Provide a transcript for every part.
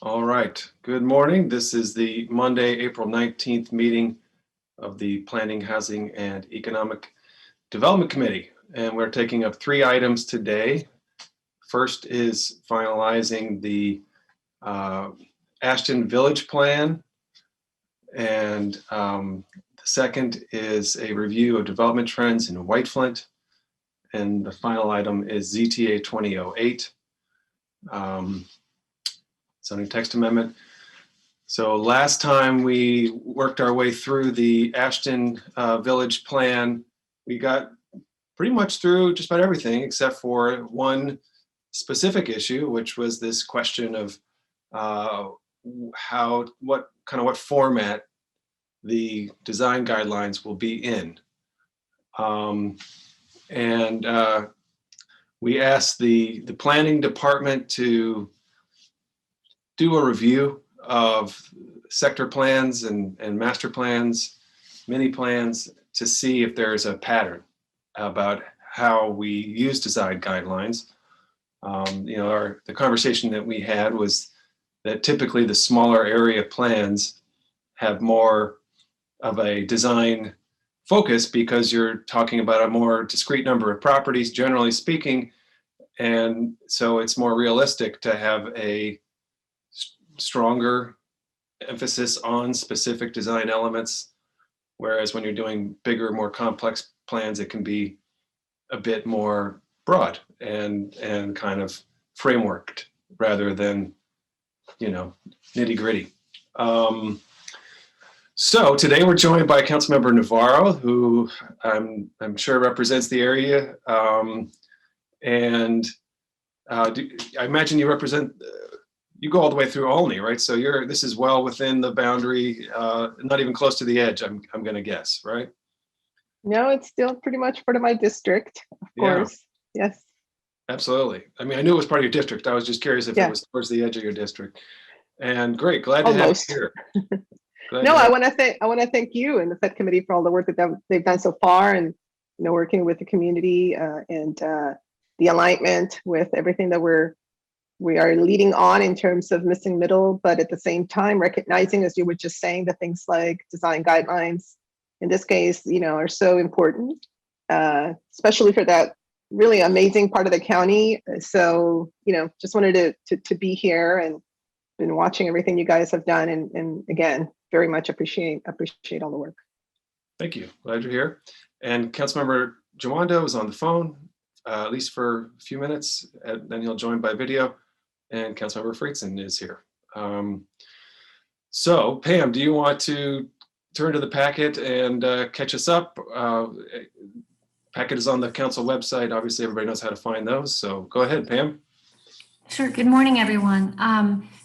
All right, good morning. This is the Monday, April 19th meeting of the Planning, Housing, and Economic Development Committee. And we're taking up 3 items today. First is finalizing the Ashton Village Plan. And the second is a review of development trends in White Flint. And the final item is ZTA 2008. Zoning text amendment. So last time we worked our way through the Ashton Village Plan, we got pretty much through just about everything except for one specific issue, which was this question of what format the design guidelines will be in. We asked the planning department to do a review of sector plans and master plans, mini plans, to see if there's a pattern about how we use design guidelines. The conversation that we had was that typically the smaller area plans have more of a design focus because you're talking about a more discrete number of properties, generally speaking, and so it's more realistic to have a stronger emphasis on specific design elements, whereas when you're doing bigger, more complex plans, it can be a bit more broad and kind of frameworked rather than, nitty gritty. So today we're joined by Councilmember Navarro, who I'm sure represents the area, and I imagine you represent. You go all the way through Olney, right? So this is well within the boundary, not even close to the edge, I'm going to guess, right? No, it's still pretty much part of my district, of course. Yes. Absolutely. I mean, I knew it was part of your district. I was just curious if it was towards the edge of your district. And great, glad to have you here. No, I want to thank you and the PHED committee for all the work that they've done so far, and working with the community and the alignment with everything that we are leading on in terms of missing middle, but at the same time recognizing, as you were just saying, that things like design guidelines in this case, are so important, especially for that really amazing part of the county. So, just wanted to be here and been watching everything you guys have done, and again, very much appreciate all the work. Thank you. Glad you're here. And Councilmember Jawanda is on the phone, at least for a few minutes, and then he'll join by video. And Councilmember Friedson is here. So Pam, do you want to turn to the packet and catch us up? Packet is on the council website. Obviously, everybody knows how to find those. So go ahead, Pam. Sure. Good morning, everyone.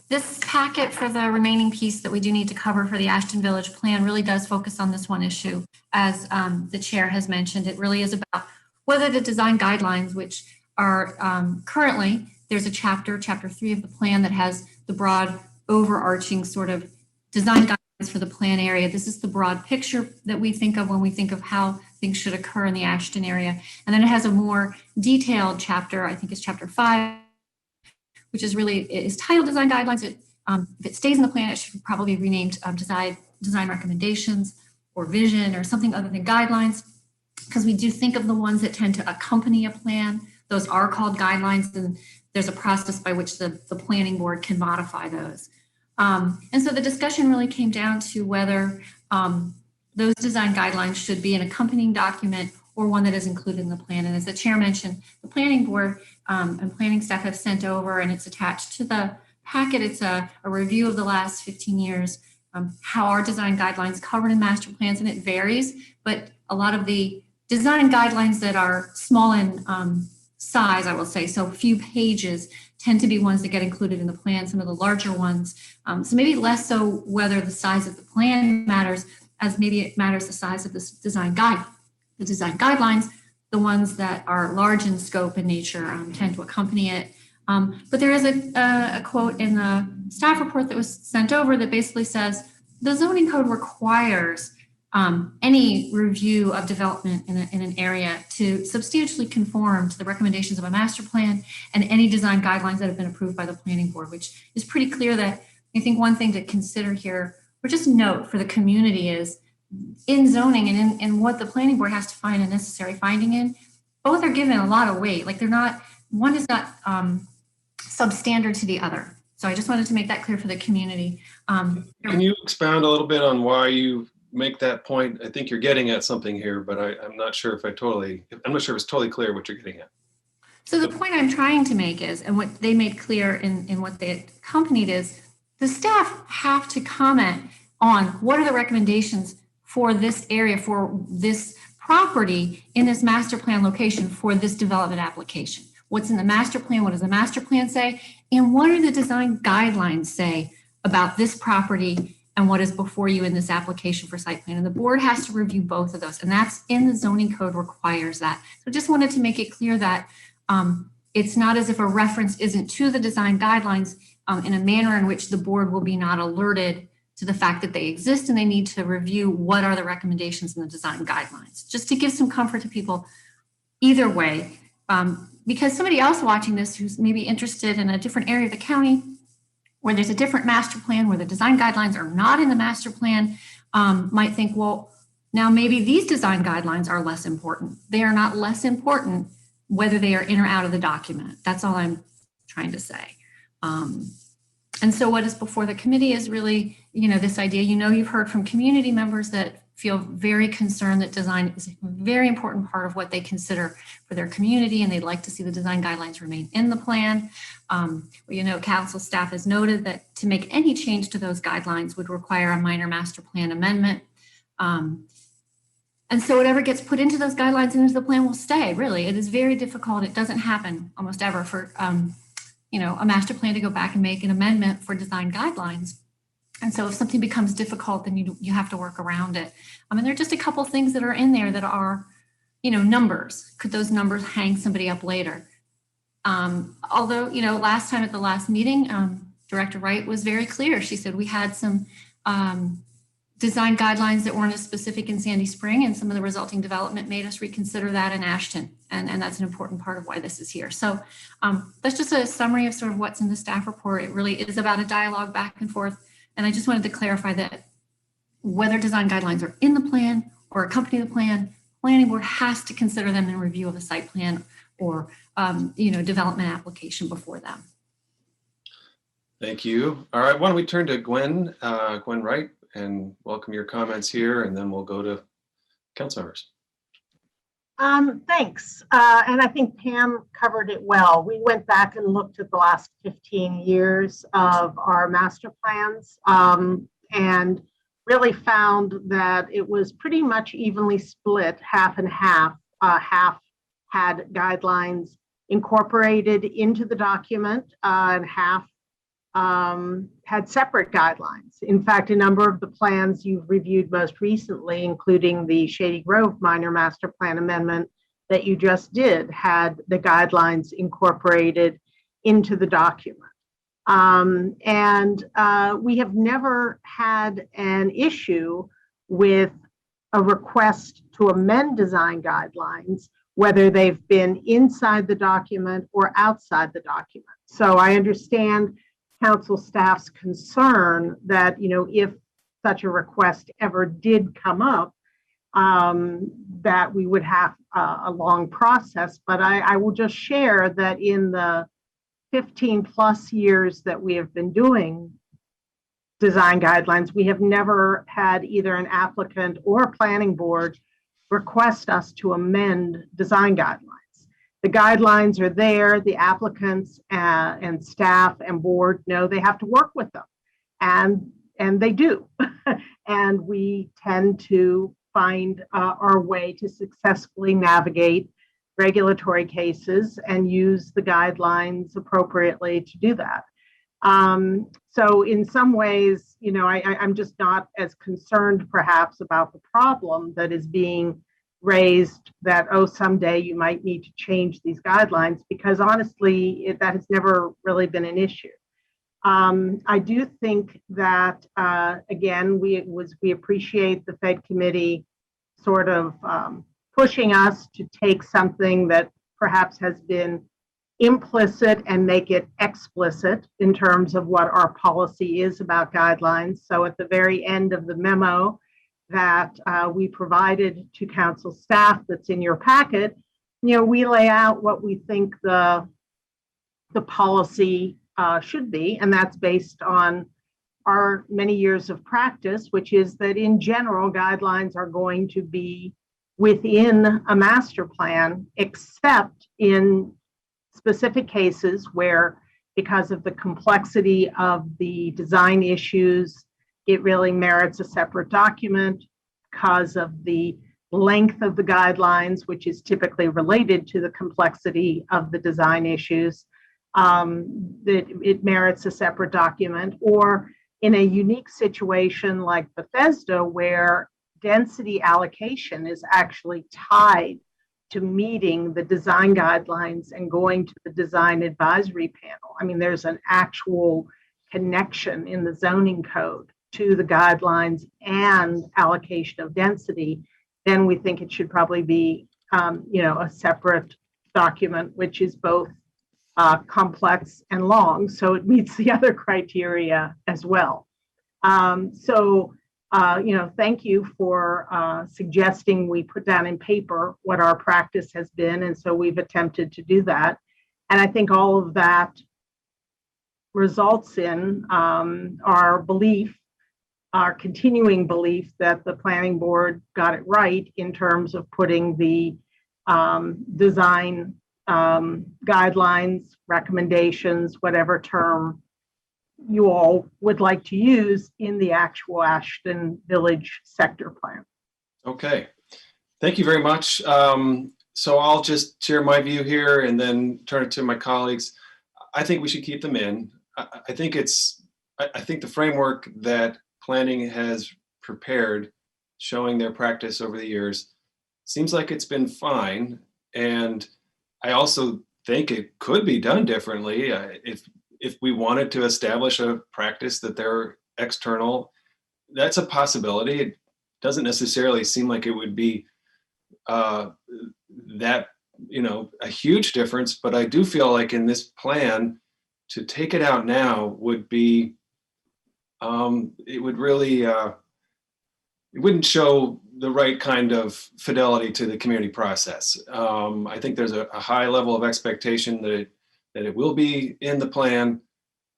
This packet for the remaining piece that we do need to cover for the Ashton Village Plan really does focus on this one issue. As the chair has mentioned, it really is about whether the design guidelines, which are currently, there's a chapter 3 of the plan that has the broad overarching sort of design guidelines for the plan area. This is the broad picture that we think of when we think of how things should occur in the Ashton area. And then it has a more detailed chapter, I think it's chapter 5, which is titled Design Guidelines. If it stays in the plan, it should probably be renamed design recommendations or vision or something other than guidelines, because we do think of the ones that tend to accompany a plan. Those are called guidelines, and there's a process by which the planning board can modify those. And so the discussion really came down to whether those design guidelines should be an accompanying document or one that is included in the plan. And as the chair mentioned, the planning board and planning staff have sent over, and it's attached to the packet. It's a review of the last 15 years, how our design guidelines covered in master plans, and it varies, but a lot of the design guidelines that are small in size, I will say, so a few pages, tend to be ones that get included in the plan. Some of the larger ones, so maybe less so whether the size of the plan matters, as maybe it matters the size of this design guide. The design guidelines, the ones that are large in scope and nature, tend to accompany it. But there is a quote in the staff report that was sent over that basically says the zoning code requires any review of development in an area to substantially conform to the recommendations of a master plan and any design guidelines that have been approved by the planning board, which is pretty clear. That I think one thing to consider here, or just note for the community, is in zoning and in what the planning board has to find a necessary finding in, both are given a lot of weight. Like one is not substandard to the other. So I just wanted to make that clear for the community. Can you expound a little bit on why you make that point? I think you're getting at something here, but I'm not sure if it's totally clear what you're getting at. So the point I'm trying to make is, and what they made clear in what they accompanied is, the staff have to comment on what are the recommendations for this area, for this property in this master plan location for this development application. What's in the master plan? What does the master plan say? And what do the design guidelines say about this property and what is before you in this application for site plan? And the board has to review both of those, and that's in the zoning code, requires that. So just wanted to make it clear that it's not as if a reference isn't to the design guidelines in a manner in which the board will be not alerted to the fact that they exist, and they need to review what are the recommendations in the design guidelines, just to give some comfort to people either way. Because somebody else watching this who's maybe interested in a different area of the county where there's a different master plan, where the design guidelines are not in the master plan, might think, well, now maybe these design guidelines are less important. They are not less important whether they are in or out of the document. That's all I'm trying to say. And so what is before the committee is really, this idea, you've heard from community members that feel very concerned that design is a very important part of what they consider for their community, and they'd like to see the design guidelines remain in the plan. Council staff has noted that to make any change to those guidelines would require a minor master plan amendment. And so whatever gets put into those guidelines and into the plan will stay, really. It is very difficult. It doesn't happen almost ever for, a master plan to go back and make an amendment for design guidelines. And so if something becomes difficult, then you have to work around it. And there are just a couple things that are in there that are, numbers. Could those numbers hang somebody up later? Although, last time at the last meeting, Director Wright was very clear. She said we had some design guidelines that weren't as specific in Sandy Spring, and some of the resulting development made us reconsider that in Ashton. And that's an important part of why this is here. So that's just a summary of sort of what's in the staff report. It really is about a dialogue back and forth. And I just wanted to clarify that whether design guidelines are in the plan or accompany the plan, planning board has to consider them in review of a site plan or development application before them. Thank you. All right, why don't we turn to Gwen Wright, and welcome your comments here, and then we'll go to council members. Thanks. And I think Pam covered it well. We went back and looked at the last 15 years of our master plans and really found that it was pretty much evenly split, half and half. Half had guidelines incorporated into the document and half had separate guidelines. In fact, a number of the plans you've reviewed most recently, including the Shady Grove minor master plan amendment that you just did, had the guidelines incorporated into the document. We have never had an issue with a request to amend design guidelines, whether they've been inside the document or outside the document. So I understand council staff's concern that, if such a request ever did come up, that we would have a long process. But I will just share that in the 15 plus years that we have been doing design guidelines, we have never had either an applicant or a planning board request us to amend design guidelines. The guidelines are there, the applicants and staff and board know they have to work with them, and they do. And we tend to find our way to successfully navigate regulatory cases and use the guidelines appropriately to do that. So in some ways, I'm just not as concerned perhaps about the problem that is being raised that, someday you might need to change these guidelines, because honestly, that has never really been an issue. I do think that, again, we appreciate the PHED committee sort of pushing us to take something that perhaps has been implicit and make it explicit in terms of what our policy is about guidelines. So at the very end of the memo that we provided to council staff that's in your packet, we lay out what we think the policy should be, and that's based on our many years of practice, which is that in general, guidelines are going to be within a master plan, except in specific cases where, because of the complexity of the design issues, it really merits a separate document. Because of the length of the guidelines, which is typically related to the complexity of the design issues, that it merits a separate document. Or in a unique situation like Bethesda, where density allocation is actually tied to meeting the design guidelines and going to the design advisory panel. I mean, there's an actual connection in the zoning code to the guidelines and allocation of density. Then we think it should probably be, a separate document, which is both complex and long, so it meets the other criteria as well. Thank you for suggesting we put down in paper what our practice has been, and so we've attempted to do that. And I think all of that results in our continuing belief that the planning board got it right in terms of putting the design guidelines, recommendations, whatever term you all would like to use, in the actual Ashton Village sector plan. Okay, thank you very much. So I'll just share my view here and then turn it to my colleagues. I think we should keep them in. I think the framework that planning has prepared, showing their practice over the years, seems like it's been fine. And I also think it could be done differently. If we wanted to establish a practice that they're external, that's a possibility. It doesn't necessarily seem like it would be that, a huge difference, but I do feel like in this plan, to take it out now would be, it would really, it wouldn't show the right kind of fidelity to the community process. I think there's a high level of expectation that it will be in the plan,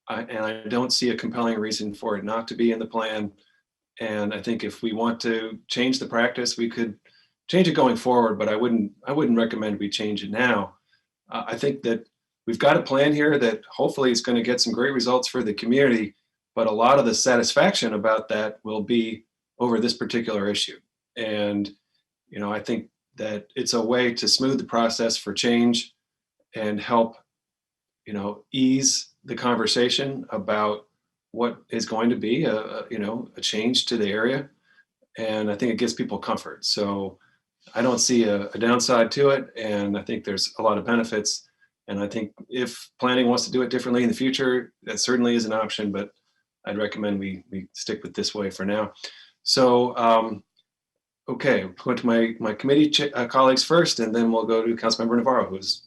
and I don't see a compelling reason for it not to be in the plan. And I think if we want to change the practice, we could change it going forward, but I wouldn't recommend we change it now. I think that we've got a plan here that hopefully is going to get some great results for the community, but a lot of the satisfaction about that will be over this particular issue. And, I think that it's a way to smooth the process for change and help, ease the conversation about what is going to be a change to the area. And I think it gives people comfort. So I don't see a downside to it. And I think there's a lot of benefits. And I think if planning wants to do it differently in the future, that certainly is an option, but I'd recommend we stick with this way for now. So, okay, we'll go to my committee colleagues first, and then we'll go to Councilmember Navarro, who's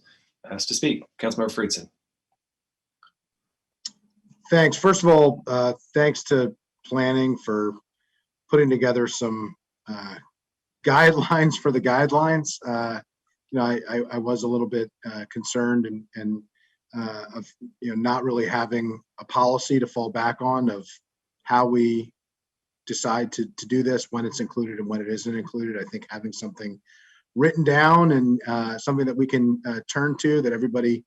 asked to speak. Councilmember Friedson. Thanks. First of all, thanks to planning for putting together some guidelines for the guidelines. I was a little bit concerned and of not really having a policy to fall back on of how we decide to do this, when it's included and when it isn't included. I think having something written down and something that we can turn to that everybody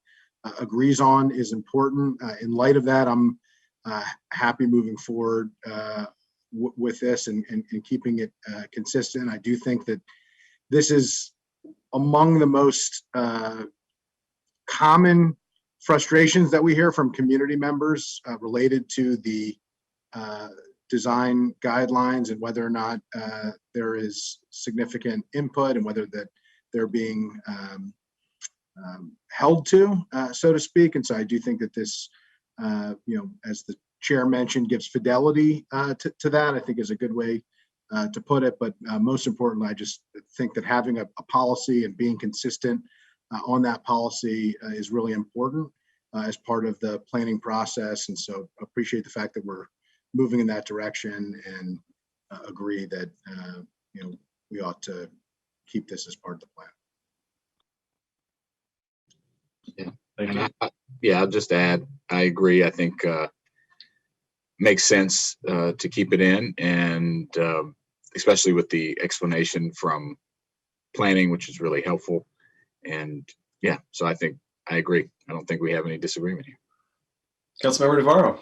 agrees on is important. In light of that, I'm happy moving forward with this and keeping it consistent. I do think that this is among the most common frustrations that we hear from community members related to the design guidelines and whether or not there is significant input and whether that they're being held to, so to speak. And so I do think that this as the chair mentioned, gives fidelity to that, I think is a good way to put it. But most importantly, I just think that having a policy and being consistent on that policy is really important as part of the planning process. And so appreciate the fact that we're moving in that direction, and agree that we ought to keep this as part of the plan. Thank you. Yeah, I'll just add, I agree. I think makes sense to keep it in, and especially with the explanation from planning, which is really helpful. And yeah, so I think I agree. I don't think we have any disagreement here. Councilmember Navarro.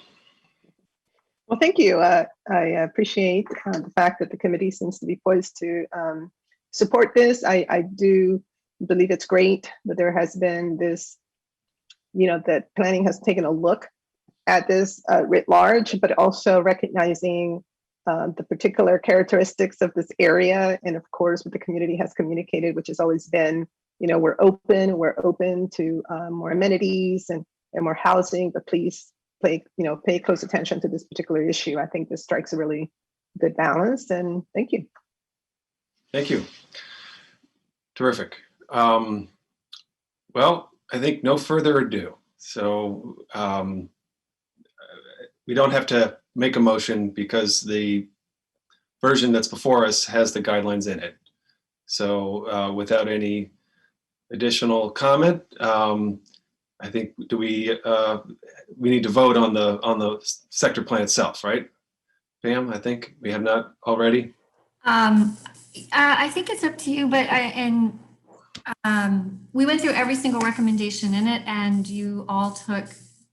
Well, thank you. I appreciate the fact that the committee seems to be poised to support this. I do believe it's great that there has been this, that planning has taken a look at this writ large, but also recognizing the particular characteristics of this area. And of course, what the community has communicated, which has always been, we're open to more amenities and more housing, but please pay close attention to this particular issue. I think this strikes a really good balance, and thank you. Thank you. Terrific. Well, I think no further ado. So we don't have to make a motion because the version that's before us has the guidelines in it. So without any additional comment, I think we need to vote on the sector plan itself, right? Pam, I think we have not already. I think it's up to you, but we went through every single recommendation in it, and you all took,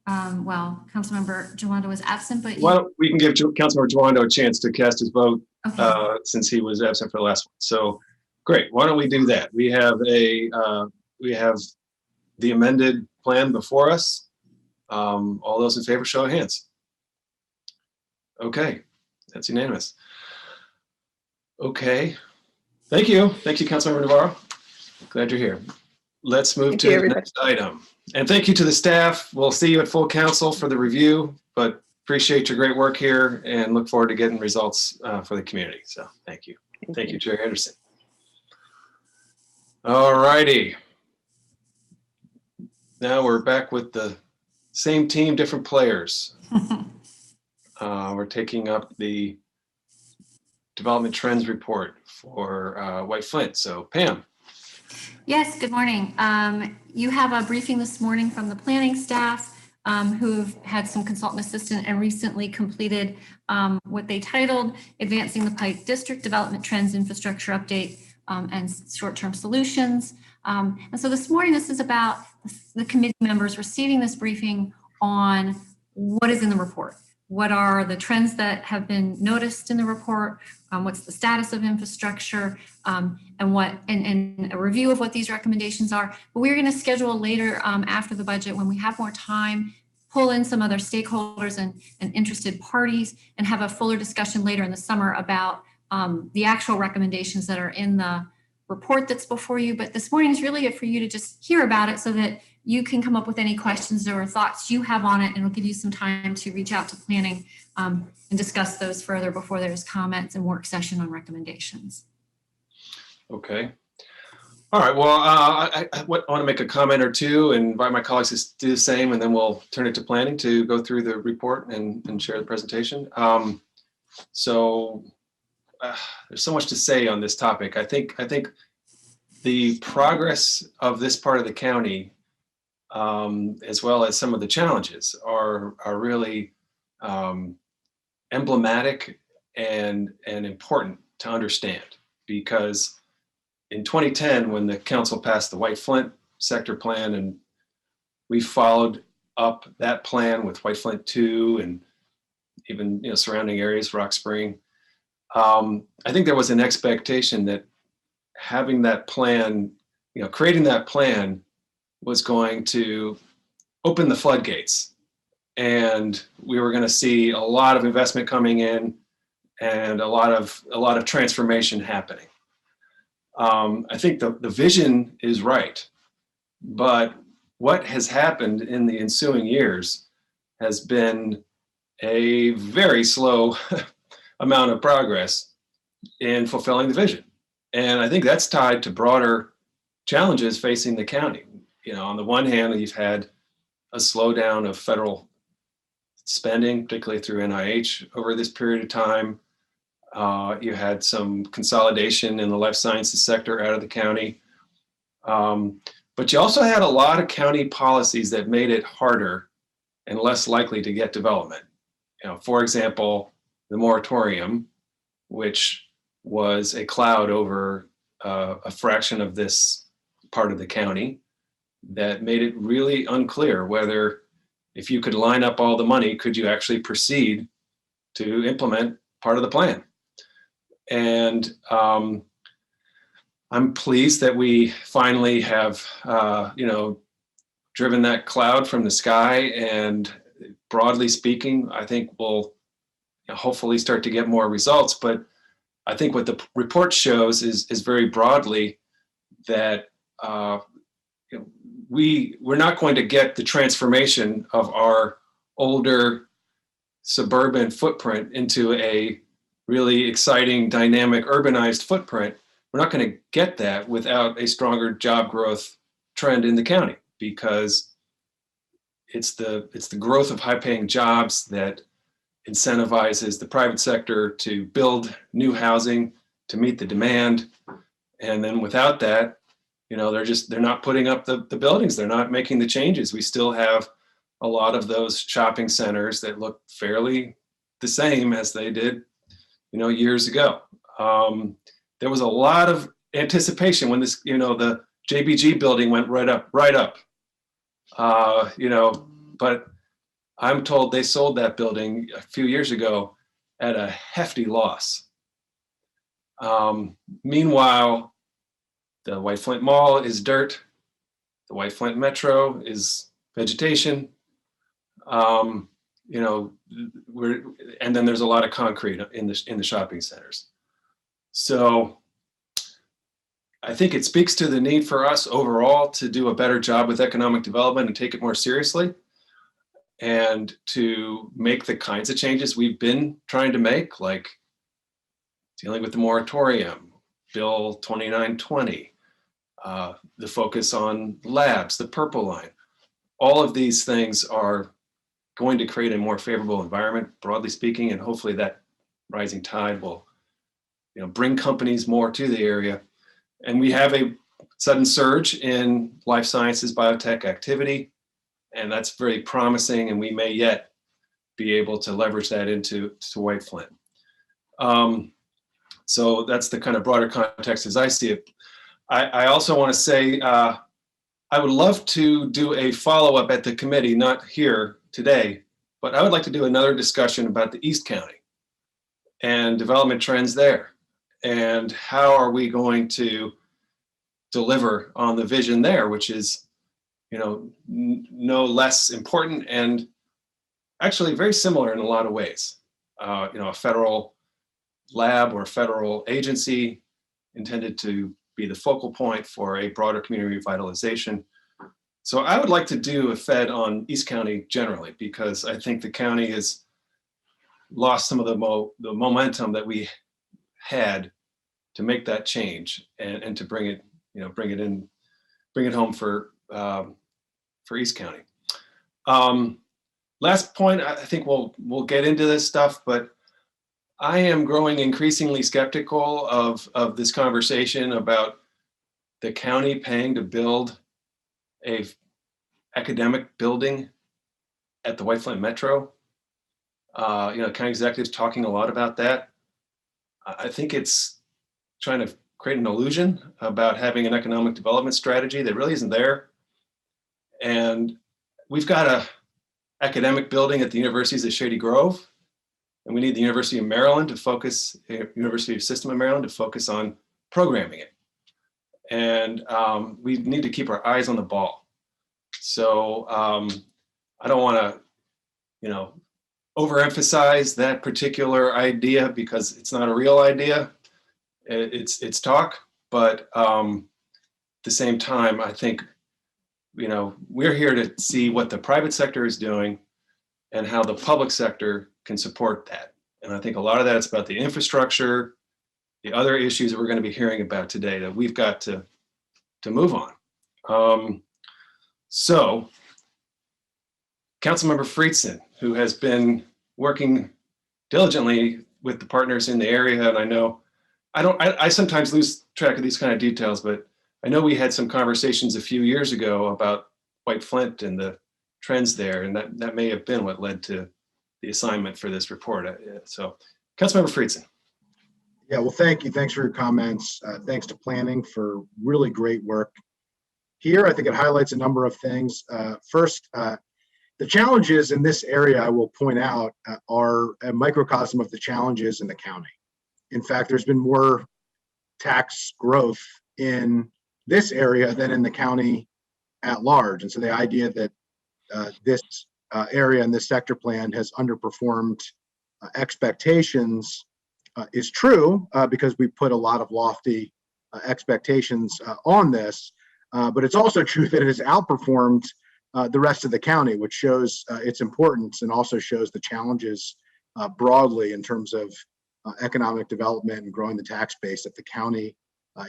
Councilmember Jawando was absent, but we can give Councilmember Jawando a chance to cast his vote okay. Since he was absent for the last one. So great. Why don't we do that? We have the amended plan before us. All those in favor, show of hands. Okay, that's unanimous. Okay, thank you, Councilmember Navarro. Glad you're here. Let's move to the next item. And thank you to the staff. We'll see you at full council for the review, but appreciate your great work here and look forward to getting results for the community. So thank you. Thank you, Chair Anderson. All righty. Now we're back with the same team, different players. We're taking up the development trends report for White Flint. So Pam. Yes, good morning. You have a briefing this morning from the planning staff who've had some consultant assistant and recently completed what they titled Advancing the Pike District Development Trends Infrastructure Update and Short-Term Solutions. And so this morning, this is about the committee members receiving this briefing on what is in the report. What are the trends that have been noticed in the report? What's the status of infrastructure, and a review of what these recommendations are. But we're going to schedule later after the budget, when we have more time, pull in some other stakeholders and interested parties and have a fuller discussion later in the summer about the actual recommendations that are in the report that's before you. But this morning is really for you to just hear about it so that you can come up with any questions or thoughts you have on it, and it'll give you some time to reach out to planning and discuss those further before there's comments and work session on recommendations. Okay. All right. Well, I want to make a comment or two and invite my colleagues to do the same, and then we'll turn it to planning to go through the report and share the presentation. So there's so much to say on this topic. I think the progress of this part of the county, as well as some of the challenges, are really emblematic and important to understand, because in 2010, when the council passed the White Flint sector plan, and we followed up that plan with White Flint 2 and even surrounding areas, Rock Spring, I think there was an expectation that having that plan, creating that plan was going to open the floodgates, and we were going to see a lot of investment coming in and a lot of transformation happening. I think the vision is right, but what has happened in the ensuing years has been a very slow amount of progress in fulfilling the vision. And I think that's tied to broader challenges facing the county. You know, on the one hand, you've had a slowdown of federal spending, particularly through NIH over this period of time. You had some consolidation in the life sciences sector out of the county. But you also had a lot of county policies that made it harder and less likely to get development. You know, for example, the moratorium, which was a cloud over a fraction of this part of the county, that made it really unclear whether, if you could line up all the money, could you actually proceed to implement part of the plan? And I'm pleased that we finally have, driven that cloud from the sky. And broadly speaking, I think we'll hopefully start to get more results. But I think what the report shows is very broadly that we're not going to get the transformation of our older suburban footprint into a really exciting, dynamic, urbanized footprint. We're not going to get that without a stronger job growth trend in the county, because it's the growth of high-paying jobs that incentivizes the private sector to build new housing to meet the demand. And then without that, they're not putting up the buildings. They're not making the changes. We still have a lot of those shopping centers that look fairly the same as they did, years ago. There was a lot of anticipation when this, the JBG building went right up. But I'm told they sold that building a few years ago at a hefty loss. Meanwhile, the White Flint Mall is dirt. The White Flint Metro is vegetation. And then there's a lot of concrete in the shopping centers. So I think it speaks to the need for us overall to do a better job with economic development and take it more seriously, and to make the kinds of changes we've been trying to make, like dealing with the moratorium, Bill 2920, the focus on labs, the purple line. All of these things are going to create a more favorable environment, broadly speaking, and hopefully that rising tide will bring companies more to the area. And we have a sudden surge in life sciences biotech activity, and that's very promising, and we may yet be able to leverage that into White Flint. So that's the kind of broader context as I see it. I also want to say I would love to do a follow-up at the committee, not here today, but I would like to do another discussion about the East County and development trends there. And how are we going to deliver on the vision there, which is, no less important and actually very similar in a lot of ways. A federal lab or federal agency intended to be the focal point for a broader community revitalization. So I would like to do a PHED on East County generally, because I think the county has lost some of the momentum that we had to make that change and to bring it home for East County. Last point, I think we'll get into this stuff, but I am growing increasingly skeptical of this conversation about the county paying to build a academic building at the White Flint Metro. County executives talking a lot about that. I think it's trying to create an illusion about having an economic development strategy that really isn't there. And we've got a academic building at the Universities of Shady Grove, and we need the University of Maryland to focus, University of System of Maryland to focus on programming it. And we need to keep our eyes on the ball. So I don't want to, overemphasize that particular idea, because it's not a real idea. It's talk, but at the same time, I think, we're here to see what the private sector is doing and how the public sector can support that. And I think a lot of that's about the infrastructure, the other issues that we're going to be hearing about today that we've got to move on. So Councilmember Friedson, who has been working diligently with the partners in the area, and I know I sometimes lose track of these kind of details, but I know we had some conversations a few years ago about White Flint and the trends there, and that may have been what led to the assignment for this report. So, Councilmember Friedson. Yeah, well, thank you. Thanks for your comments. Thanks to planning for really great work here. I think it highlights a number of things. First, the challenges in this area, I will point out, are a microcosm of the challenges in the county. In fact, there's been more tax growth in this area than in the county at large. And so the idea that this area and this sector plan has underperformed expectations is true because we put a lot of lofty expectations on this, but it's also true that it has outperformed the rest of the county, which shows its importance and also shows the challenges broadly in terms of economic development and growing the tax base that the county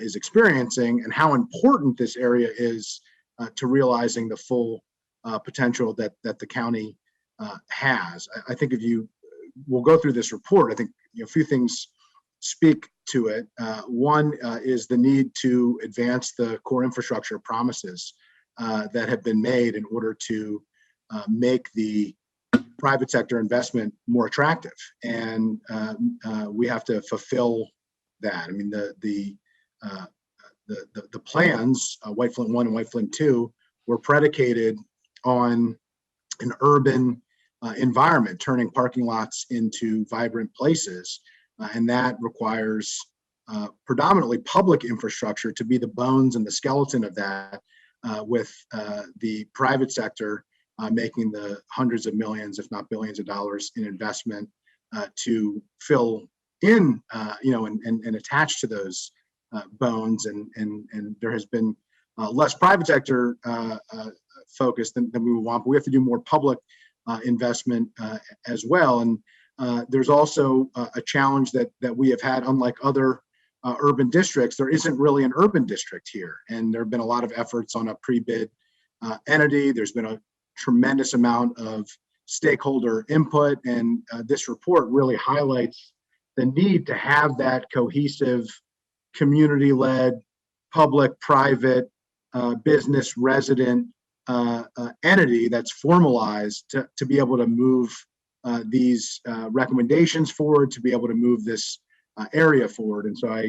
is experiencing, and how important this area is to realizing the full potential that the county has. I think if you will go through this report, I think a few things speak to it. One is the need to advance the core infrastructure promises that have been made in order to make the private sector investment more attractive, and we have to fulfill that. I mean, the plans, White Flint 1 and White Flint 2, were predicated on an urban environment, turning parking lots into vibrant places, and that requires predominantly public infrastructure to be the bones and the skeleton of that, with the private sector making the hundreds of millions, if not billions of dollars in investment to fill in, and attach to those bones. And there has been less private sector focus than we would want, but we have to do more public investment as well. And there's also a challenge that we have had, unlike other urban districts. There isn't really an urban district here, and there have been a lot of efforts on a pre-bid entity. There's been a tremendous amount of stakeholder input, and this report really highlights the need to have that cohesive, community-led, public-private, business resident entity that's formalized to be able to move these recommendations forward, to be able to move this area forward. And so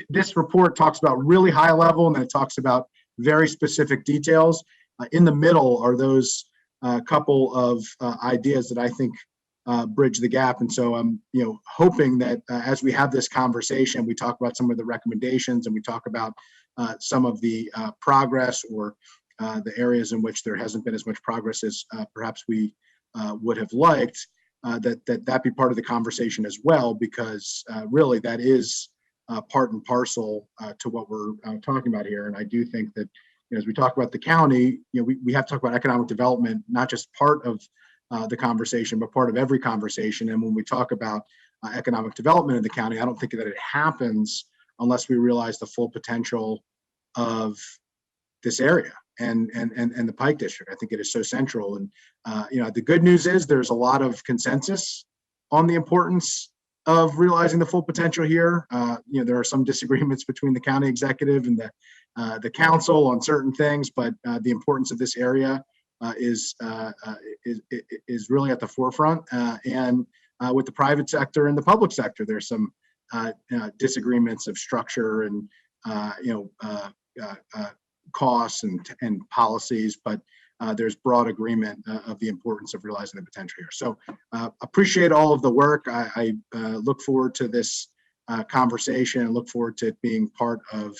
this report talks about really high level, and then it talks about very specific details. In the middle are those couple of ideas that I think bridge the gap. And so I'm hoping that as we have this conversation, we talk about some of the recommendations, and we talk about some of the progress or the areas in which there hasn't been as much progress as perhaps we would have liked, that be part of the conversation as well, because really that is part and parcel to what we're talking about here. And I do think that as we talk about the county, we have to talk about economic development, not just part of the conversation, but part of every conversation. And when we talk about economic development in the county, I don't think that it happens unless we realize the full potential of this area and the Pike district. I think it is so central. And the good news is there's a lot of consensus on the importance of realizing the full potential here. There are some disagreements between the county executive and the council on certain things, but the importance of this area is really at the forefront. And with the private sector and the public sector, there's some disagreements of structure and costs and policies, but there's broad agreement of the importance of realizing the potential here. So appreciate all of the work. I look forward to this conversation and look forward to it being part of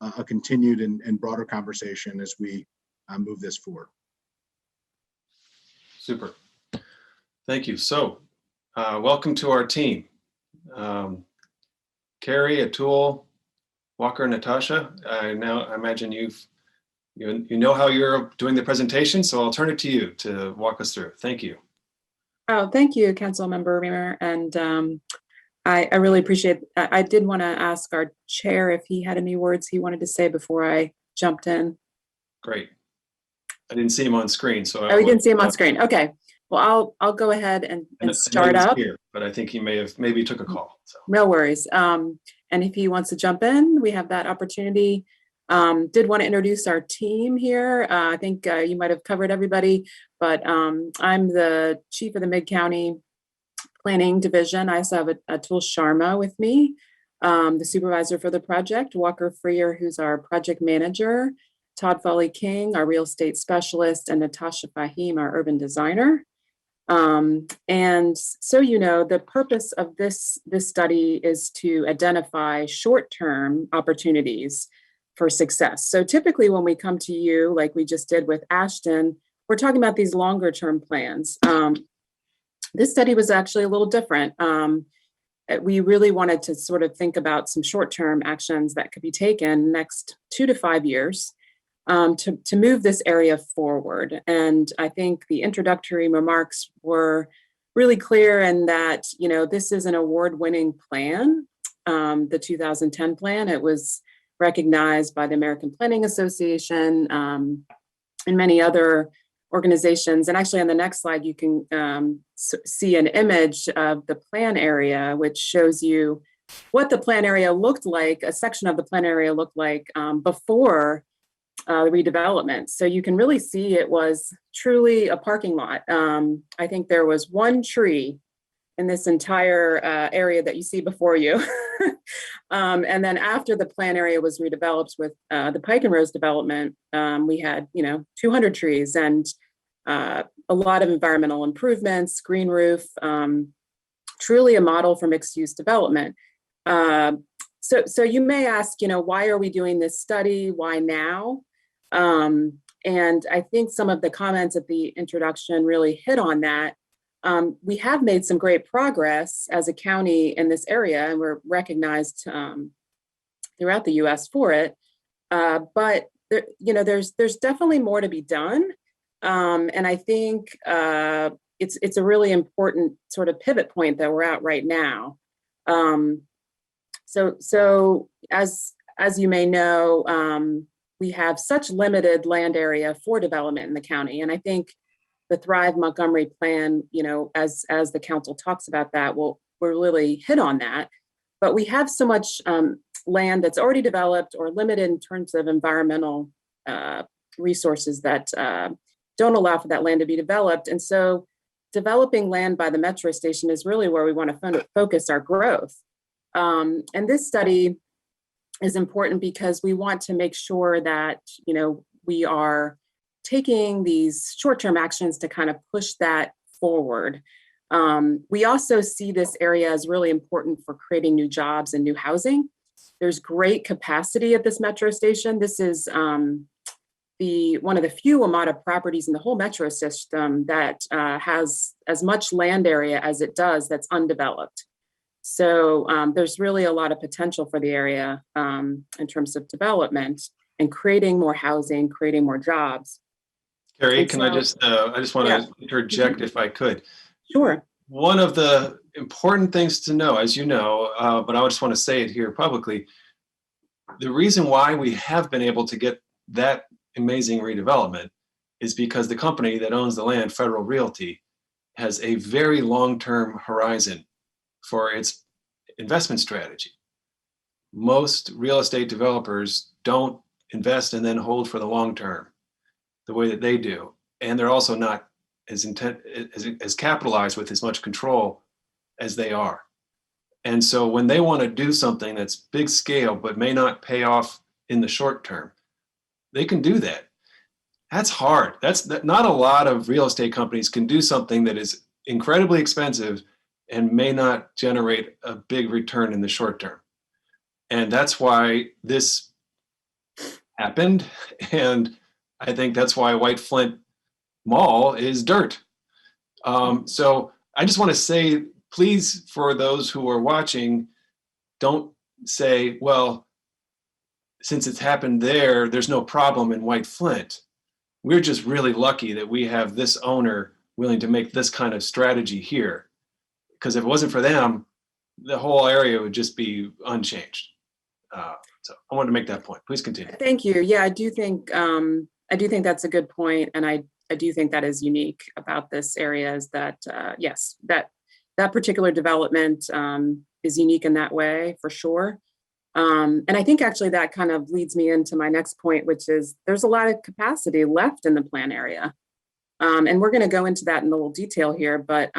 a continued and broader conversation as we move this forward. Super. Thank you. So welcome to our team. Carrie, Atul, Walker, Natasha. I imagine you've You know how you're doing the presentation, so I'll turn it to you to walk us through. Thank you. Oh, thank you, Councilmember Reamer. And I really appreciate, I did want to ask our chair if he had any words he wanted to say before I jumped in. Great. I didn't see him on screen, so Oh, we didn't see him on screen. Okay. Well, I'll go ahead and I know start he's up. here, but I think he maybe took a call. So. No worries. And if he wants to jump in, we have that opportunity. Did want to introduce our team here. I think you might have covered everybody, but I'm the chief of the Mid-County Planning Division. I also have Atul Sharma with me, the supervisor for the project, Walker Freer, who's our project manager, Todd Foley King, our real estate specialist, and Natasha Fahim, our urban designer. And so, you know, the purpose of this study is to identify short-term opportunities for success. So typically when we come to you, like we just did with Ashton, we're talking about these longer-term plans. This study was actually a little different. We really wanted to sort of think about some short-term actions that could be taken next 2 to 5 years to move this area forward. And I think the introductory remarks were really clear in that, you know, this is an award-winning plan, the 2010 plan. It was recognized by the American Planning Association and many other organizations. And actually on the next slide, you can see an image of the plan area, which shows you what the plan area looked like, a section of the plan area looked like before the redevelopment. So you can really see it was truly a parking lot. I think there was one tree in this entire area that you see before you. And then after the plan area was redeveloped with the Pike and Rose development, we had, you know, 200 trees and a lot of environmental improvements, green roof, truly a model for mixed use development. So you may ask, you know, why are we doing this study? Why now? And I think some of the comments at the introduction really hit on that. We have made some great progress as a county in this area, and we're recognized throughout the U.S. for it. But there, you know, there's definitely more to be done, and I think it's a really important sort of pivot point that we're at right now. So as you may know, we have such limited land area for development in the county, and I think the Thrive Montgomery plan, you know, as the council talks about that, we'll really hit on that. But we have so much land that's already developed or limited in terms of environmental resources that don't allow for that land to be developed. And so developing land by the metro station is really where we want to focus our growth. And this study is important because we want to make sure that, you know, we are taking these short-term actions to kind of push that forward. We also see this area as really important for creating new jobs and new housing. There's great capacity at this metro station. This is one of the few AMADA properties in the whole metro system that has as much land area as it does that's undeveloped. So there's really a lot of potential for the area in terms of development and creating more housing, creating more jobs. Carrie, And can so, I just want to interject if I could. Sure. One of the important things to know, as you know, but I just want to say it here publicly, the reason why we have been able to get that amazing redevelopment is because the company that owns the land, Federal Realty, has a very long-term horizon for its investment strategy. Most real estate developers don't invest and then hold for the long term the way that they do. And they're also not as capitalized with as much control as they are. And so when they want to do something that's big scale, but may not pay off in the short term, they can do that. That's hard. Not a lot of real estate companies can do something that is incredibly expensive and may not generate a big return in the short term. And that's why this happened. And I think that's why White Flint Mall is dirt. So I just want to say, please, for those who are watching, don't say, well, since it's happened there, there's no problem in White Flint. We're just really lucky that we have this owner willing to make this kind of strategy here. Because if it wasn't for them, the whole area would just be unchanged. So I wanted to make that point. Please continue. Thank you. Yeah, I do think that's a good point, and I do think that is unique about this area is that yes, that particular development is unique in that way for sure. And I think actually that kind of leads me into my next point, which is there's a lot of capacity left in the plan area, and we're going to go into that in a little detail here, but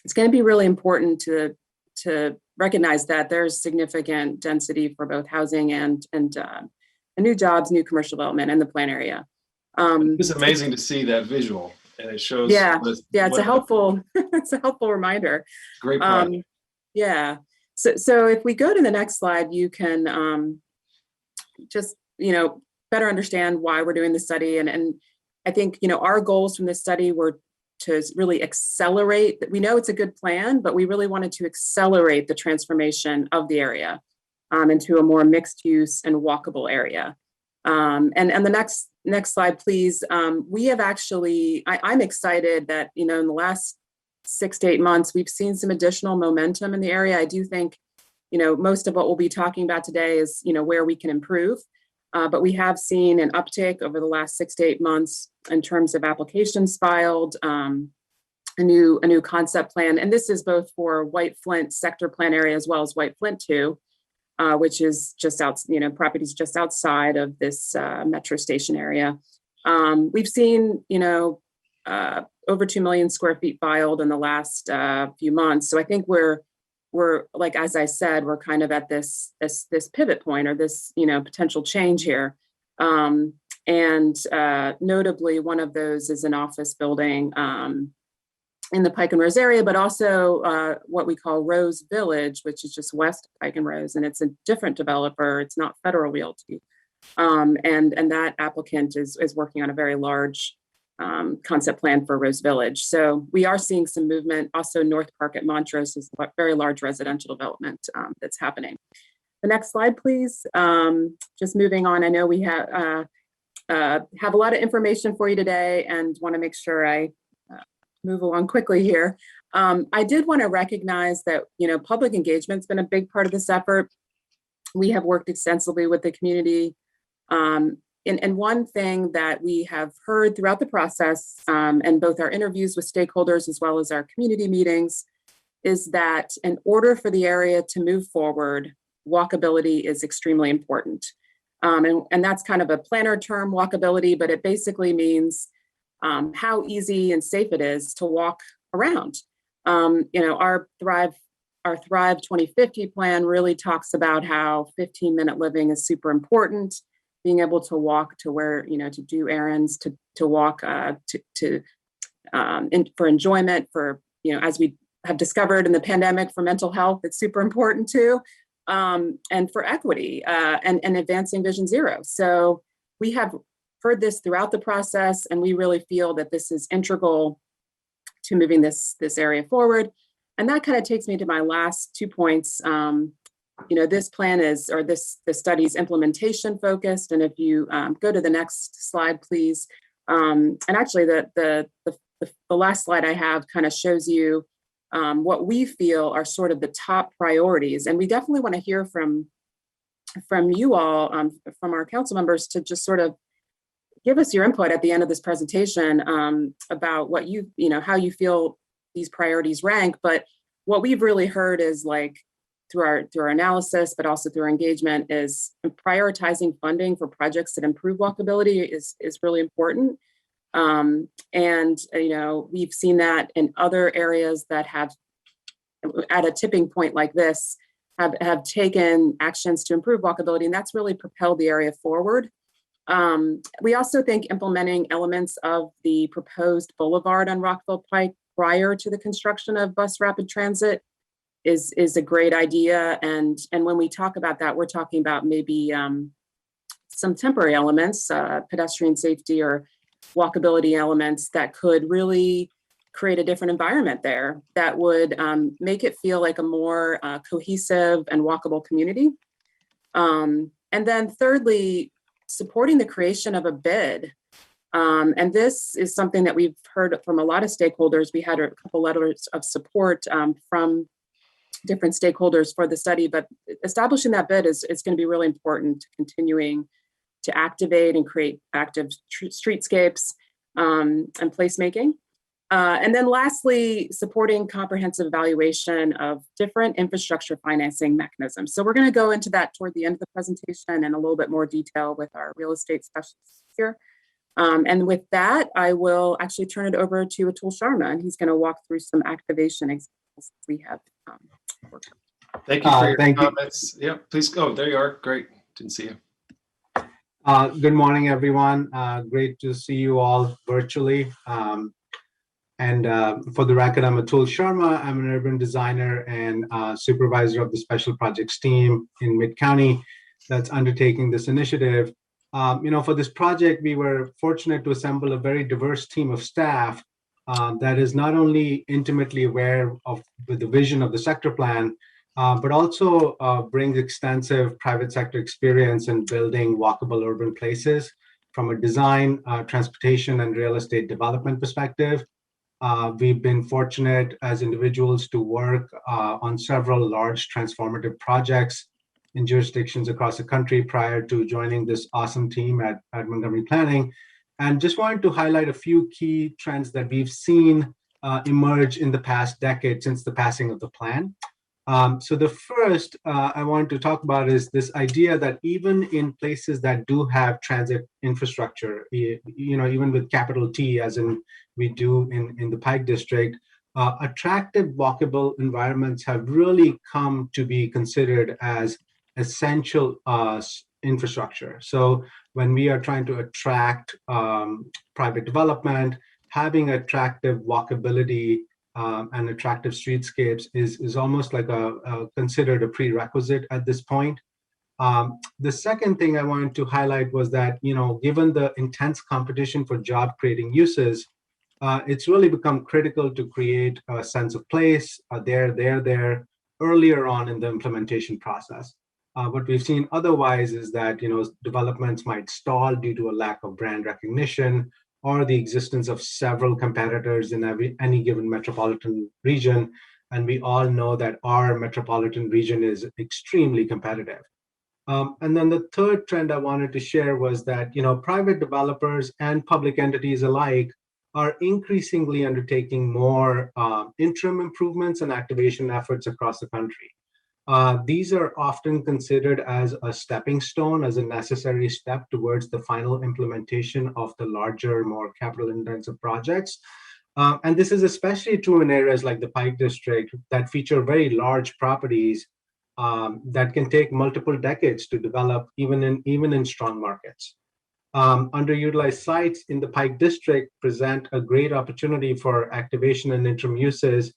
it's going to be really important to recognize that there's significant density for both housing and new jobs, new commercial development in the plan area. It's amazing to see that visual, and it shows. Yeah, it's a helpful reminder. Great point. Yeah. So if we go to the next slide, you can just better understand why we're doing the study, and I think our goals from this study were to really accelerate. We know it's a good plan, but we really wanted to accelerate the transformation of the area into a more mixed use and walkable area. And the next slide, please. We have actually, I'm excited that, in the last 6 to 8 months, we've seen some additional momentum in the area. I do think, most of what we'll be talking about today is, where we can improve. But we have seen an uptick over the last 6 to 8 months in terms of applications filed, a new concept plan. And this is both for White Flint sector plan area as well as White Flint 2, which is just out, properties just outside of this metro station area. We've seen, over 2 million square feet filed in the last few months. So I think we're like, as I said, we're kind of at this pivot point or this, potential change here. And notably, one of those is an office building in the Pike and Rose area, but also what we call Rose Village, which is just west of Pike and Rose, and it's a different developer. It's not Federal Realty, and that applicant is working on a very large concept plan for Rose Village. So we are seeing some movement. Also, North Park at Montrose is a very large residential development that's happening. The next slide, please. Just moving on. I know we have a lot of information for you today, and want to make sure I move along quickly here. I did want to recognize that public engagement's been a big part of this effort. We have worked extensively with the community. And one thing that we have heard throughout the process, and both our interviews with stakeholders as well as our community meetings, is that in order for the area to move forward, walkability is extremely important. And that's kind of a planner term, walkability, but it basically means how easy and safe it is to walk around. Our Thrive 2050 plan really talks about how 15-minute living is super important. Being able to walk to where, to do errands, to walk for enjoyment, for, as we have discovered in the pandemic, for mental health, it's super important too. And for equity and advancing Vision Zero. So we have heard this throughout the process, and we really feel that this is integral to moving this area forward. And that kind of takes me to my last 2 points. This plan this study is implementation focused. And if you go to the next slide, please. And actually the last slide I have kind of shows you what we feel are sort of the top priorities. And we definitely want to hear from you all, from our council members, to just sort of give us your input at the end of this presentation about what how you feel these priorities rank. But what we've really heard is, like, through our analysis, but also through our engagement, is prioritizing funding for projects that improve walkability is really important. And we've seen that in other areas that have, at a tipping point like this, have taken actions to improve walkability, and that's really propelled the area forward. We also think implementing elements of the proposed boulevard on Rockville Pike prior to the construction of bus rapid transit is a great idea. And when we talk about that, we're talking about maybe some temporary elements, pedestrian safety or walkability elements that could really create a different environment there that would make it feel like a more cohesive and walkable community. And And then thirdly, supporting the creation of a bid. And this is something that we've heard from a lot of stakeholders. We had a couple letters of support from different stakeholders for the study, but establishing that bid is going to be really important to continuing to activate and create active streetscapes and placemaking. And then lastly, supporting comprehensive evaluation of different infrastructure financing mechanisms. So we're going to go into that toward the end of the presentation in a little bit more detail with our real estate specialists here. And with that, I will actually turn it over to Atul Sharma, and he's going to walk through some activation examples we have worked on. Thank you for your Thank you. comments. Yeah, please go. There you are. Great. Didn't see you. Good morning, everyone. Great to see you all virtually. And for the record, I'm Atul Sharma. I'm an urban designer and supervisor of the special projects team in Mid-County that's undertaking this initiative. For this project, we were fortunate to assemble a very diverse team of staff that is not only intimately aware of the vision of the sector plan, but also brings extensive private sector experience in building walkable urban places from a design, transportation, and real estate development perspective. We've been fortunate as individuals to work on several large transformative projects in jurisdictions across the country prior to joining this awesome team at Montgomery Planning. And just wanted to highlight a few key trends that we've seen emerge in the past decade since the passing of the plan. So the first I wanted to talk about is this idea that even in places that do have transit infrastructure, even with capital T, as in we do in the Pike district, attractive walkable environments have really come to be considered as essential infrastructure. So when we are trying to attract private development, having attractive walkability and attractive streetscapes is almost like considered a prerequisite at this point. The second thing I wanted to highlight was that, given the intense competition for job creating uses, it's really become critical to create a sense of place there earlier on in the implementation process. What we've seen otherwise is that, developments might stall due to a lack of brand recognition or the existence of several competitors in any given metropolitan region. And we all know that our metropolitan region is extremely competitive. And then the third trend I wanted to share was that, private developers and public entities alike are increasingly undertaking more interim improvements and activation efforts across the country. These are often considered as a stepping stone, as a necessary step towards the final implementation of the larger, more capital-intensive projects. And this is especially true in areas like the Pike district that feature very large properties that can take multiple decades to develop, even in strong markets. Underutilized sites in the Pike district present a great opportunity for activation and interim uses.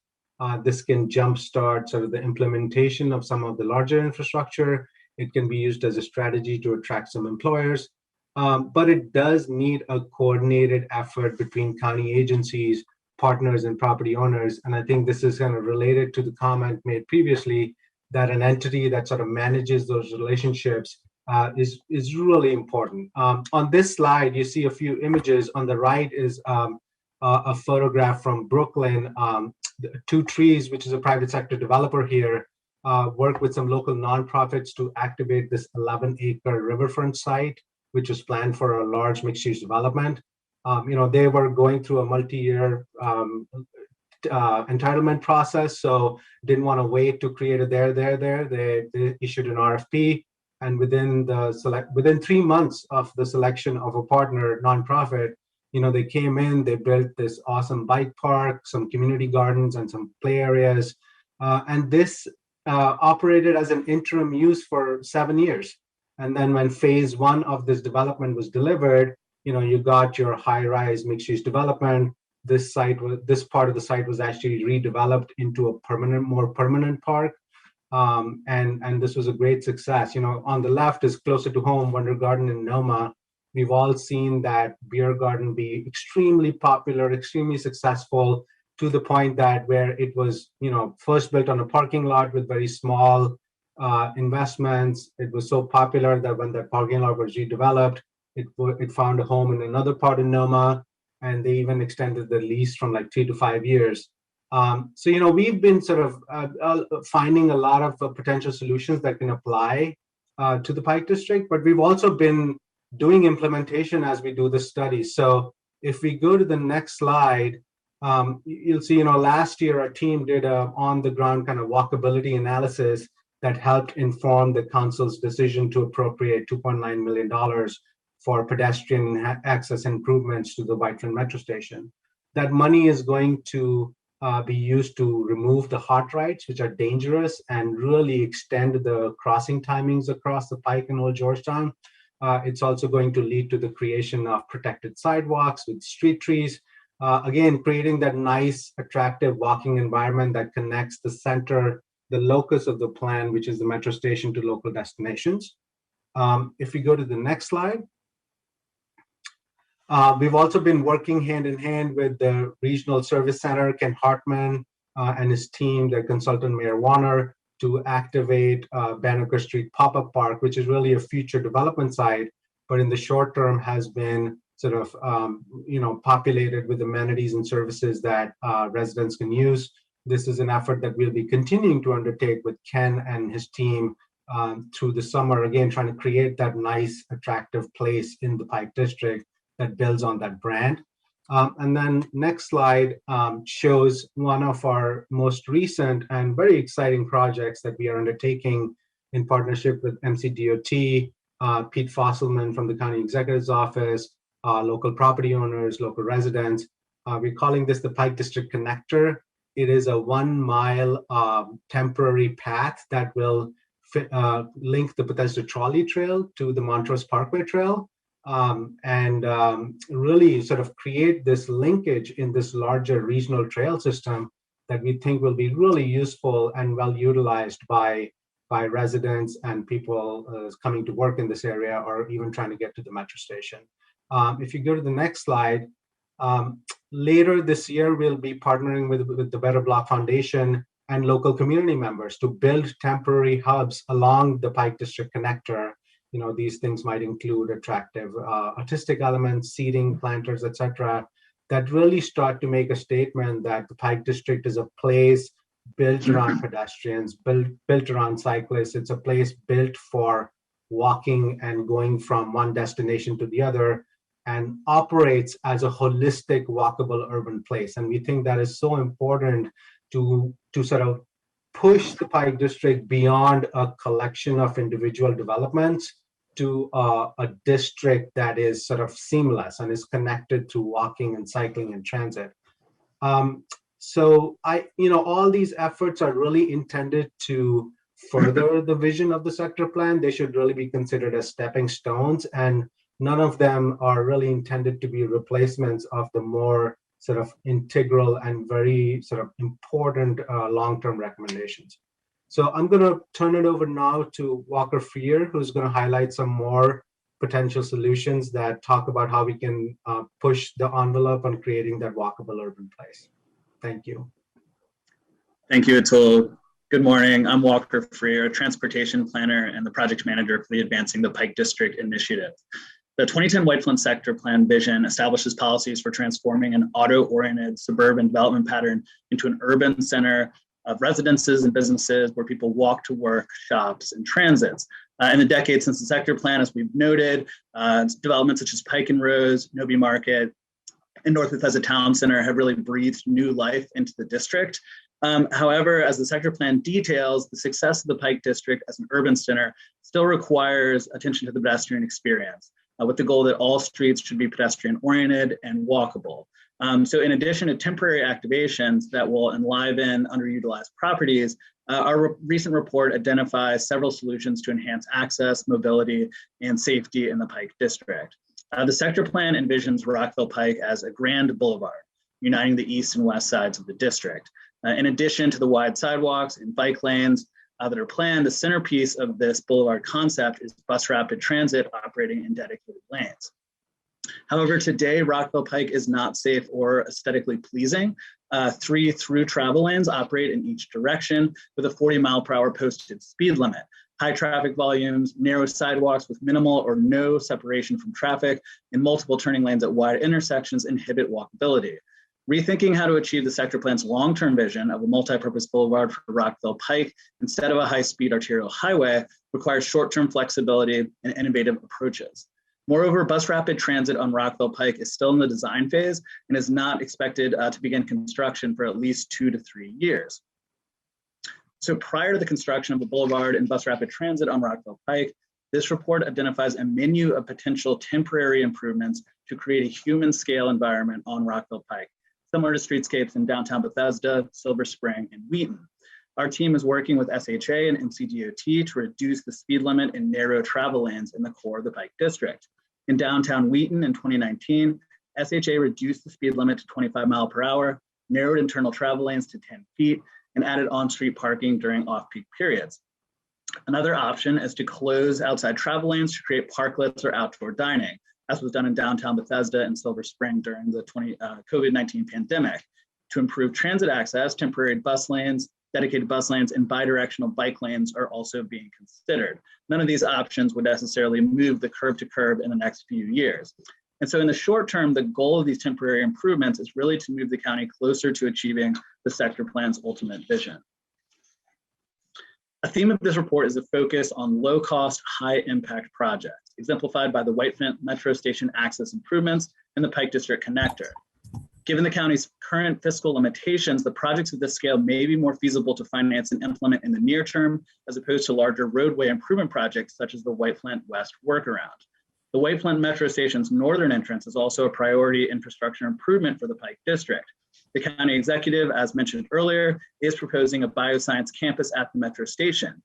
This can jumpstart sort of the implementation of some of the larger infrastructure. It can be used as a strategy to attract some employers, but it does need a coordinated effort between county agencies, partners, and property owners. And I think this is kind of related to the comment made previously that an entity that sort of manages those relationships is really important. On this slide, you see a few images. On the right is a photograph from Brooklyn. Two Trees, which is a private sector developer here, worked with some local nonprofits to activate this 11-acre riverfront site, which was planned for a large mixed-use development. They were going through a multi-year entitlement process, so didn't want to wait to create a there. They issued an RFP, and within 3 months of the selection of a partner nonprofit, they came in, they built this awesome bike park, some community gardens, and some play areas. And this operated as an interim use for 7 years. And then when phase 1 of this development was delivered, you got your high-rise mixed-use development. This part of the site was actually redeveloped into a more permanent park. And this was a great success. On the left is closer to home, Wonder Garden in Noma. We've all seen that beer garden be extremely popular, extremely successful, to the point that where it was, first built on a parking lot with very small investments. It was so popular that when that parking lot was redeveloped, it found a home in another part of Noma, and they even extended the lease from like 3 to 5 years. So, we've been sort of finding a lot of potential solutions that can apply to the Pike District, but we've also been doing implementation as we do the study. So if we go to the next slide, you'll see, last year our team did a on-the-ground kind of walkability analysis that helped inform the council's decision to appropriate $2.9 million for pedestrian access improvements to the Whitefield Metro Station. That money is going to be used to remove the hot rides, which are dangerous, and really extend the crossing timings across the Pike and Old Georgetown. It's also going to lead to the creation of protected sidewalks with street trees. Again, creating that nice, attractive walking environment that connects the center, the locus of the plan, which is the metro station, to local destinations. If we go to the next slide. We've also been working hand in hand with the Regional Service Center, Ken Hartman, and his team, the consultant Mayor Warner, to activate Banneker Street PopUp Park, which is really a future development site, but in the short term has been sort of populated with amenities and services that residents can use. This is an effort that we'll be continuing to undertake with Ken and his team through the summer, again, trying to create that nice, attractive place in the Pike District that builds on that brand. And then next slide shows one of our most recent and very exciting projects that we are undertaking in partnership with MCDOT, Pete Fosselman from the County Executive's Office, local property owners, local residents. We're calling this the Pike District Connector. It is a 1 mile temporary path that will link the Bethesda Trolley Trail to the Montrose Parkway Trail. And really sort of create this linkage in this larger regional trail system that we think will be really useful and well utilized by residents and people coming to work in this area or even trying to get to the metro station. If you go to the next slide, later this year, we'll be partnering with the Better Block Foundation and local community members to build temporary hubs along the Pike District Connector. These things might include attractive artistic elements, seating, planters, etc., that really start to make a statement that the Pike District is a place built around pedestrians, built around cyclists. It's a place built for walking and going from one destination to the other, and operates as a holistic, walkable urban place. And we think that is so important to sort of push the Pike District beyond a collection of individual developments to a district that is sort of seamless and is connected to walking and cycling and transit. So all these efforts are really intended to further the vision of the sector plan. They should really be considered as stepping stones, and none of them are really intended to be replacements of the more sort of integral and very sort of important long-term recommendations. So I'm going to turn it over now to Walker Freer, who's going to highlight some more potential solutions that talk about how we can push the envelope on creating that walkable urban place. Thank you. Thank you, Atul. Good morning. I'm Walker Freer, a transportation planner and the project manager for the Advancing the Pike District initiative. The 2010 Whitefield Sector Plan vision establishes policies for transforming an auto-oriented suburban development pattern into an urban center of residences and businesses where people walk to work, shops, and transits. In the decades since the sector plan, as we've noted, developments such as Pike and Rose, Noby Market, and North Bethesda Town Center have really breathed new life into the district. However, as the sector plan details, the success of the Pike District as an urban center still requires attention to the pedestrian experience, with the goal that all streets should be pedestrian-oriented and walkable. So in addition to temporary activations that will enliven underutilized properties, our recent report identifies several solutions to enhance access, mobility, and safety in the Pike District. The sector plan envisions Rockville Pike as a grand boulevard, uniting the east and west sides of the district. In addition to the wide sidewalks and bike lanes that are planned, the centerpiece of this boulevard concept is bus rapid transit operating in dedicated lanes. However, today, Rockville Pike is not safe or aesthetically pleasing. 3 through travel lanes operate in each direction with a 40-mile-per-hour posted speed limit. High traffic volumes, narrow sidewalks with minimal or no separation from traffic, and multiple turning lanes at wide intersections inhibit walkability. Rethinking how to achieve the sector plan's long-term vision of a multi-purpose boulevard for Rockville Pike instead of a high-speed arterial highway requires short-term flexibility and innovative approaches. Moreover, bus rapid transit on Rockville Pike is still in the design phase and is not expected to begin construction for at least 2 to 3 years. So prior to the construction of the boulevard and bus rapid transit on Rockville Pike, this report identifies a menu of potential temporary improvements to create a human scale environment on Rockville Pike, similar to streetscapes in downtown Bethesda, Silver Spring, and Wheaton. Our team is working with SHA and MCDOT to reduce the speed limit in narrow travel lanes in the core of the Pike District. In downtown Wheaton in 2019, SHA reduced the speed limit to 25 miles per hour, narrowed internal travel lanes to 10 feet, and added on-street parking during off-peak periods. Another option is to close outside travel lanes to create parklets or outdoor dining, as was done in downtown Bethesda and Silver Spring during the COVID-19 pandemic. To improve transit access, temporary bus lanes, dedicated bus lanes, and bidirectional bike lanes are also being considered. None of these options would necessarily move the curb to curb in the next few years. And so in the short term, the goal of these temporary improvements is really to move the county closer to achieving the sector plan's ultimate vision. A theme of this report is a focus on low-cost, high-impact projects, exemplified by the Whiteflint Metro Station access improvements and the Pike District Connector. Given the county's current fiscal limitations, the projects of this scale may be more feasible to finance and implement in the near term, as opposed to larger roadway improvement projects such as the Whiteflint West workaround. The Whiteflint Metro Station's northern entrance is also a priority infrastructure improvement for the Pike District. The county executive, as mentioned earlier, is proposing a bioscience campus at the Metro Station.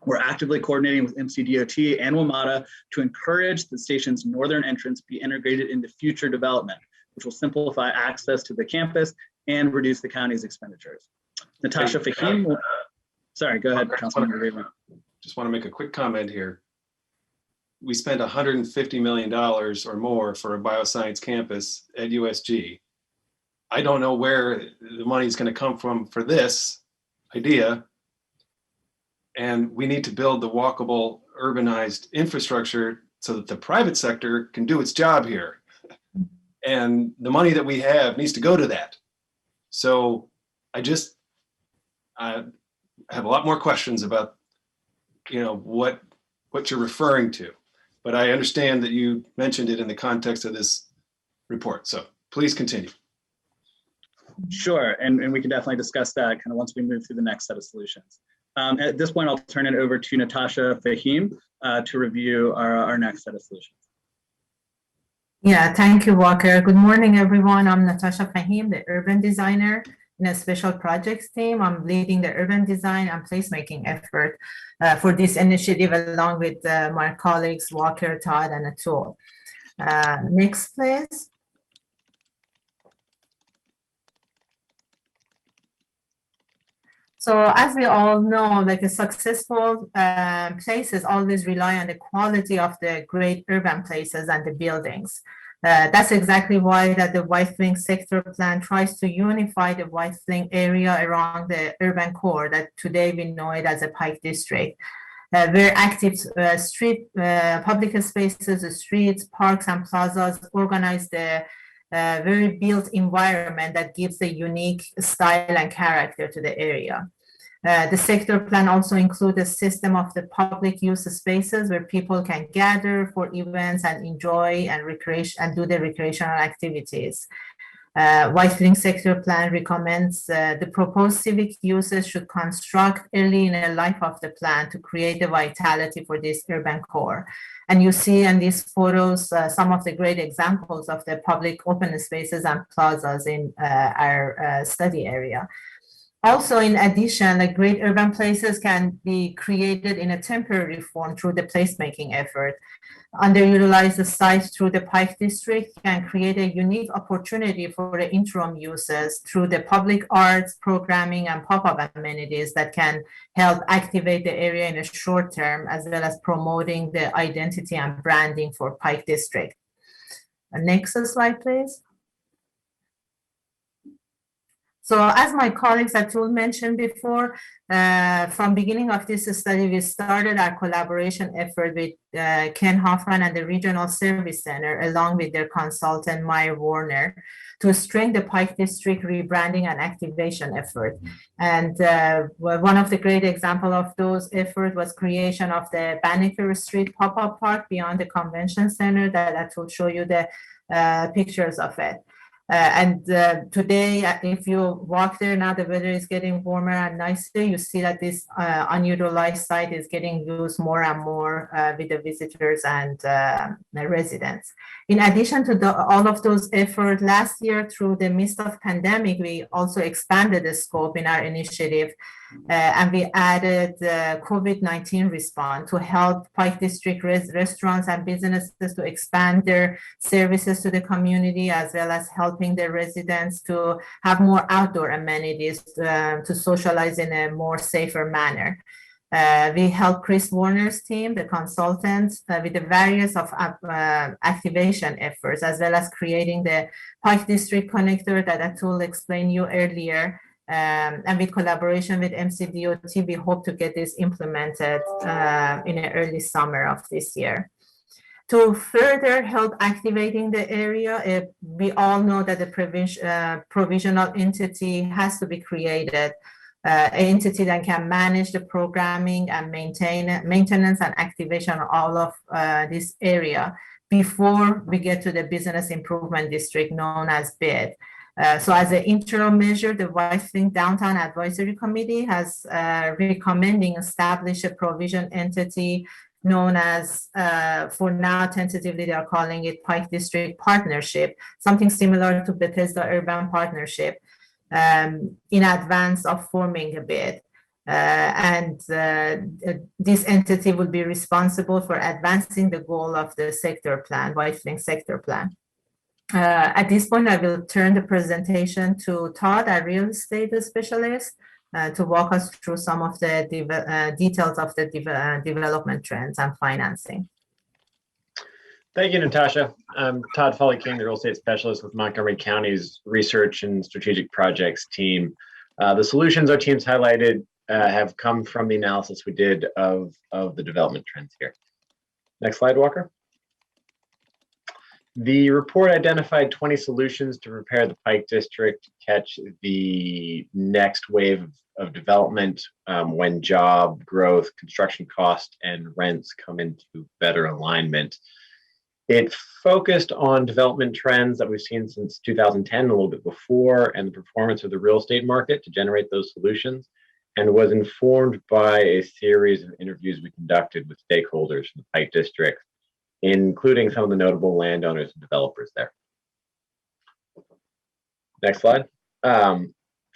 We're actively coordinating with MCDOT and WMATA to encourage the station's northern entrance be integrated into future development, which will simplify access to the campus and reduce the county's expenditures. Natasha Fahim, sorry, go ahead, Councilmember Raven. Just want to make a quick comment here. We spent $150 million or more for a bioscience campus at USG. I don't know where the money is going to come from for this idea. And we need to build the walkable, urbanized infrastructure so that the private sector can do its job here. And the money that we have needs to go to that. So I have a lot more questions about, what you're referring to. But I understand that you mentioned it in the context of this report. So please continue. Sure, and we can definitely discuss that kind of once we move through the next set of solutions. At this point, I'll turn it over to Natasha Fahim to review our next set of solutions. Yeah, thank you, Walker. Good morning, everyone. I'm Natasha Fahim, the urban designer in a special projects team. I'm leading the urban design and placemaking effort for this initiative along with my colleagues, Walker, Todd, and Atul. Next, please. So as we all know, like a successful places always rely on the quality of the great urban places and the buildings. That's exactly why that the Whiteflint sector plan tries to unify the Whiteflint area around the urban core that today we know it as a Pike District. Where active street public spaces, the streets, parks, and plazas organize the very built environment that gives a unique style and character to the area. The sector plan also includes a system of the public use spaces where people can gather for events and enjoy and recreation and do the recreational activities. Whiteflint sector plan recommends the proposed civic uses should construct early in the life of the plan to create the vitality for this urban core. And you see in these photos some of the great examples of the public open spaces and plazas in our study area. Also, in addition, the great urban places can be created in a temporary form through the placemaking effort. Underutilized sites through the Pike District can create a unique opportunity for the interim uses through the public arts, programming, and pop-up amenities that can help activate the area in a short term, as well as promoting the identity and branding for Pike District. Next slide, please. So as my colleagues Atul mentioned before, from beginning of this study, we started our collaboration effort with Ken Hoffman and the Regional Service Center, along with their consultant, Meyer Warner, to strengthen the Pike District rebranding and activation effort. And one of the great examples of those efforts was creation of the Banneker Street PopUp Park beyond the Convention Center that Atul show you the pictures of it. Today, if you walk there now, the weather is getting warmer and nicer. You see that this unutilized site is getting used more and more with the visitors and the residents. In addition to all of those efforts, last year through the midst of pandemic, we also expanded the scope in our initiative, and we added COVID-19 response to help Pike District restaurants and businesses to expand their services to the community, as well as helping the residents to have more outdoor amenities to socialize in a more safer manner. We helped Chris Warner's team, the consultants, with the various of activation efforts, as well as creating the Pike District Connector that Atul explained you earlier. And with collaboration with MCDOT, we hope to get this implemented in the early summer of this year. To further help activating the area, we all know that the provisional entity has to be created, an entity that can manage the programming and maintenance and activation of all of this area before we get to the Business Improvement District known as BID. So as an interim measure, the White Wing Downtown Advisory Committee has recommending establish a provision entity known as, for now tentatively, they're calling it Pike District Partnership, something similar to Bethesda Urban Partnership, in advance of forming a bid. This entity will be responsible for advancing the goal of the sector plan, White Wing sector plan. At this point, I will turn the presentation to Todd, our real estate specialist, to walk us through some of the details of the development trends and financing. Thank you, Natasha. I'm Todd Foley-King, the real estate specialist with Montgomery County's Research and Strategic Projects team. The solutions our team's highlighted have come from the analysis we did of the development trends here. Next slide, Walker. The report identified 20 solutions to prepare the Pike District to catch the next wave of development when job growth, construction cost, and rents come into better alignment. It focused on development trends that we've seen since 2010, a little bit before, and the performance of the real estate market to generate those solutions, and was informed by a series of interviews we conducted with stakeholders from the Pike District, including some of the notable landowners and developers there. Next slide.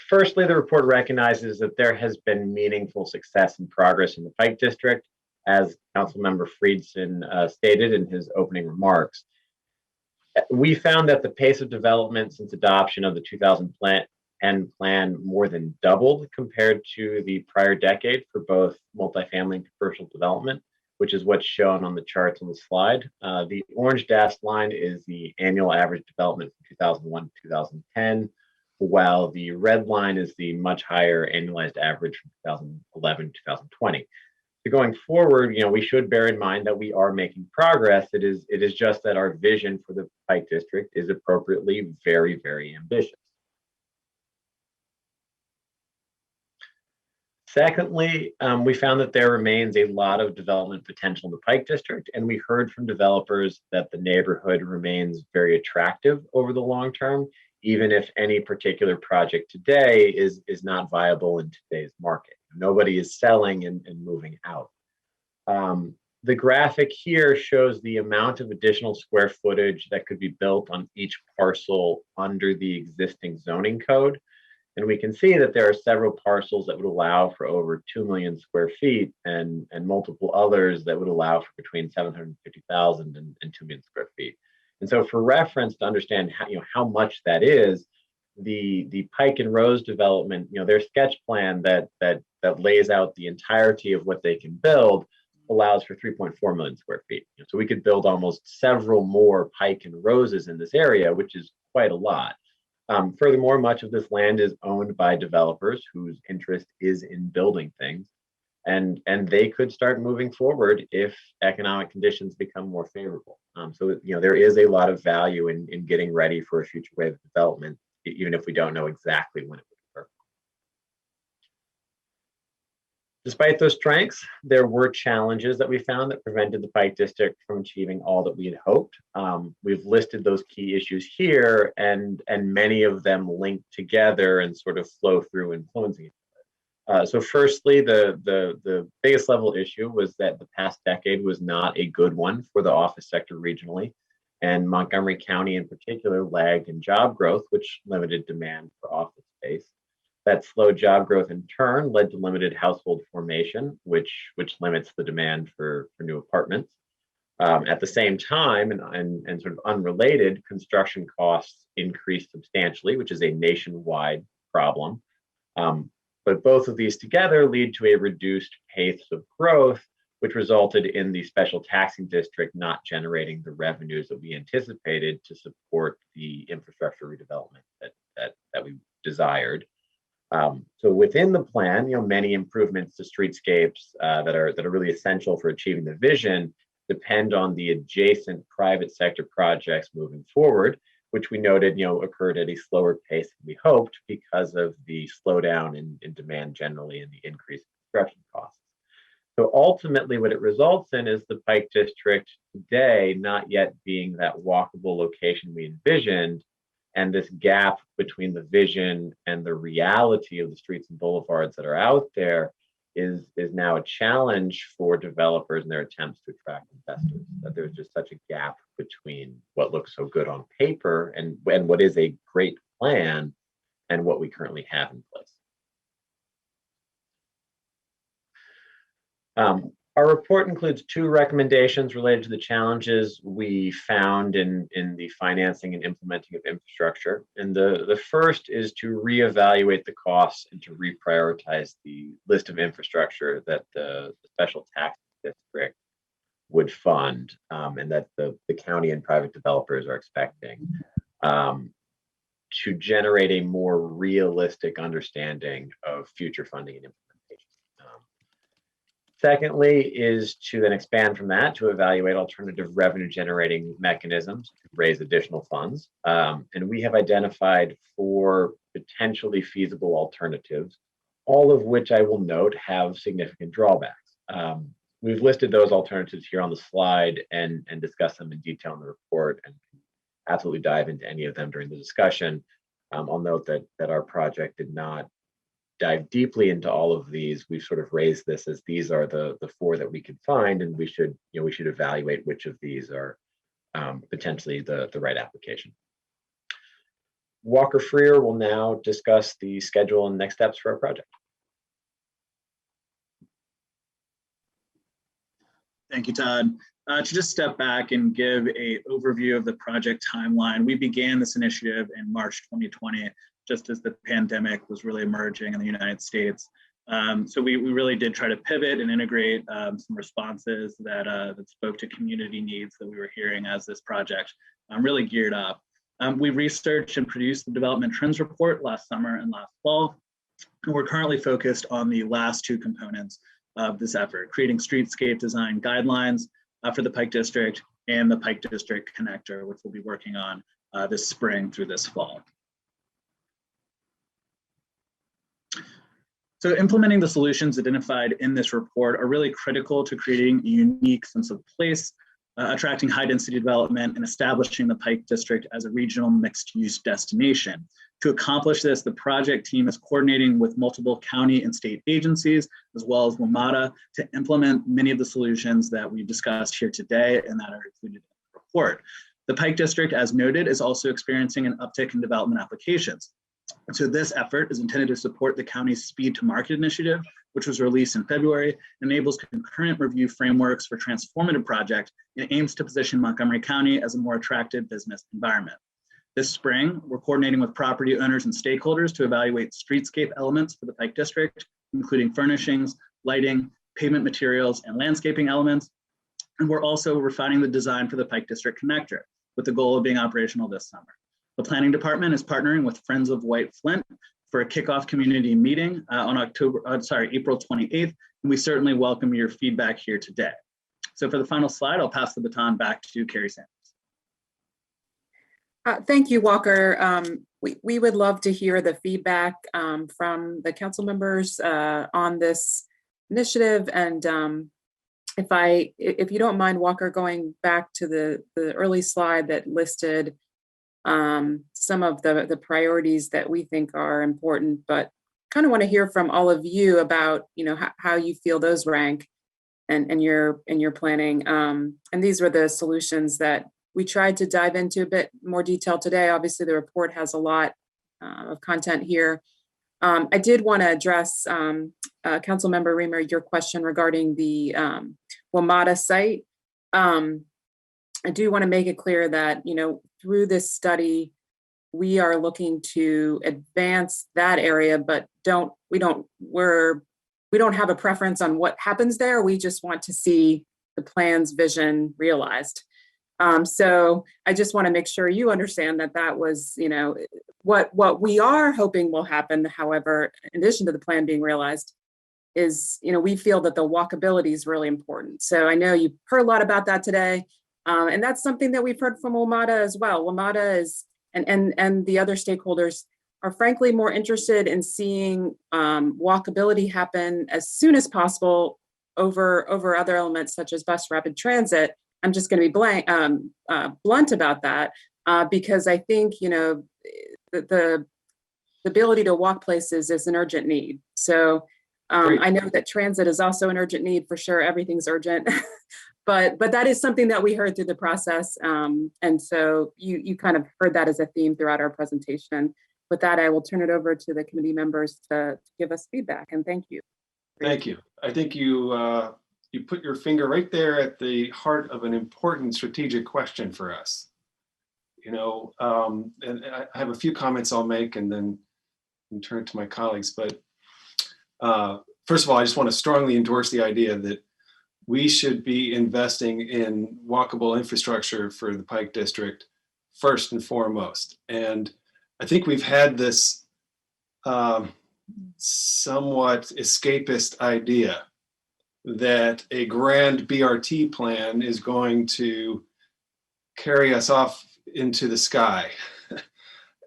Firstly, the report recognizes that there has been meaningful success and progress in the Pike District, as Councilmember Friedson stated in his opening remarks. We found that the pace of development since adoption of the 2010 plan more than doubled compared to the prior decade for both multifamily and commercial development, which is what's shown on the charts on the slide. The orange dashed line is the annual average development from 2001 to 2010, while the red line is the much higher annualized average from 2011 to 2020. So going forward, we should bear in mind that we are making progress. It is just that our vision for the Pike District is appropriately very, very ambitious. Secondly, we found that there remains a lot of development potential in the Pike District, and we heard from developers that the neighborhood remains very attractive over the long term, even if any particular project today is not viable in today's market. Nobody is selling and moving out. The graphic here shows the amount of additional square footage that could be built on each parcel under the existing zoning code. And we can see that there are several parcels that would allow for over 2 million square feet and multiple others that would allow for between 750,000 and 2 million square feet. And so for reference to understand how much that is, the Pike and Rose development, their sketch plan that lays out the entirety of what they can build allows for 3.4 million square feet. So we could build almost several more Pike and Roses in this area, which is quite a lot. Furthermore, much of this land is owned by developers whose interest is in building things, and they could start moving forward if economic conditions become more favorable. So there is a lot of value in getting ready for a future wave of development, even if we don't know exactly when it will occur. Despite those strengths, there were challenges that we found that prevented the Pike District from achieving all that we had hoped. We've listed those key issues here, and many of them link together and sort of flow through influencing each other. So firstly, the biggest level issue was that the past decade was not a good one for the office sector regionally, and Montgomery County in particular lagged in job growth, which limited demand for office space. That slowed job growth in turn led to limited household formation, which limits the demand for new apartments. At the same time, and sort of unrelated, construction costs increased substantially, which is a nationwide problem. But both of these together lead to a reduced pace of growth, which resulted in the special taxing district not generating the revenues that we anticipated to support the infrastructure redevelopment that we desired. So within the plan, many improvements to streetscapes that are really essential for achieving the vision depend on the adjacent private sector projects moving forward, which we noted occurred at a slower pace than we hoped because of the slowdown in demand generally and the increased construction costs. So ultimately, what it results in is the Pike District today not yet being that walkable location we envisioned. And this gap between the vision and the reality of the streets and boulevards that are out there is now a challenge for developers in their attempts to attract investors. That there's just such a gap between what looks so good on paper and what is a great plan and what we currently have in place. Our report includes 2 recommendations related to the challenges we found in the financing and implementing of infrastructure. And the first is to reevaluate the costs and to reprioritize the list of infrastructure that the special tax district would fund and that the county and private developers are expecting to generate a more realistic understanding of future funding and implementation. Secondly, is to then expand from that to evaluate alternative revenue generating mechanisms to raise additional funds. And we have identified 4 potentially feasible alternatives, all of which I will note have significant drawbacks. We've listed those alternatives here on the slide and discussed them in detail in the report and absolutely dive into any of them during the discussion. I'll note that our project did not dive deeply into all of these. We've sort of raised this as these are the 4 that we could find, and we should evaluate which of these are potentially the right application. Walker Freer will now discuss the schedule and next steps for our project. Thank you, Todd. To just step back and give an overview of the project timeline, we began this initiative in March 2020, just as the pandemic was really emerging in the United States. So we really did try to pivot and integrate some responses that spoke to community needs that we were hearing as this project really geared up. We researched and produced the development trends report last summer and last fall. And we're currently focused on the last 2 components of this effort, creating streetscape design guidelines for the Pike District and the Pike District Connector, which we'll be working on this spring through this fall. So implementing the solutions identified in this report are really critical to creating a unique sense of place, attracting high-density development, and establishing the Pike District as a regional mixed-use destination. To accomplish this, the project team is coordinating with multiple county and state agencies, as well as WMATA, to implement many of the solutions that we've discussed here today and that are included in the report. The Pike District, as noted, is also experiencing an uptick in development applications. So this effort is intended to support the county's Speed to Market initiative, which was released in February, enables concurrent review frameworks for transformative projects, and aims to position Montgomery County as a more attractive business environment. This spring, we're coordinating with property owners and stakeholders to evaluate streetscape elements for the Pike District, including furnishings, lighting, pavement materials, and landscaping elements. And we're also refining the design for the Pike District Connector with the goal of being operational this summer. The planning department is partnering with Friends of White Flint for a kickoff community meeting on April 28th, and we certainly welcome your feedback here today. So for the final slide, I'll pass the baton back to Carrie Sanders. Thank you, Walker. We would love to hear the feedback from the council members on this initiative. And if you don't mind, Walker, going back to the early slide that listed some of the priorities that we think are important, but kind of want to hear from all of you about, how you feel those rank and your planning. And these were the solutions that we tried to dive into a bit more detail today. Obviously, the report has a lot of content here. I did want to address, Councilmember Reamer, your question regarding the WMATA site. I do want to make it clear that, through this study, we are looking to advance that area, but we don't have a preference on what happens there. We just want to see the plan's vision realized. So I just want to make sure you understand that was, what we are hoping will happen. However, in addition to the plan being realized, is, we feel that the walkability is really important. So I know you heard a lot about that today. And that's something that we've heard from WMATA as well. WMATA is, and the other stakeholders are frankly more interested in seeing walkability happen as soon as possible over other elements such as bus rapid transit. I'm just going to be blunt about that because I think, the ability to walk places is an urgent need. So I know that transit is also an urgent need for sure. Everything's urgent. But that is something that we heard through the process. And so you kind of heard that as a theme throughout our presentation. With that, I will turn it over to the committee members to give us feedback, and thank you. Thank you. I think you put your finger right there at the heart of an important strategic question for us. And I have a few comments I'll make and then turn to my colleagues. But first of all, I just want to strongly endorse the idea that we should be investing in walkable infrastructure for the Pike District first and foremost. And I think we've had this somewhat escapist idea that a grand BRT plan is going to carry us off into the sky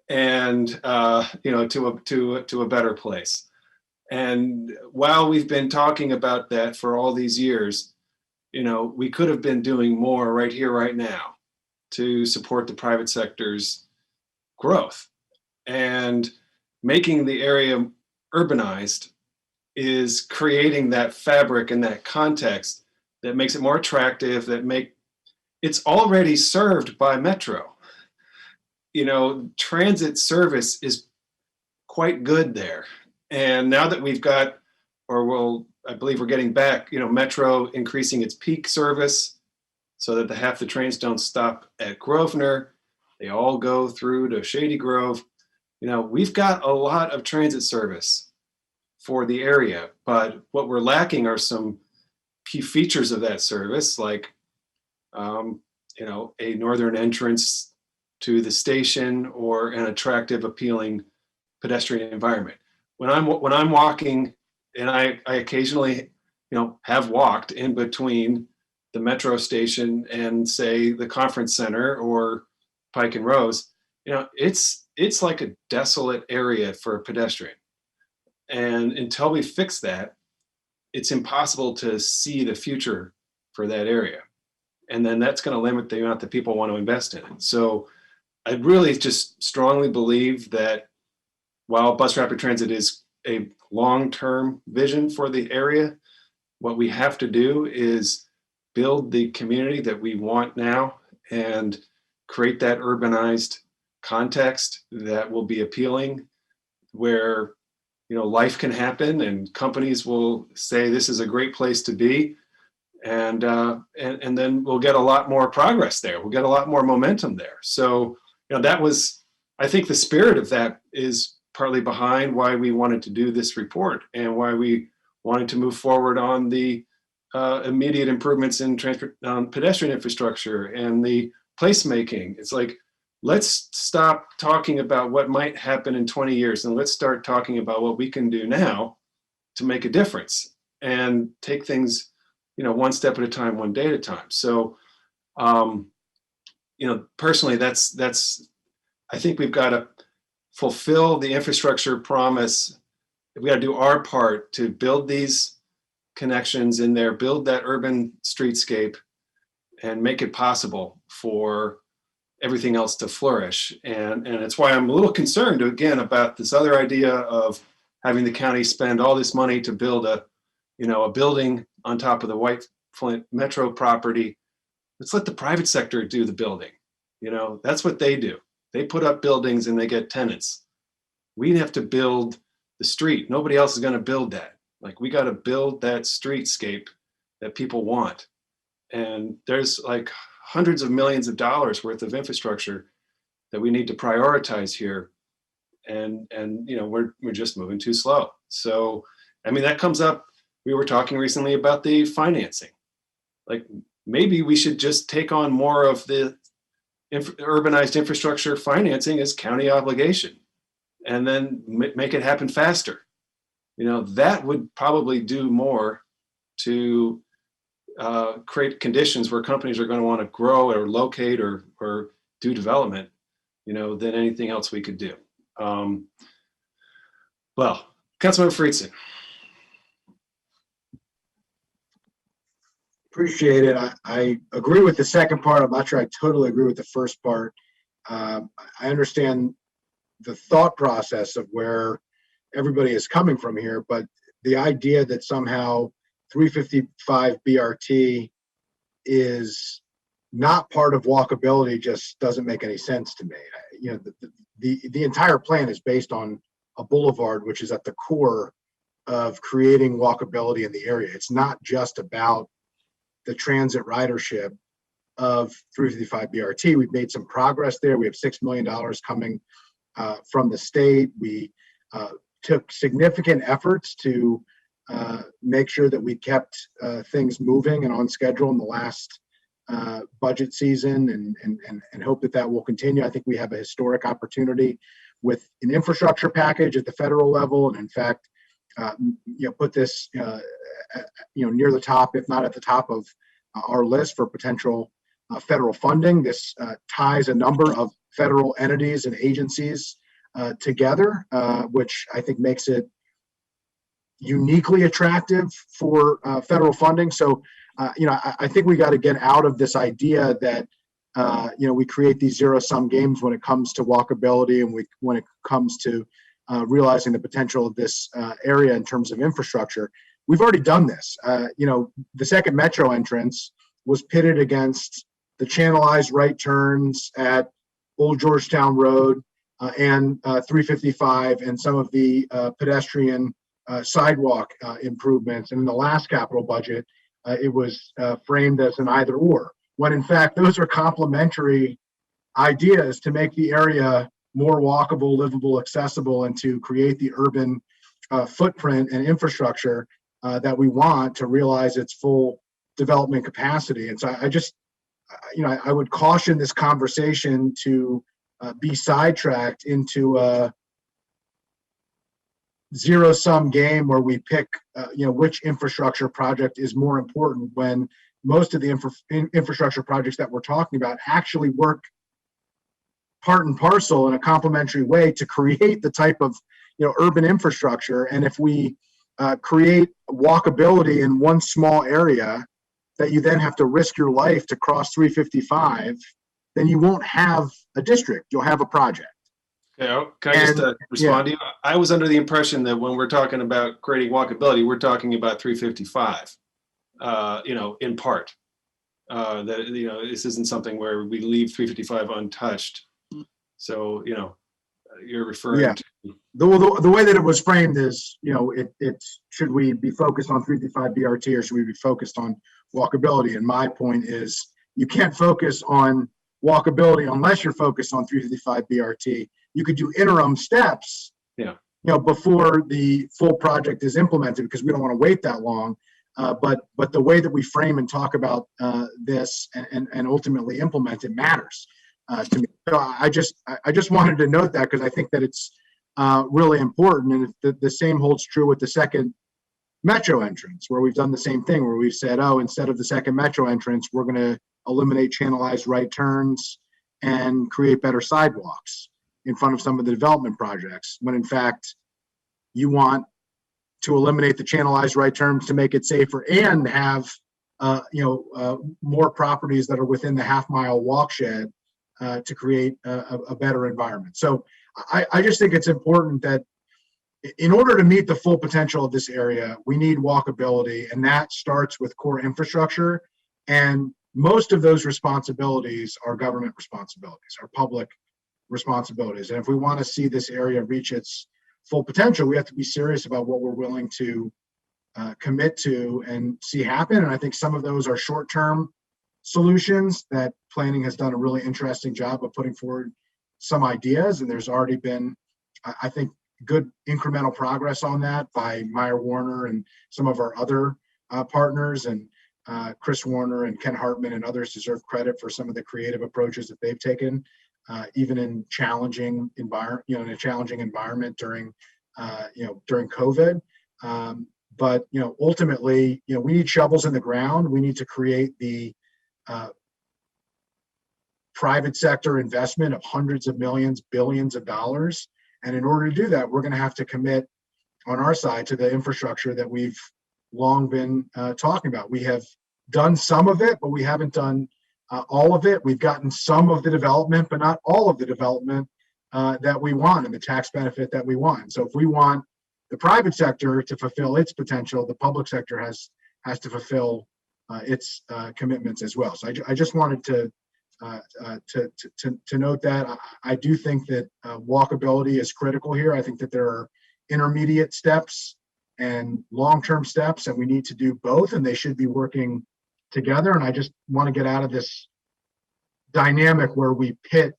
and to a better place. And while we've been talking about that for all these years, we could have been doing more right here, right now to support the private sector's growth. And making the area urbanized is creating that fabric and that context that makes it more attractive, it's already served by Metro. Transit service is quite good there. And now that we've got, I believe we're getting back, Metro increasing its peak service so that half the trains don't stop at Grosvenor. They all go through to Shady Grove. We've got a lot of transit service for the area, but what we're lacking are some key features of that service, like, a northern entrance to the station or an attractive, appealing pedestrian environment. When I'm walking, and I occasionally, have walked in between the Metro station and say the conference center or Pike and Rose, it's like a desolate area for a pedestrian. And until we fix that, it's impossible to see the future for that area. And then that's going to limit the amount that people want to invest in it. So I really just strongly believe that while bus rapid transit is a long-term vision for the area, what we have to do is build the community that we want now and create that urbanized context that will be appealing, where life can happen and companies will say this is a great place to be, and then we'll get a lot more progress there. We'll get a lot more momentum there. So that was, I think, the spirit of that is partly behind why we wanted to do this report and why we wanted to move forward on the immediate improvements in pedestrian infrastructure and the placemaking. It's like let's stop talking about what might happen in 20 years and let's start talking about what we can do now to make a difference and take things, one step at a time, one day at a time. So, personally, that's, I think we've got to fulfill the infrastructure promise. We got to do our part to build these connections in there, build that urban streetscape, and make it possible for everything else to flourish. And it's why I'm a little concerned, again, about this other idea of having the county spend all this money to build a building on top of the White Flint Metro property. Let's let the private sector do the building. That's what they do. They put up buildings and they get tenants. We have to build the street. Nobody else is going to build that. Like, we got to build that streetscape that people want. And there's like hundreds of millions of dollars worth of infrastructure that we need to prioritize here. And we're just moving too slow. So, that comes up. We were talking recently about the financing. Like, maybe we should just take on more of the urbanized infrastructure financing as county obligation, and then make it happen faster. That would probably do more to create conditions where companies are going to want to grow or locate or do development, than anything else we could do. Well, Councilmember Friedson. Appreciate it. I agree with the second part. I'm not sure I totally agree with the first part. I understand the thought process of where everybody is coming from here, but the idea that somehow 355 BRT is not part of walkability just doesn't make any sense to me. The entire plan is based on a boulevard, which is at the core of creating walkability in the area. It's not just about the transit ridership of 355 BRT. We've made some progress there. We have $6 million coming from the state. We took significant efforts to make sure that we kept things moving and on schedule in the last budget season, and hope that will continue. I think we have a historic opportunity with an infrastructure package at the federal level, and in fact, put this near the top, if not at the top of our list for potential federal funding. This ties a number of federal entities and agencies together, which I think makes it uniquely attractive for federal funding. So, I think we got to get out of this idea that we create these zero-sum games when it comes to walkability, and when it comes to realizing the potential of this area in terms of infrastructure. We've already done this. The second metro entrance was pitted against the channelized right turns at Old Georgetown Road and 355 and some of the pedestrian sidewalk improvements. And in the last capital budget, it was framed as an either or, when in fact those are complementary ideas to make the area more walkable, livable, accessible, and to create the urban footprint and infrastructure that we want to realize its full development capacity. And so I would caution this conversation to be sidetracked into a zero-sum game where we pick which infrastructure project is more important, when most of the infrastructure projects that we're talking about actually work part and parcel in a complementary way to create the type of urban infrastructure. And if we create walkability in one small area that you then have to risk your life to cross 355, then you won't have a district, you'll have a project. Okay, can I just respond to you? I was under the impression that when we're talking about creating walkability, we're talking about 355, in part. That, this isn't something where we leave 355 untouched. So, you're referring to. The way that it was framed is, it's should we be focused on 355 BRT or should we be focused on walkability? And my point is, you can't focus on walkability unless you're focused on 355 BRT. You could do interim steps, before the full project is implemented, because we don't want to wait that long. But the way that we frame and talk about this and ultimately implement it matters. to me. So I just wanted to note that because I think that it's really important, and the same holds true with the second metro entrance, where we've done the same thing, where we've said, oh, instead of the second metro entrance, we're going to eliminate channelized right turns and create better sidewalks in front of some of the development projects, when in fact you want to eliminate the channelized right turns to make it safer and have more properties that are within the half-mile walkshed to create a better environment. So I just think it's important that in order to meet the full potential of this area, we need walkability, and that starts with core infrastructure. And most of those responsibilities are government responsibilities, are public responsibilities. And if we want to see this area reach its full potential, we have to be serious about what we're willing to commit to and see happen. And I think some of those are short-term solutions that planning has done a really interesting job of putting forward some ideas. And there's already been, I think, good incremental progress on that by Meyer Warner and some of our other partners, and Chris Warner and Ken Hartman and others deserve credit for some of the creative approaches that they've taken, even in challenging environment during COVID. But ultimately, we need shovels in the ground. We need to create the private sector investment of hundreds of millions, billions of dollars. And in order to do that, we're going to have to commit on our side to the infrastructure that we've long been talking about. We have done some of it, but we haven't done all of it. We've gotten some of the development, but not all of the development that we want and the tax benefit that we want. So if we want the private sector to fulfill its potential, the public sector has to fulfill its commitments as well. So I just wanted to note that. I do think that walkability is critical here. I think that there are intermediate steps and long-term steps, and we need to do both, and they should be working together. And I just want to get out of this dynamic where we pit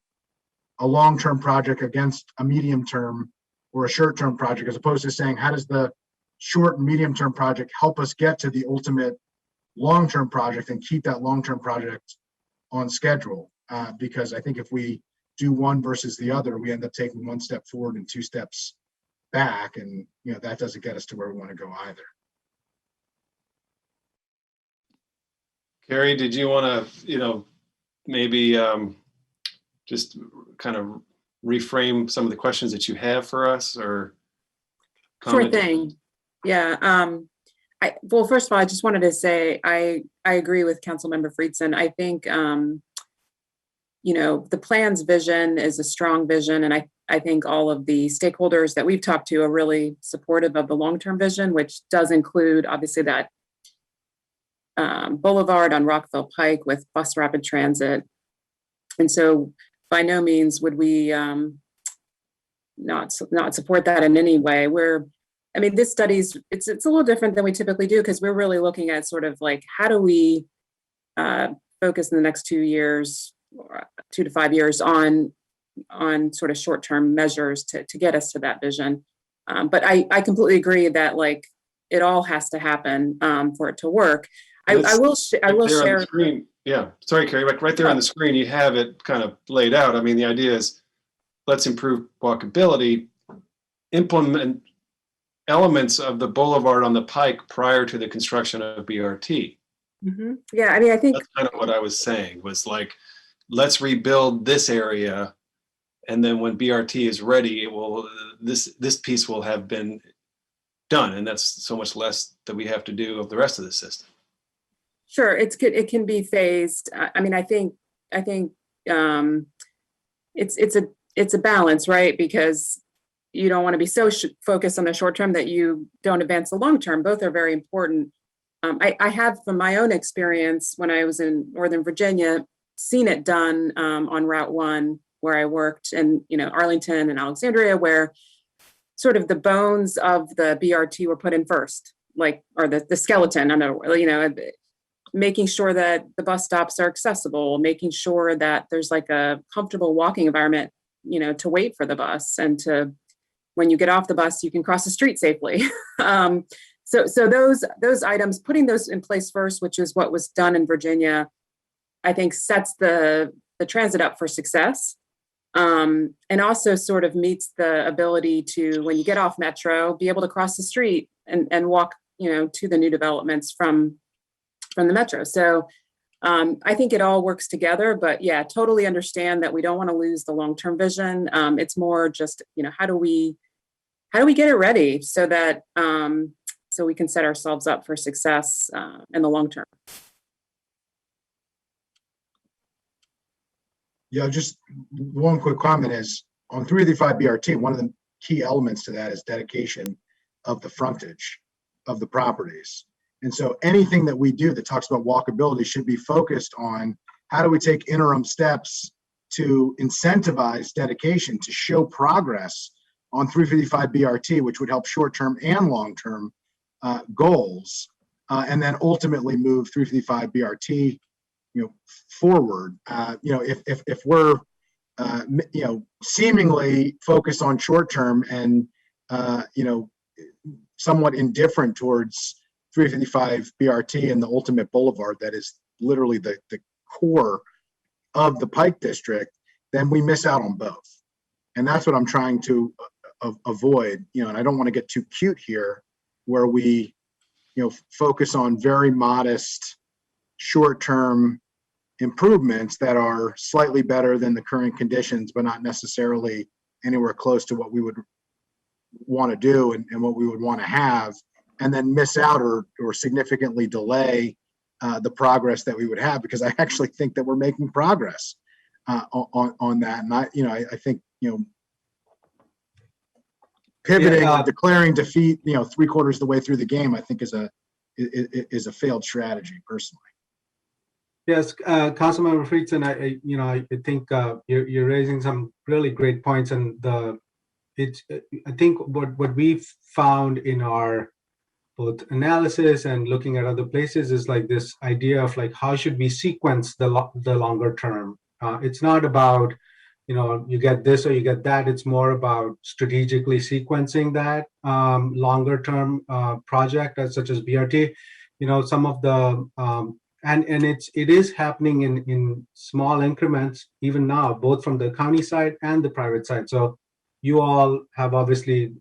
a long-term project against a medium-term or a short-term project, as opposed to saying, how does the short and medium-term project help us get to the ultimate long-term project and keep that long-term project on schedule? Because I think if we do one versus the other, we end up taking one step forward and two steps back, and that doesn't get us to where we want to go either. Carrie, did you want to, maybe just kind of reframe some of the questions that you have for us, or Sure thing. Yeah. Well, first of all, I just wanted to say I agree with Councilmember Friedson. I think the plan's vision is a strong vision, and I think all of the stakeholders that we've talked to are really supportive of the long-term vision, which does include obviously that boulevard on Rockville Pike with bus rapid transit. And so by no means would we not support that in any way. This study's, it's a little different than we typically do, because we're really looking at sort of like, how do we focus in the next 2 years, or 2 to 5 years on sort of short-term measures to get us to that vision. But I completely agree that like it all has to happen for it to work. I will share. Screen. Yeah, sorry, Carrie, like right there on the screen, you have it kind of laid out. I mean, the idea is, let's improve walkability, implement elements of the boulevard on the Pike prior to the construction of BRT. Mm-hmm. Yeah, I think that's kind of what I was saying, was like, let's rebuild this area, and then when BRT is ready, it will, this piece will have been done, and that's so much less that we have to do of the rest of the system. Sure, it's good. It can be phased. I think it's a balance, right? Because you don't want to be so focused on the short term that you don't advance the long term. Both are very important. I have, from my own experience when I was in Northern Virginia, seen it done on Route 1 where I worked, and Arlington and Alexandria, where sort of the bones of the BRT were put in first, or the skeleton. I don't know, making sure that the bus stops are accessible, making sure that there's like a comfortable walking environment, to wait for the bus, and when you get off the bus, you can cross the street safely. So those items, putting those in place first, which is what was done in Virginia, I think sets the the transit up for success. And also sort of meets the ability to, when you get off Metro, be able to cross the street and walk, to the new developments from the Metro. So I think it all works together, but yeah, totally understand that we don't want to lose the long-term vision. It's more just, how do we get it ready so that, so we can set ourselves up for success in the long term. Yeah, just one quick comment is on 335 BRT, one of the key elements to that is dedication of the frontage of the properties. And so anything that we do that talks about walkability should be focused on how do we take interim steps to incentivize dedication, to show progress on 355 BRT, which would help short-term and long-term goals, and then ultimately move 355 BRT forward. If we're seemingly focused on short term and somewhat indifferent towards 355 BRT and the ultimate boulevard that is literally the core of the Pike district, then we miss out on both. And that's what I'm trying to avoid, and I don't want to get too cute here where we focus on very modest short-term improvements that are slightly better than the current conditions, but not necessarily anywhere close to what we would want to do and what we would want to have, and then miss out or significantly delay the progress that we would have, because I actually think that we're making progress on that. And I think, pivoting or declaring defeat, 3/4 of the way through the game, I think is a failed strategy personally. Yes, Councilmember Friedson, I think you're raising some really great points, and I think what we've found in our both analysis and looking at other places is like this idea of like how should we sequence the longer term. It's not about you get this or you get that. It's more about strategically sequencing that longer term project such as BRT. Some of the and it is happening in small increments even now, both from the county side and the private side. So you all have obviously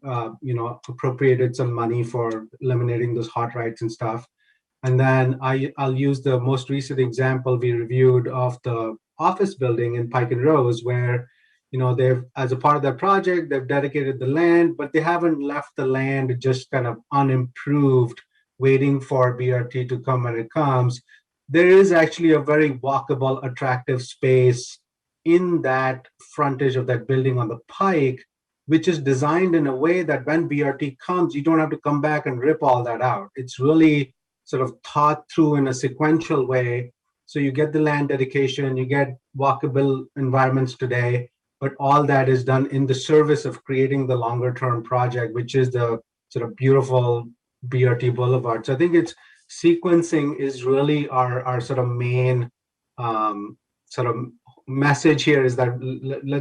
appropriated some money for eliminating those hot rights and stuff. And then I'll use the most recent example we reviewed of the office building in Pike and Rose, where they've, as a part of that project, they've dedicated the land, but they haven't left the land just kind of unimproved, waiting for BRT to come when it comes. There is actually a very walkable, attractive space in that frontage of that building on the Pike, which is designed in a way that when BRT comes, you don't have to come back and rip all that out. It's really sort of thought through in a sequential way. So you get the land dedication, you get walkable environments today, but all that is done in the service of creating the longer term project, which is the sort of beautiful BRT Boulevard. So I think it's sequencing is really our sort of main sort of message here, is that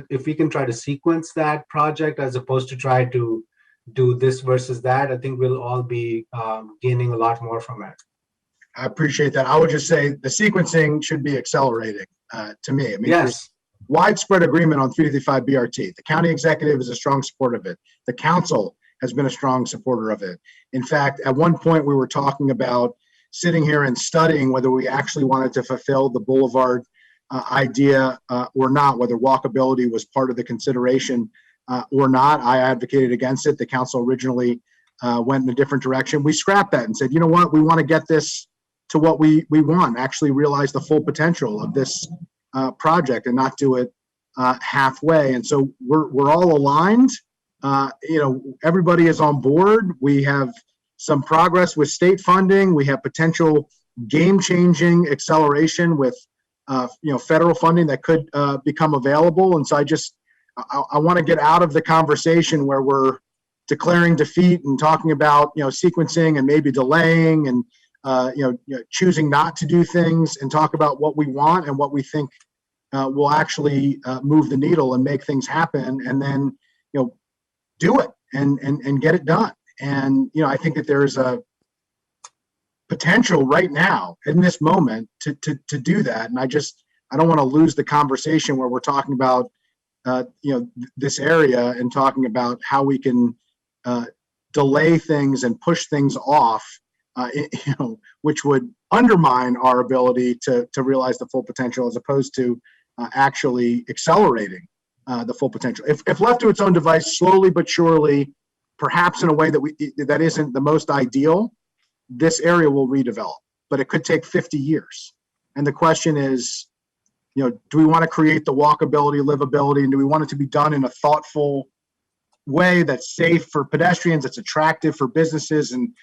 if we can try to sequence that project as opposed to try to do this versus that, I think we'll all be gaining a lot more from it. I appreciate that. I would just say the sequencing should be accelerating to me. I mean, yes. Widespread agreement on 355 BRT. The county executive is a strong supporter of it. The council has been a strong supporter of it. In fact, at one point we were talking about sitting here and studying whether we actually wanted to fulfill the boulevard idea or not, whether walkability was part of the consideration or not. I advocated against it. The council originally went in a different direction. We scrapped that and said, you know what, we want to get this to what we want, actually realize the full potential of this project and not do it halfway. And so we're all aligned. Everybody is on board. We have some progress with state funding. We have potential game-changing acceleration with federal funding that could become available. And so I want to get out of the conversation where we're declaring defeat and talking about sequencing and maybe delaying and choosing not to do things, and talk about what we want and what we think will actually move the needle and make things happen, and then do it and get it done. And I think that there's a potential right now in this moment to do that. And I don't want to lose the conversation where we're talking about, this area and talking about how we can delay things and push things off, which would undermine our ability to realize the full potential, as opposed to actually accelerating the full potential. If left to its own device, slowly but surely, perhaps in a way that isn't the most ideal, this area will redevelop, but it could take 50 years. And the question is, do we want to create the walkability, livability, and do we want it to be done in a thoughtful way that's safe for pedestrians, that's attractive for businesses and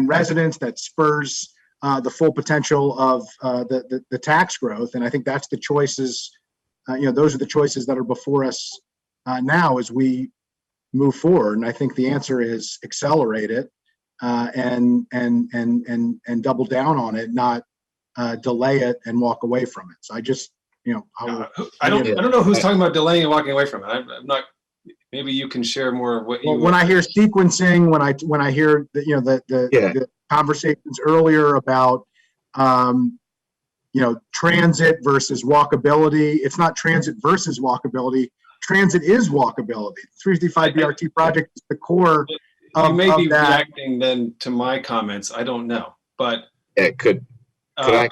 residents, that spurs the full potential of the tax growth? And I think that's the choices. Those are the choices that are before us now as we move forward. And I think the answer is accelerate it and double down on it, not delay it and walk away from it. So I just, I don't know who's talking about delaying and walking away from it. I'm not. Maybe you can share more of what you. Well, when I hear sequencing, when I hear the conversations earlier about transit versus walkability, it's not transit versus walkability. Transit is walkability. 355 BRT project is the core. You may be reacting then to my comments. I don't know, but yeah, could I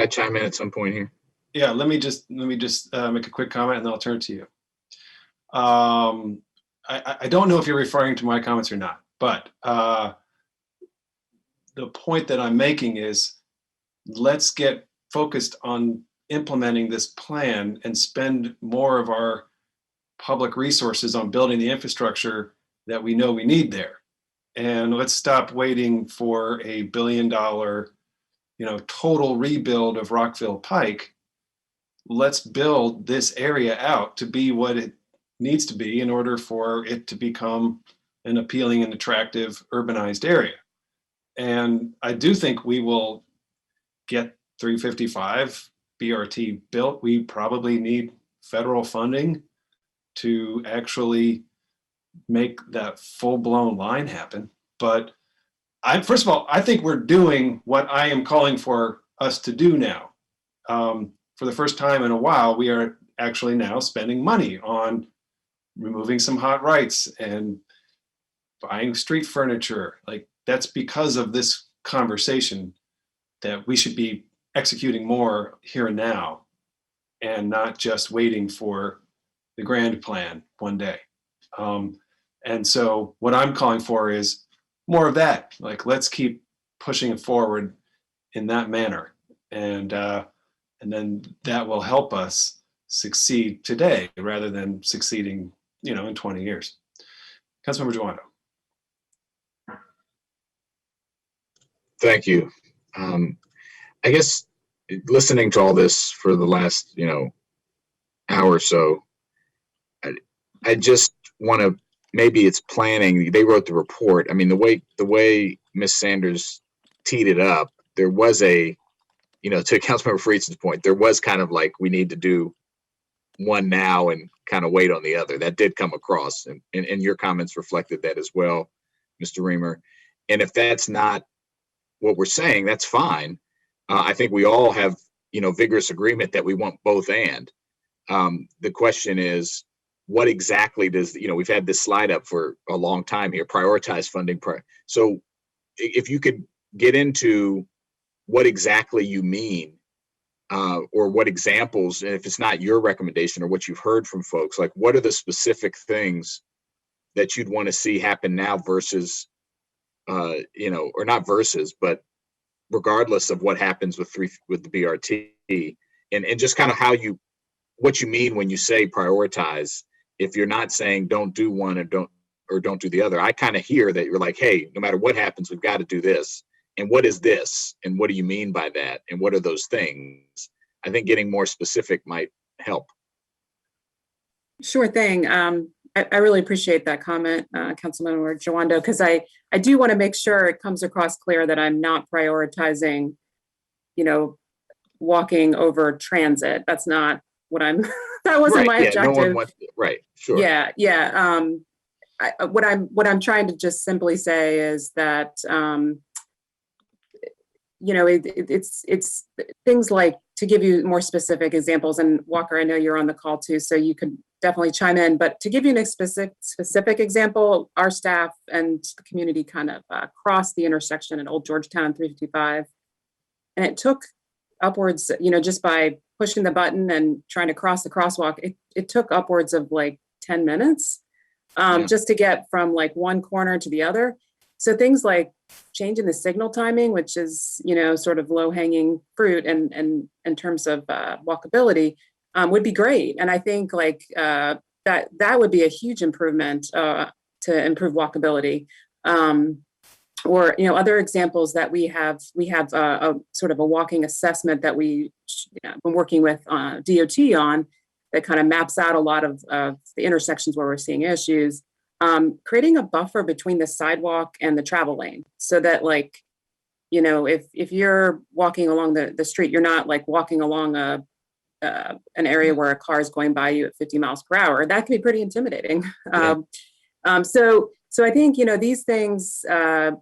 chime in at some point here? Yeah, let me just make a quick comment and then I'll turn it to you. I don't know if you're referring to my comments or not, but the point that I'm making is, let's get focused on implementing this plan and spend more of our public resources on building the infrastructure that we know we need there. And let's stop waiting for a $1 billion, total rebuild of Rockville Pike. Let's build this area out to be what it needs to be in order for it to become an appealing and attractive urbanized area. And I do think we will get 355 BRT built. We probably need federal funding to actually make that full-blown line happen. But first of all, I think we're doing what I am calling for us to do now. For the first time in a while, we are actually now spending money on removing some hot rights and buying street furniture. Like, that's because of this conversation that we should be executing more here and now and not just waiting for the grand plan one day. And so what I'm calling for is more of that. Like, let's keep pushing it forward in that manner. And then that will help us succeed today rather than succeeding, in 20 years. Councilmember Joando. Thank you. I guess listening to all this for the last, hour or so, I just want to, maybe it's planning. They wrote the report. I mean, the way Ms. Sanders teed it up, there was to Councilmember Friesen's point, there was kind of like, we need to do one now and kind of wait on the other. That did come across, and your comments reflected that as well, Mr. Reamer. And if that's not what we're saying, that's fine. I think we all have, vigorous agreement that we want both and. The question is, what exactly does, we've had this slide up for a long time here, prioritize funding. So if you could get into what exactly you mean, or what examples, and if it's not your recommendation or what you've heard from folks, like what are the specific things that you'd want to see happen now versus, or not versus, but regardless of what happens with the BRT, and just kind of what you mean when you say prioritize. If you're not saying don't do one or don't do the other, I kind of hear that you're like, hey, no matter what happens, we've got to do this. And what is this? And what do you mean by that? And what are those things? I think getting more specific might help. Sure thing. I really appreciate that comment, Councilmember Joando, because I do want to make sure it comes across clear that I'm not prioritizing, walking over transit. That's not what that wasn't my objective. No one wants, right, sure. Yeah. What I'm trying to just simply say is that, it's things like, to give you more specific examples, and Walker, I know you're on the call too, so you could definitely chime in, but to give you a specific example, our staff and the community kind of crossed the intersection in Old Georgetown on 355. And it took upwards, just by pushing the button and trying to cross the crosswalk, it took upwards of like 10 minutes just to get from like one corner to the other. So things like changing the signal timing, which is, sort of low hanging fruit and in terms of walkability, would be great. And I think like that would be a huge improvement to improve walkability. Or other examples that we have a sort of a walking assessment that we been working with DOT on, that kind of maps out a lot of the intersections where we're seeing issues. Creating a buffer between the sidewalk and the travel lane, so that like, if you're walking along the street, you're not like walking along an area where a car is going by you at 50 miles per hour. That can be pretty intimidating. Yeah. So I think, these things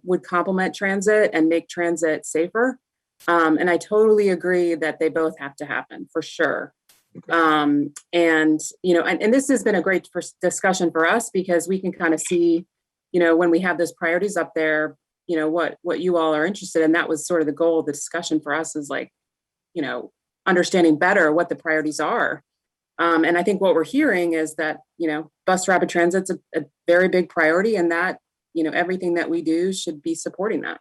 would complement transit and make transit safer. And I totally agree that they both have to happen for sure. And this has been a great discussion for us, because we can kind of see, when we have those priorities up there, what you all are interested in. That was sort of the goal of the discussion for us, is like, understanding better what the priorities are. And I think what we're hearing is that, bus rapid transit's a very big priority, and that, everything that we do should be supporting that.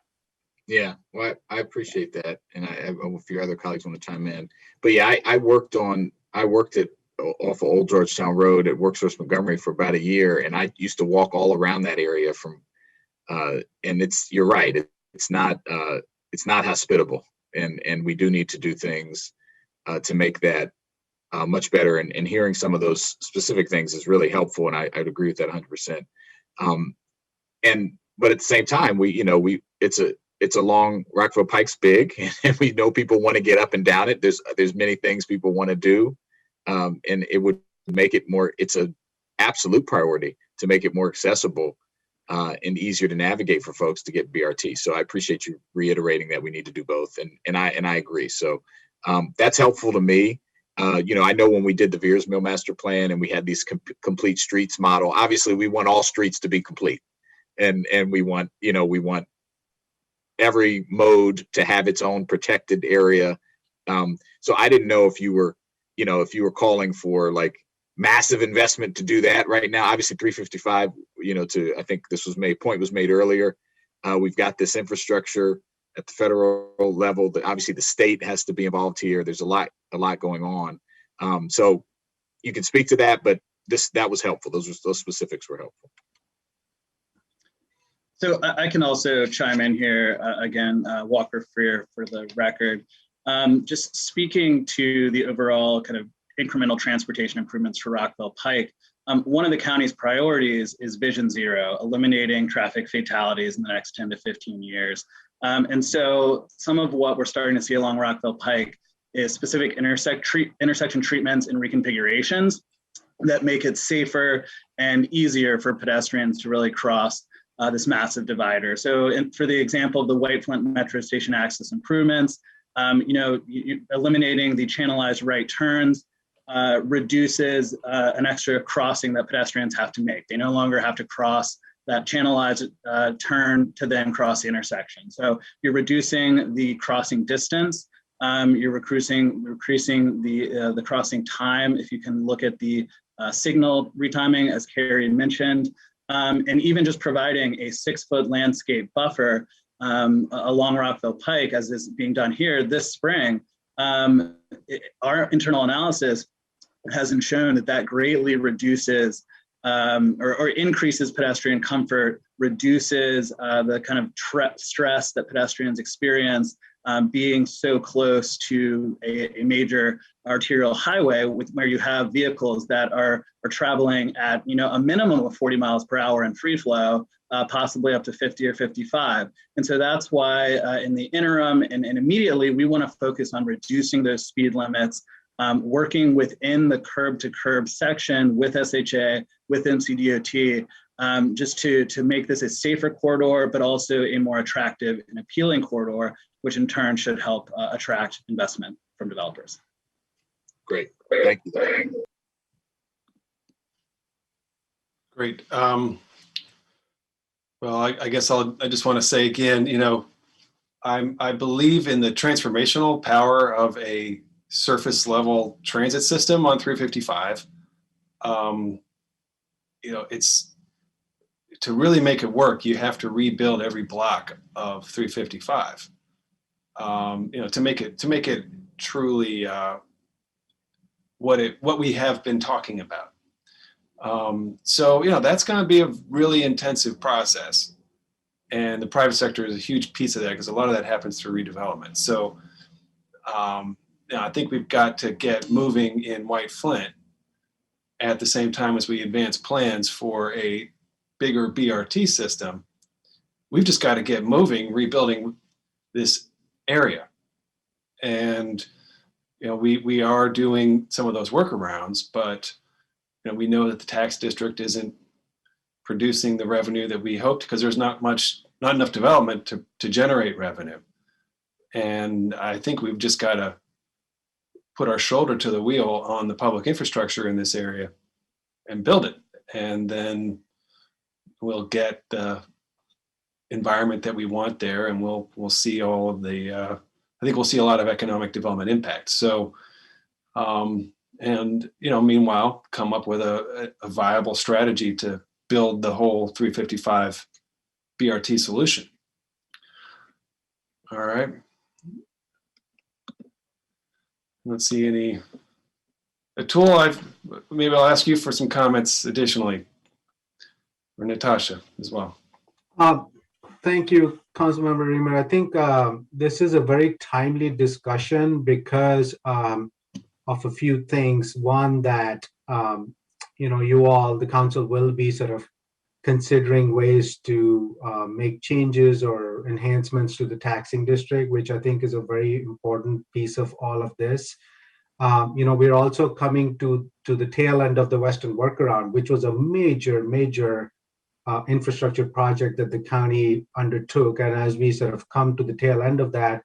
Yeah, well, I appreciate that. And if your other colleagues want to chime in, but yeah, I worked at off of Old Georgetown Road at Worksession Montgomery for about a year. And I used to walk all around that area and you're right. It's not hospitable. And we do need to do things to make that much better. And hearing some of those specific things is really helpful. And I'd agree with that 100%. But at the same time, it's a long, Rockville Pike's big, and we know people want to get up and down it. There's many things people want to do. And it would make it more, it's an absolute priority to make it more accessible and easier to navigate for folks to get BRT. So I appreciate you reiterating that we need to do both. And I agree. So that's helpful to me. I know when we did the Veers Mill Master Plan and we had these complete streets model, obviously we want all streets to be complete. And we want every mode to have its own protected area. So I didn't know if you were calling for like massive investment to do that right now. Obviously 355, I think point was made earlier. We've got this infrastructure at the federal level that obviously the state has to be involved here. There's a lot going on. So you can speak to that, but that was helpful. Those specifics were helpful. So I can also chime in here again, Walker Freer for the record. Just speaking to the overall kind of incremental transportation improvements for Rockville Pike, one of the county's priorities is Vision Zero, eliminating traffic fatalities in the next 10 to 15 years. And so some of what we're starting to see along Rockville Pike is specific intersection treatments and reconfigurations that make it safer and easier for pedestrians to really cross this massive divider. So for the example of the White Flint Metro Station access improvements, eliminating the channelized right turns reduces an extra crossing that pedestrians have to make. They no longer have to cross that channelized turn to then cross the intersection. So you're reducing the crossing distance. You're increasing the crossing time. If you can look at the signal retiming, as Carrie mentioned, and even just providing a 6-foot landscape buffer along Rockville Pike, as is being done here this spring. Our internal analysis hasn't shown that greatly reduces or increases pedestrian comfort, reduces the kind of stress that pedestrians experience being so close to a major arterial highway where you have vehicles that are traveling at a minimum of 40 miles per hour in free flow, possibly up to 50 or 55. And so that's why in the interim and immediately we want to focus on reducing those speed limits, working within the curb to curb section with SHA, with MCDOT just to make this a safer corridor, but also a more attractive and appealing corridor, which in turn should help attract investment from developers. Great, thank you. Great. Well, I guess I just want to say again, you know, I believe in the transformational power of a surface level transit system on 355. You know, it's to really make it work, you have to rebuild every block of 355. You know, to make it truly what we have been talking about. So, you know, that's going to be a really intensive process. And the private sector is a huge piece of that because a lot of that happens through redevelopment. So, you know, I think we've got to get moving in White Flint at the same time as we advance plans for a bigger BRT system. We've just got to get moving, rebuilding this area. And, you know, we are doing some of those workarounds, but, you know, we know that the tax district isn't producing the revenue that we hoped because there's not enough development to generate revenue. And I think we've just got to put our shoulder to the wheel on the public infrastructure in this area and build it. And then we'll get the environment that we want there, and we'll see all of the, I think we'll see a lot of economic development impact. So, and, you know, meanwhile, come up with a viable strategy to build the whole 355 BRT solution. All right. Let's see any. Atul, maybe I'll ask you for some comments additionally, or Natasha as well. Thank you, Councilmember Reamer. I think this is a very timely discussion because of a few things. One, that you know, you all, the council, will be sort of considering ways to make changes or enhancements to the taxing district, which I think is a very important piece of all of this. You know, we're also coming to the tail end of the Western Workaround, which was a major infrastructure project that the county undertook. And as we sort of come to the tail end of that,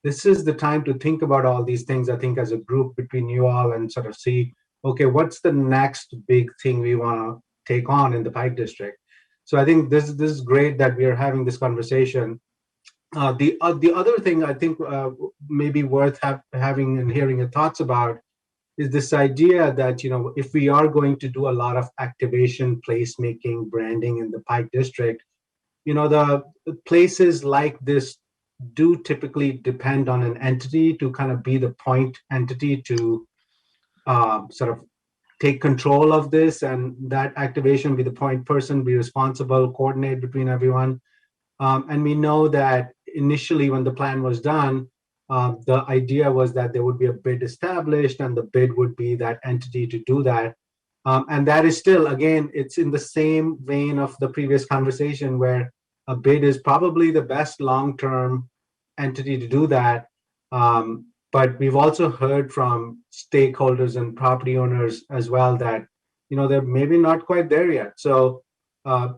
this is the time to think about all these things, I think, as a group between you all, and sort of see, okay, what's the next big thing we want to take on in the Pike District? So I think this is great that we are having this conversation. The other thing I think maybe worth having and hearing your thoughts about is this idea that, you know, if we are going to do a lot of activation, placemaking, branding in the Pike District, you know, the places like this do typically depend on an entity to kind of be the point entity to sort of take control of this, and that activation be the point person, be responsible, coordinate between everyone. And we know that initially when the plan was done, the idea was that there would be a bid established and the bid would be that entity to do that. And that is still, again, it's in the same vein of the previous conversation where a bid is probably the best long-term entity to do that. But we've also heard from stakeholders and property owners as well that, you know, they're maybe not quite there yet. So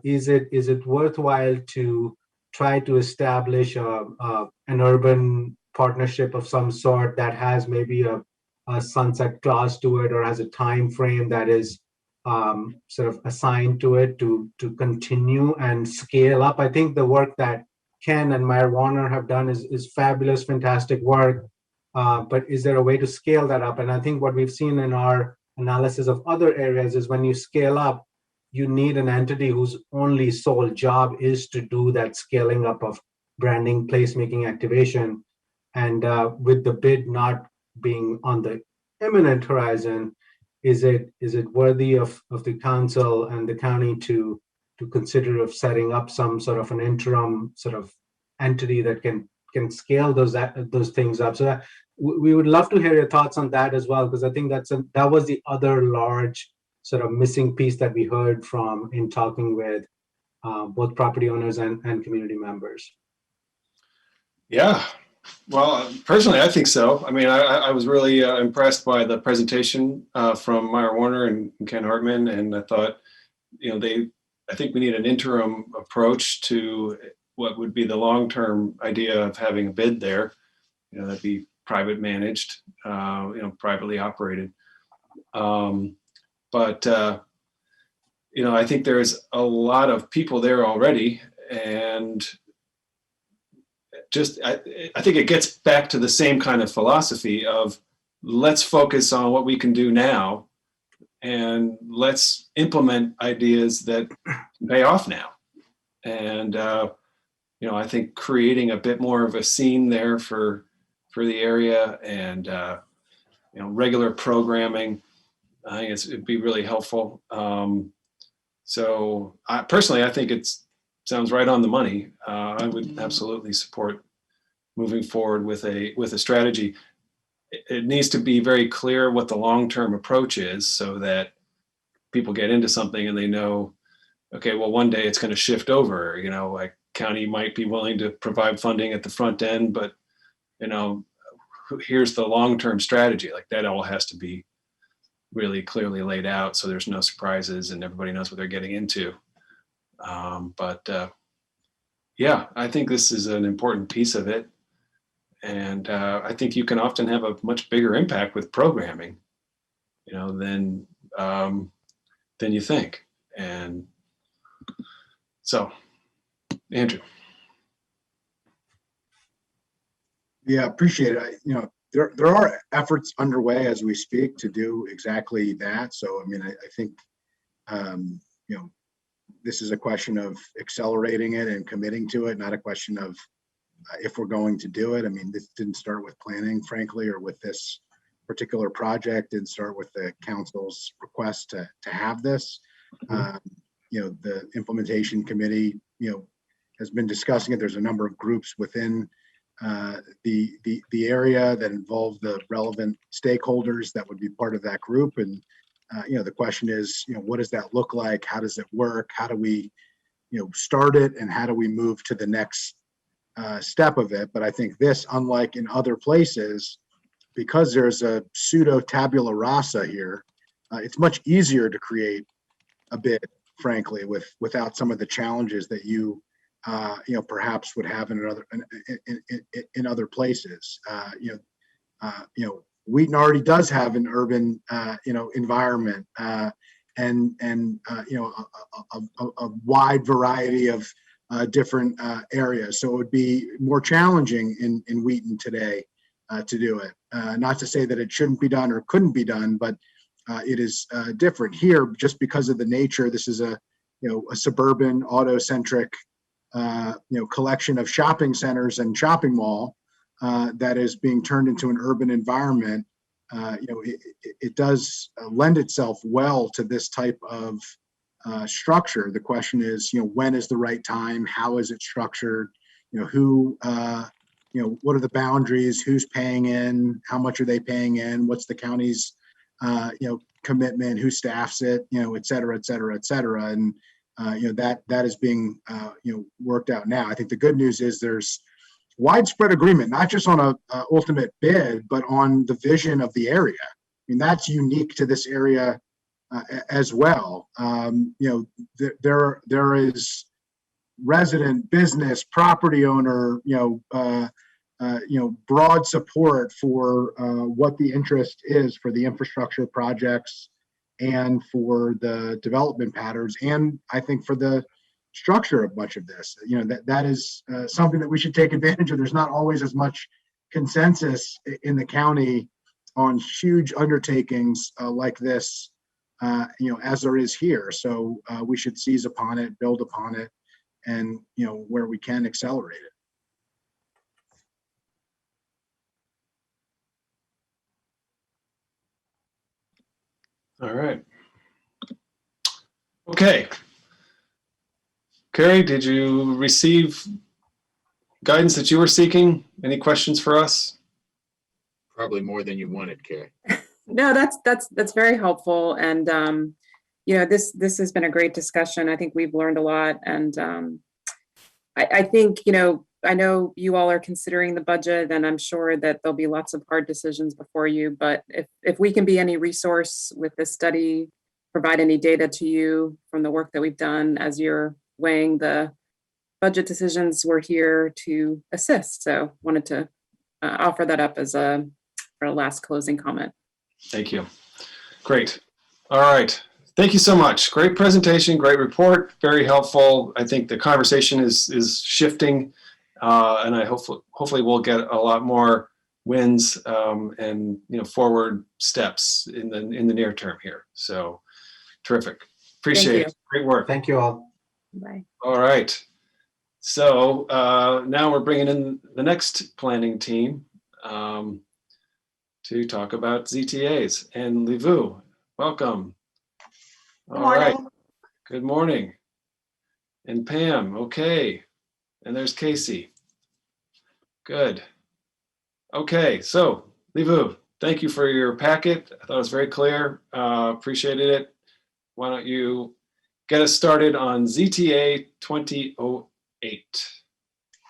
is it worthwhile to try to establish an urban partnership of some sort that has maybe a sunset clause to it, or has a time frame that is sort of assigned to it to continue and scale up? I think the work that Ken and Mayor Warner have done is fabulous, fantastic work. But is there a way to scale that up? And I think what we've seen in our analysis of other areas is when you scale up, you need an entity whose only sole job is to do that scaling up of branding, placemaking, activation. And with the bid not being on the imminent horizon, is it worthy of the council and the county to consider of setting up some sort of an interim sort of entity that can scale those things up? So that we would love to hear your thoughts on that as well, because I think that was the other large sort of missing piece that we heard from in talking with both property owners and community members. Yeah, well, personally, I think so. I mean, I was really impressed by the presentation from Meyer Warner and Ken Hartman, and I thought, you know, I think we need an interim approach to what would be the long-term idea of having a bid there. That'd be private managed, privately operated. But I think there's a lot of people there already, and I think it gets back to the same kind of philosophy of let's focus on what we can do now, and let's implement ideas that pay off now. And I think creating a bit more of a scene there for the area, and regular programming, I think it'd be really helpful. So personally, I think it sounds right on the money. I would absolutely support moving forward with a strategy. It needs to be very clear what the long-term approach is, so that people get into something and they know, okay, well, one day it's going to shift over. Like county might be willing to provide funding at the front end, but here's the long-term strategy. Like that all has to be really clearly laid out, so there's no surprises and everybody knows what they're getting into. Yeah, I think this is an important piece of it. And I think you can often have a much bigger impact with programming, than you think. And so, Andrew. Yeah, appreciate it. There are efforts underway as we speak to do exactly that. So, I think, this is a question of accelerating it and committing to it, not a question of if we're going to do it. This didn't start with planning, frankly, or with this particular project. Didn't start with the council's request to have this. The implementation committee, has been discussing it. There's a number of groups within the area that involve the relevant stakeholders that would be part of that group. And the question is, what does that look like? How does it work? How do we, start it, and how do we move to the next step of it? But I think this, unlike in other places, because there's a pseudo tabula rasa here, it's much easier to create a bid, frankly, without some of the challenges that you perhaps would have in other places. Wheaton already does have an urban environment, and a wide variety of different areas. So it would be more challenging in Wheaton today to do it. Not to say that it shouldn't be done or couldn't be done, but it is different here just because of the nature. This is a suburban auto-centric collection of shopping centers and shopping mall that is being turned into an urban environment. It does lend itself well to this type of structure. The question is, when is the right time? How is it structured? Who, what are the boundaries? Who's paying in? How much are they paying in? What's the county's, commitment? Who staffs it? Et cetera, et cetera, et cetera. And that is being worked out now. I think the good news is there's widespread agreement, not just on a ultimate bid, but on the vision of the area. That's unique to this area as well. There is resident, business, property owner, broad support for what the interest is for the infrastructure projects and for the development patterns, and I think for the structure of much of this. That is something that we should take advantage of. There's not always as much consensus in the county on huge undertakings like this, as there is here. So we should seize upon it, build upon it, and where we can, accelerate it. All right. Okay. Carrie, did you receive guidance that you were seeking? Any questions for us? Probably more than you wanted, Carrie. No, that's very helpful. And, this has been a great discussion. I think we've learned a lot. And I think, I know you all are considering the budget, and I'm sure that there'll be lots of hard decisions before you. But if we can be any resource with this study, provide any data to you from the work that we've done as you're weighing the budget decisions. We're here to assist. So wanted to offer that up as our last closing comment. Thank you. Great. All right. Thank you so much. Great presentation, great report, very helpful. I think the conversation is shifting, and I hopefully we'll get a lot more wins and forward steps in the near term here. So terrific. Appreciate it. Great work. Thank you all. Bye. All right. So now we're bringing in the next planning team to talk about ZTAs. And Livu, welcome. All right. Good morning. And Pam, okay. And there's Casey. Good. Okay, so Livu, thank you for your packet. I thought it was very clear. Appreciated it. Why don't you get us started on ZTA 2008?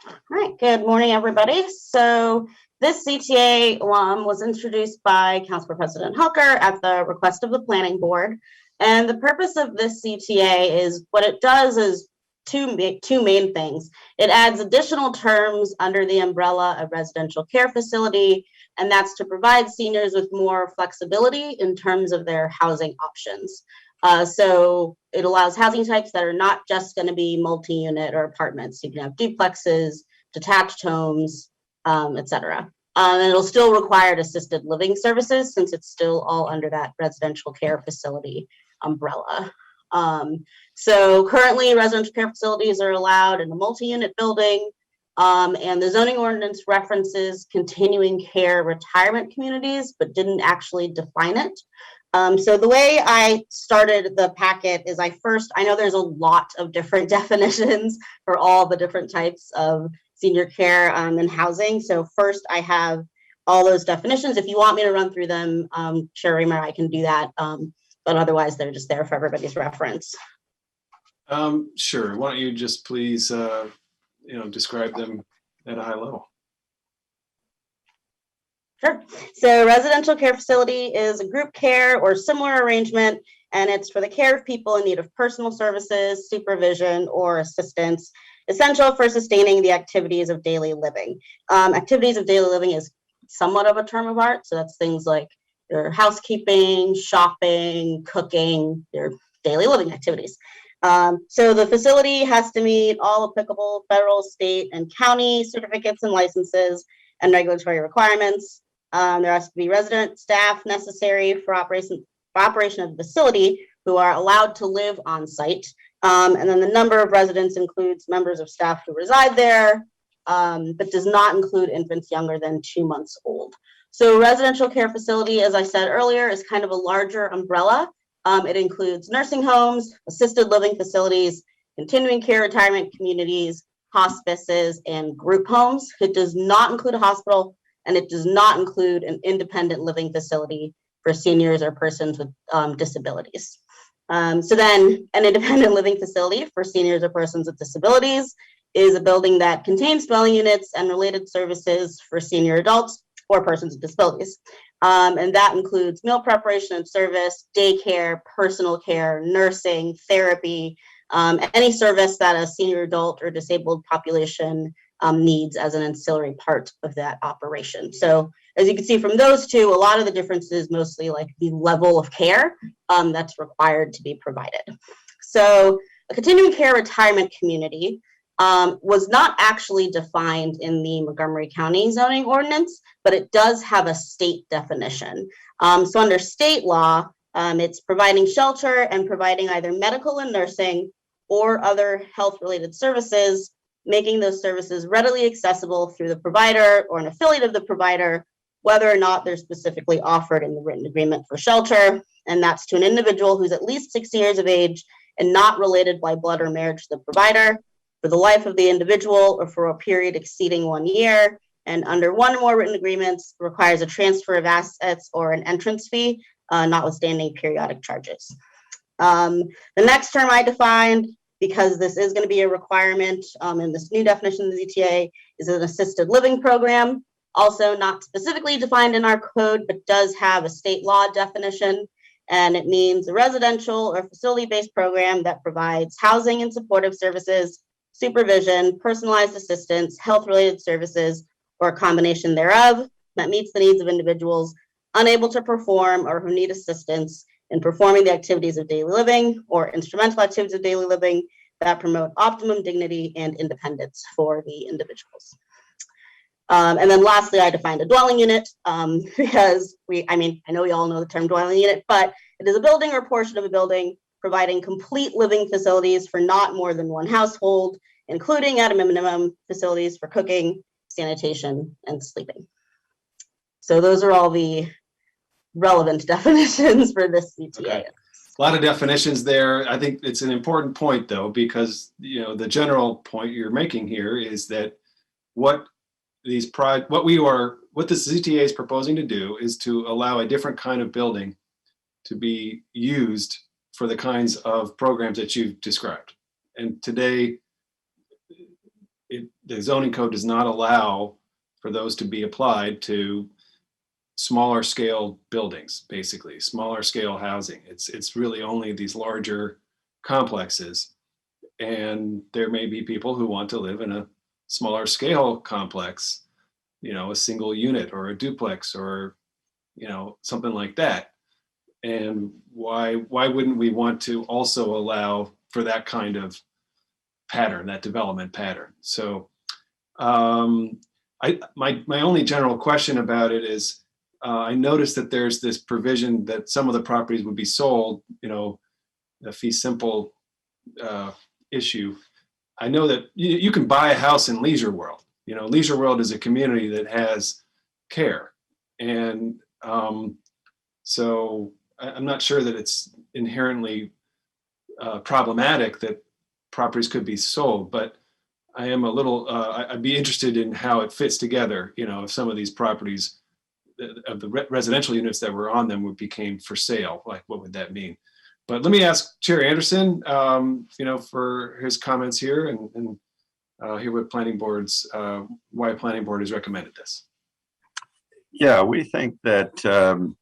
All right, good morning, everybody. So this CTA was introduced by Council President Hucker at the request of the Planning Board. And the purpose of this CTA is what it does is two main things. It adds additional terms under the umbrella of residential care facility, and that's to provide seniors with more flexibility in terms of their housing options. So it allows housing types that are not just going to be multi-unit or apartments. You can have duplexes, detached homes, etc. And it'll still require assisted living services since it's still all under that residential care facility umbrella. So currently residential care facilities are allowed in a multi-unit building, and the zoning ordinance references continuing care retirement communities, but didn't actually define it. So the way I started the packet is I know there's a lot of different definitions for all the different types of senior care and housing. So first I have all those definitions. If you want me to run through them, Sherry, I can do that. But otherwise they're just there for everybody's reference. Sure. Why don't you just please, describe them at a high level? Sure. So residential care facility is a group care or similar arrangement, and it's for the care of people in need of personal services, supervision, or assistance, essential for sustaining the activities of daily living. Activities of daily living is somewhat of a term of art. So that's things like your housekeeping, shopping, cooking, your daily living activities. So the facility has to meet all applicable federal, state, and county certificates and licenses and regulatory requirements. There has to be resident staff necessary for operation of the facility who are allowed to live on site. And then the number of residents includes members of staff who reside there, but does not include infants younger than 2 months old. So residential care facility, as I said earlier, is kind of a larger umbrella. It includes nursing homes, assisted living facilities, continuing care retirement communities, hospices, and group homes. It does not include a hospital, and it does not include an independent living facility for seniors or persons with disabilities. So then an independent living facility for seniors or persons with disabilities is a building that contains dwelling units and related services for senior adults or persons with disabilities. And that includes meal preparation and service, daycare, personal care, nursing, therapy, any service that a senior adult or disabled population needs as an ancillary part of that operation. So as you can see from those two, a lot of the difference is mostly like the level of care that's required to be provided. So a continuing care retirement community was not actually defined in the Montgomery County zoning ordinance, but it does have a state definition. So under state law, it's providing shelter and providing either medical and nursing or other health-related services, making those services readily accessible through the provider or an affiliate of the provider, whether or not they're specifically offered in the written agreement for shelter. And that's to an individual who's at least 60 years of age and not related by blood or marriage to the provider, for the life of the individual or for a period exceeding 1 year, and under one or more written agreements requires a transfer of assets or an entrance fee, notwithstanding periodic charges. The next term I defined, because this is going to be a requirement in this new definition of the ZTA, is an assisted living program, also not specifically defined in our code, but does have a state law definition. And it means a residential or facility-based program that provides housing and supportive services, supervision, personalized assistance, health-related services, or a combination thereof that meets the needs of individuals unable to perform or who need assistance in performing the activities of daily living or instrumental activities of daily living that promote optimum dignity and independence for the individuals. And then lastly, I defined a dwelling unit because I know we all know the term dwelling unit, but it is a building or portion of a building providing complete living facilities for not more than one household, including at a minimum facilities for cooking, sanitation, and sleeping. So those are all the relevant definitions for this CTA. Okay. A lot of definitions there. I think it's an important point though, because the general point you're making here is that what the CTA is proposing to do is to allow a different kind of building to be used for the kinds of programs that you've described. And today, the zoning code does not allow for those to be applied to smaller scale buildings, basically smaller scale housing. It's really only these larger complexes. And there may be people who want to live in a smaller scale complex, a single unit or a duplex or, something like that. And why wouldn't we want to also allow for that kind of pattern, that development pattern? So my only general question about it is, I noticed that there's this provision that some of the properties would be sold, the fee simple issue. I know that you can buy a house in Leisure World. Leisure World is a community that has care. And so I'm not sure that it's inherently problematic that properties could be sold, but I am a little, I'd be interested in how it fits together, if some of these properties of the residential units that were on them became for sale, like what would that mean? But let me ask Chair Anderson, for his comments here and hear what why planning board has recommended this. Yeah, we think that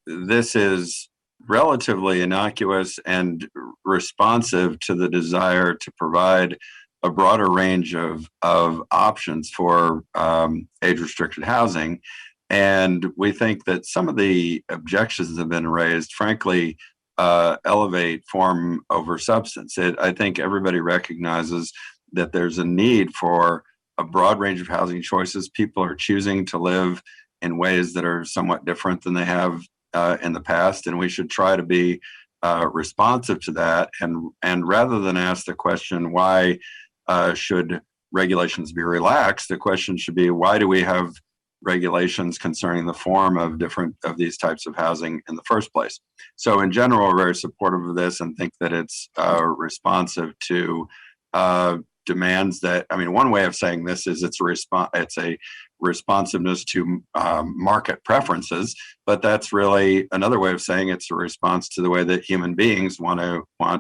this is relatively innocuous and responsive to the desire to provide a broader range of options for age-restricted housing. And we think that some of the objections that have been raised, frankly, elevate form over substance. I think everybody recognizes that there's a need for a broad range of housing choices. People are choosing to live in ways that are somewhat different than they have in the past, and we should try to be responsive to that. And rather than ask the question, why should regulations be relaxed, the question should be, why do we have regulations concerning the form of these types of housing in the first place? So in general, we're very supportive of this and think that it's responsive to demands that, one way of saying this is it's a responsiveness to market preferences, but that's really another way of saying it's a response to the way that human beings want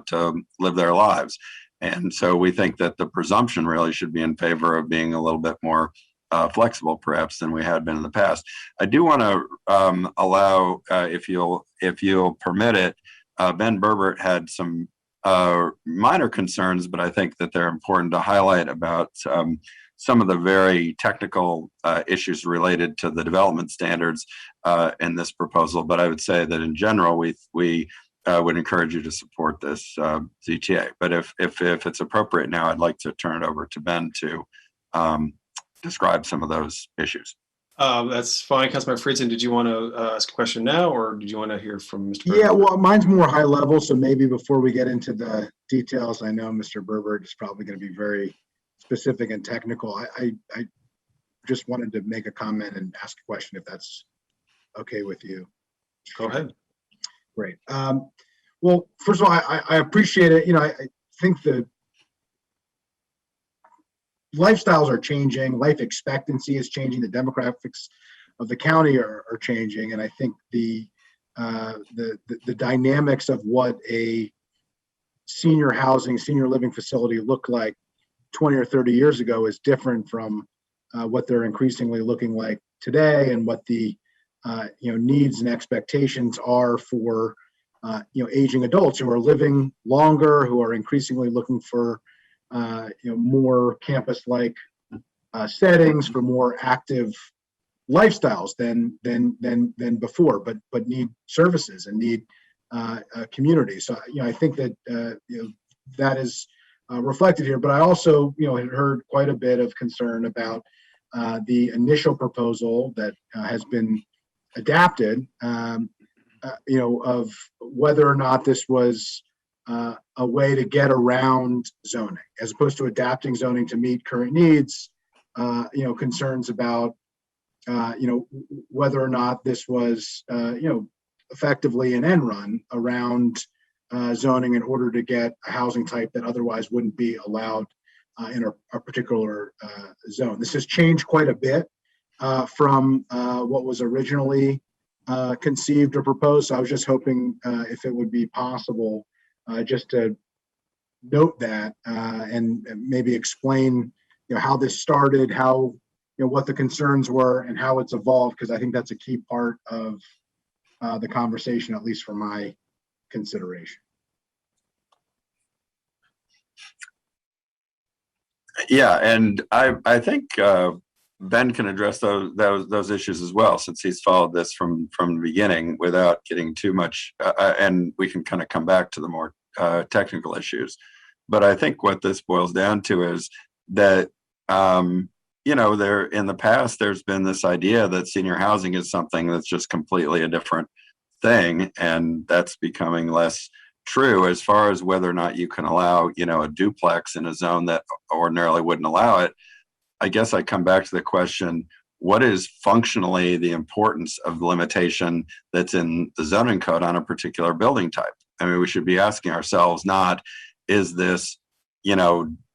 to live their lives. And so we think that the presumption really should be in favor of being a little bit more flexible, perhaps, than we had been in the past. I do want to allow, if you'll permit it, Ben Berbert had some minor concerns, but I think that they're important to highlight about some of the very technical issues related to the development standards in this proposal. But I would say that in general, we would encourage you to support this ZTA. But if it's appropriate now, I'd like to turn it over to Ben to describe some of those issues. That's fine. Councilmember Friedson, did you want to ask a question now, or did you want to hear from Mr. Berbert? Yeah, well, mine's more high level, so maybe before we get into the details, I know Mr. Berbert is probably going to be very specific and technical. I just wanted to make a comment and ask a question, if that's okay with you. Go ahead. Great. Well, first of all, I appreciate it. I think the lifestyles are changing, life expectancy is changing, the demographics of the county are changing, and I think the dynamics of what a senior living facility looked like 20 or 30 years ago is different from what they're increasingly looking like today, and what the needs and expectations are for aging adults who are living longer, who are increasingly looking for more campus-like settings, for more active lifestyles than before, but need services and need community. So I think that that is reflected here. But I also had heard quite a bit of concern about the initial proposal that has been adapted. Of whether or not this was a way to get around zoning, as opposed to adapting zoning to meet current needs. Concerns about whether or not this was effectively an end run around zoning in order to get a housing type that otherwise wouldn't be allowed in a particular zone. This has changed quite a bit from what was originally conceived or proposed. So I was just hoping if it would be possible just to note that and maybe explain how this started, how what the concerns were, and how it's evolved, because I think that's a key part of the conversation, at least for my consideration. Yeah, and I think Ben can address those issues as well, since he's followed this from the beginning without getting too much, and we can kind of come back to the more technical issues. But I think what this boils down to is that there in the past there's been this idea that senior housing is something that's just completely a different thing, and that's becoming less true as far as whether or not you can allow a duplex in a zone that ordinarily wouldn't allow it. I guess I come back to the question, what is functionally the importance of the limitation that's in the zoning code on a particular building type? I mean, we should be asking ourselves, not is this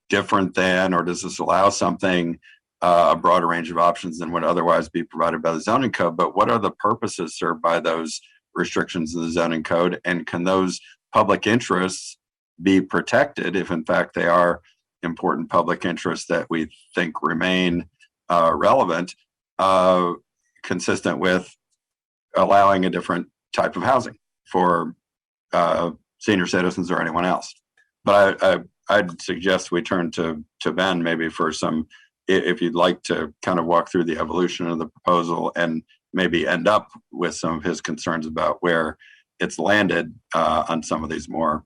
different than, or does this allow something a broader range of options than would otherwise be provided by the zoning code, but what are the purposes served by those restrictions in the zoning code, and can those public interests be protected if in fact they are important public interests that we think remain relevant, consistent with allowing a different type of housing for senior citizens or anyone else. But I'd suggest we turn to Ben maybe for some, if you'd like to kind of walk through the evolution of the proposal and maybe end up with some of his concerns about where it's landed on some of these more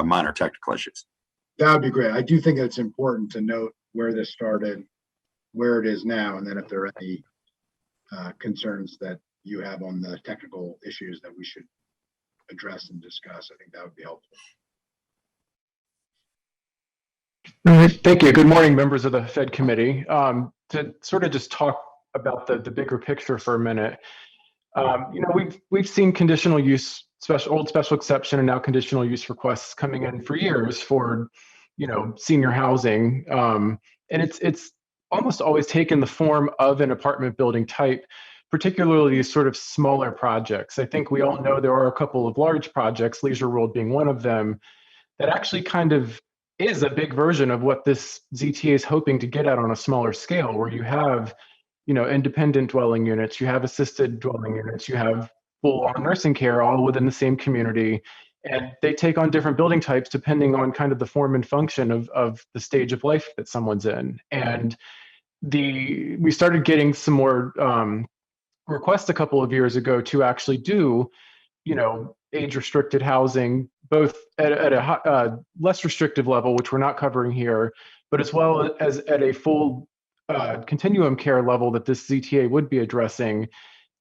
minor technical issues. That would be great. I do think it's important to note where this started, where it is now, and then if there are any concerns that you have on the technical issues that we should address and discuss, I think that would be helpful. All right, thank you. Good morning, members of the PHED committee. To sort of just talk about the bigger picture for a minute, we've seen conditional use, old special exception, and now conditional use requests coming in for years for senior housing, and it's almost always taken the form of an apartment building type, particularly these sort of smaller projects. I think we all know there are a couple of large projects, Leisure World being one of them, that actually kind of is a big version of what this ZTA is hoping to get at on a smaller scale, where you have, independent dwelling units, you have assisted dwelling units, you have full-on nursing care all within the same community, and they take on different building types depending on kind of the form and function of the stage of life that someone's in. And we started getting some more requests a couple of years ago to actually do, age-restricted housing, both at a less restrictive level, which we're not covering here, but as well as at a full continuum care level that this ZTA would be addressing.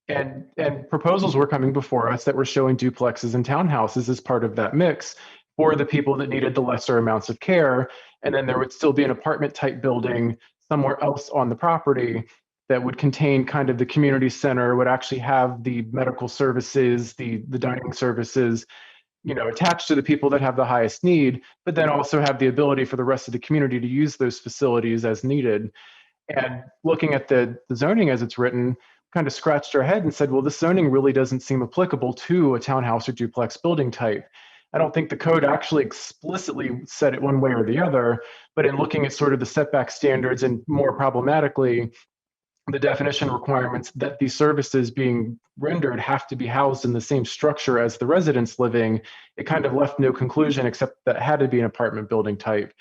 And proposals were coming before us that were showing duplexes and townhouses as part of that mix for the people that needed the lesser amounts of care. And then there would still be an apartment type building somewhere else on the property that would contain kind of the community center, would actually have the medical services, the dining services, attached to the people that have the highest need, but then also have the ability for the rest of the community to use those facilities as needed. And looking at the zoning as it's written, kind of scratched our head and said, well, this zoning really doesn't seem applicable to a townhouse or duplex building type. I don't think the code actually explicitly said it one way or the other, but in looking at sort of the setback standards and more problematically, the definition requirements that these services being rendered have to be housed in the same structure as the residents living, it kind of left no conclusion except that it had to be an apartment building type.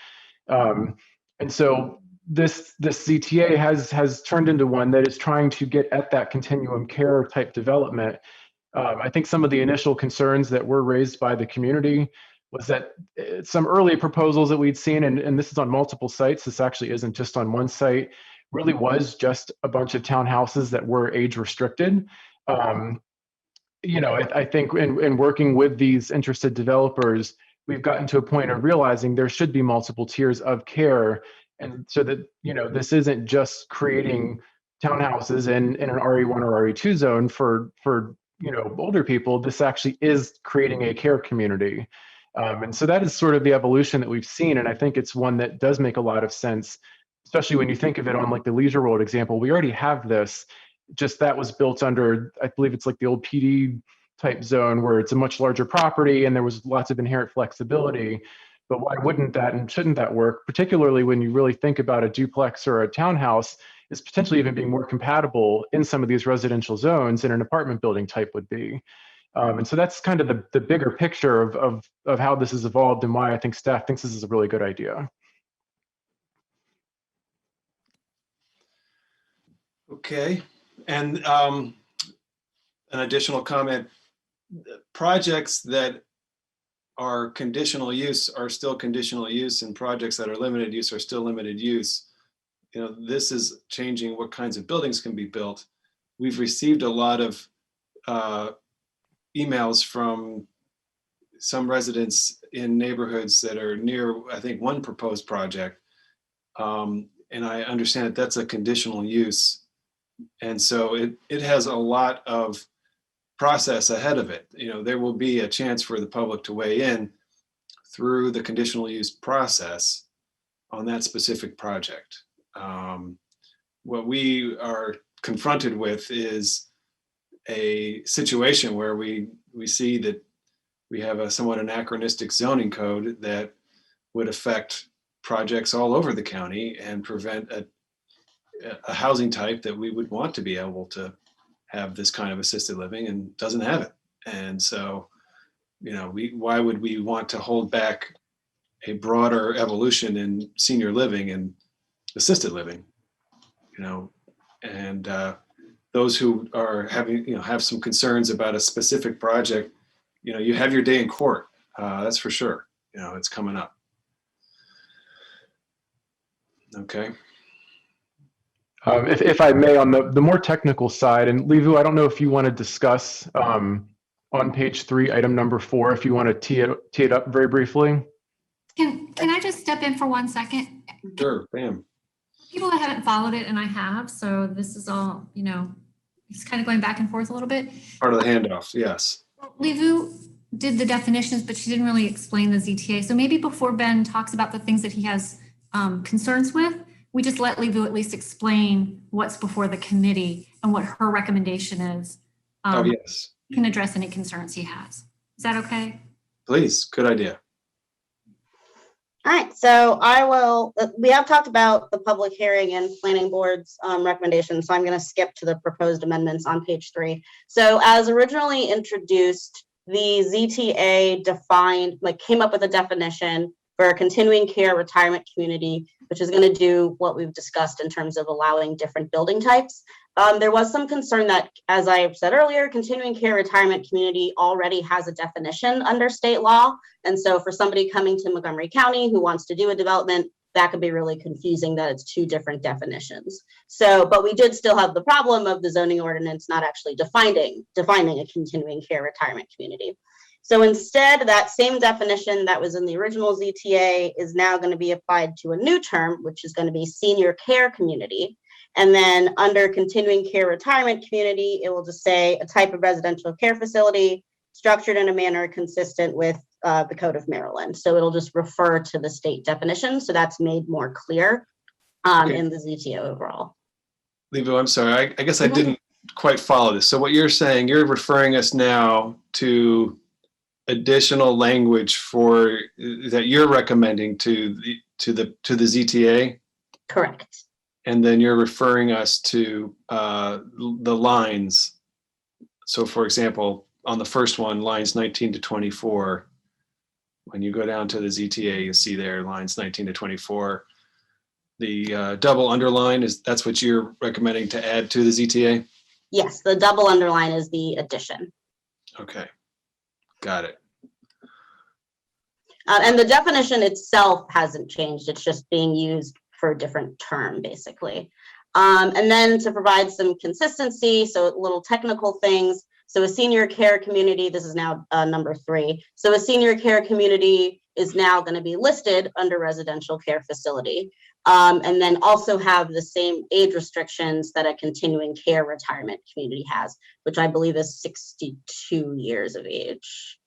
And so this ZTA has turned into one that is trying to get at that continuum care type development. I think some of the initial concerns that were raised by the community was that some early proposals that we'd seen, and this is on multiple sites, this actually isn't just on one site, really was just a bunch of townhouses that were age restricted. I think in working with these interested developers, we've gotten to a point of realizing there should be multiple tiers of care. And so that, this isn't just creating townhouses in an RE1 or RE2 zone for older people. This actually is creating a care community. And so that is sort of the evolution that we've seen. And I think it's one that does make a lot of sense, especially when you think of it on like the Leisure World example. We already have this, just that was built under, I believe it's like the old PD type zone where it's a much larger property and there was lots of inherent flexibility. But why wouldn't that and shouldn't that work, particularly when you really think about a duplex or a townhouse is potentially even being more compatible in some of these residential zones than an apartment building type would be. And so that's kind of the bigger picture of how this has evolved and why I think staff thinks this is a really good idea. Okay, and an additional comment, projects that are conditional use are still conditional use, and projects that are limited use are still limited use. This is changing what kinds of buildings can be built. We've received a lot of emails from some residents in neighborhoods that are near, I think, one proposed project. And I understand that that's a conditional use. And so it has a lot of process ahead of it. There will be a chance for the public to weigh in through the conditional use process on that specific project. What we are confronted with is a situation where we see that we have a somewhat anachronistic zoning code that would affect projects all over the county and prevent a housing type that we would want to be able to have this kind of assisted living and doesn't have it. And so, why would we want to hold back a broader evolution in senior living and assisted living? And those who are having, have some concerns about a specific project, you have your day in court. That's for sure. It's coming up. Okay. If I may, on the more technical side, and Livu, I don't know if you want to discuss on page 3, item number 4, if you want to tee it up very briefly. Can I just step in for 1 second? Sure, bam. People that haven't followed it, and I have, so this is all, it's kind of going back and forth a little bit. Part of the handoff, yes. Livu did the definitions, but she didn't really explain the ZTA. So maybe before Ben talks about the things that he has concerns with, we just let Livu at least explain what's before the committee and what her recommendation is. Oh, yes. You can address any concerns he has. Is that okay? Please, good idea. All right, so we have talked about the public hearing and planning board's recommendations, so I'm going to skip to the proposed amendments on page 3. So as originally introduced, the ZTA came up with a definition for a continuing care retirement community, which is going to do what we've discussed in terms of allowing different building types. There was some concern that, as I said earlier, continuing care retirement community already has a definition under state law. And so for somebody coming to Montgomery County who wants to do a development, that could be really confusing that it's 2 different definitions. But we did still have the problem of the zoning ordinance not actually defining a continuing care retirement community. So instead, that same definition that was in the original ZTA is now going to be applied to a new term, which is going to be senior care community. And then under continuing care retirement community, it will just say a type of residential care facility structured in a manner consistent with the Code of Maryland. So it'll just refer to the state definition. So that's made more clear in the ZTA overall. Livu, I'm sorry. I guess I didn't quite follow this. So what you're saying, you're referring us now to additional language that you're recommending to the ZTA? Correct. and then you're referring us to the lines. So for example, on the first one, lines 19 to 24, when you go down to the ZTA, you see there lines 19 to 24. The double underline, that's what you're recommending to add to the ZTA? Yes, the double underline is the addition. Okay, got it. And the definition itself hasn't changed. It's just being used for a different term, basically. And then to provide some consistency, so little technical things. So a senior care community, this is now number 3. So a senior care community is now going to be listed under residential care facility. And then also have the same age restrictions that a continuing care retirement community has, which I believe is 62 years of age.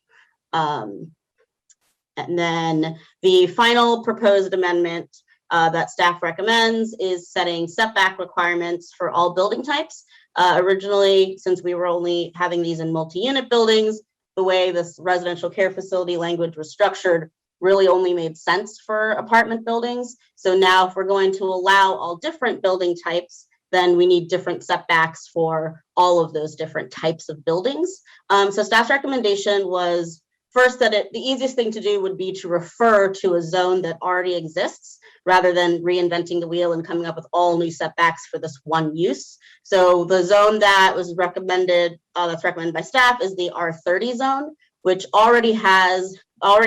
And then the final proposed amendment that staff recommends is setting setback requirements for all building types. Originally, since we were only having these in multi-unit buildings, the way this residential care facility language was structured really only made sense for apartment buildings. So now if we're going to allow all different building types, then we need different setbacks for all of those different types of buildings. So staff's recommendation was first that the easiest thing to do would be to refer to a zone that already exists rather than reinventing the wheel and coming up with all new setbacks for this one use. So the zone that was recommended, that's recommended by staff, is the R30 zone, which already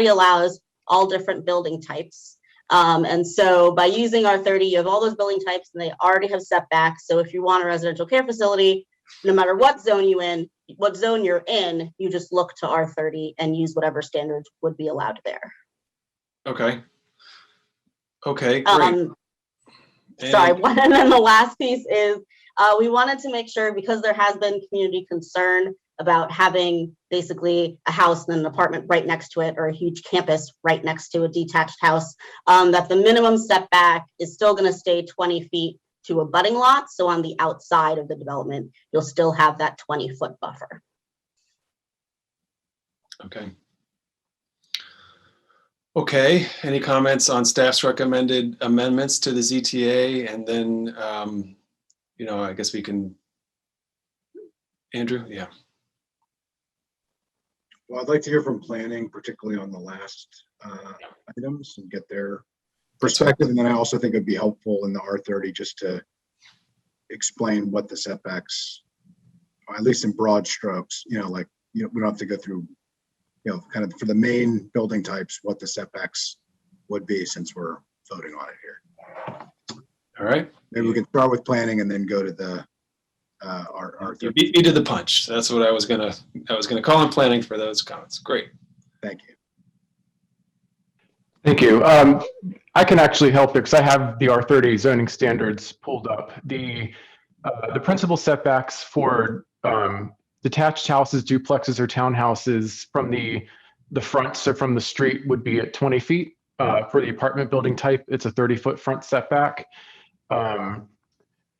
allows all different building types. And so by using R30, you have all those building types and they already have setbacks. So if you want a residential care facility, no matter what zone you're in, you just look to R30 and use whatever standards would be allowed there. Okay. Okay, great. Sorry, and then the last piece is we wanted to make sure, because there has been community concern about having basically a house and an apartment right next to it, or a huge campus right next to a detached house, that the minimum setback is still going to stay 20 feet to abutting lots. So on the outside of the development, you'll still have that 20-foot buffer. Okay. Okay, any comments on staff's recommended amendments to the ZTA? And then, I guess we can, Andrew, yeah. Well, I'd like to hear from planning, particularly on the last items, and get their perspective. And then I also think it'd be helpful in the R30 just to explain what the setbacks, or at least in broad strokes, we don't have to go through, kind of for the main building types, what the setbacks would be, since we're voting on it here. All right. Maybe we can start with planning and then go to the R30. You beat me to the punch. That's what I was gonna call on planning for those comments. Great. Thank you. Thank you. I can actually help there because I have the R30 zoning standards pulled up. The principal setbacks for detached houses, duplexes, or townhouses from the front, so from the street, would be at 20 feet. For the apartment building type, it's a 30-foot front setback.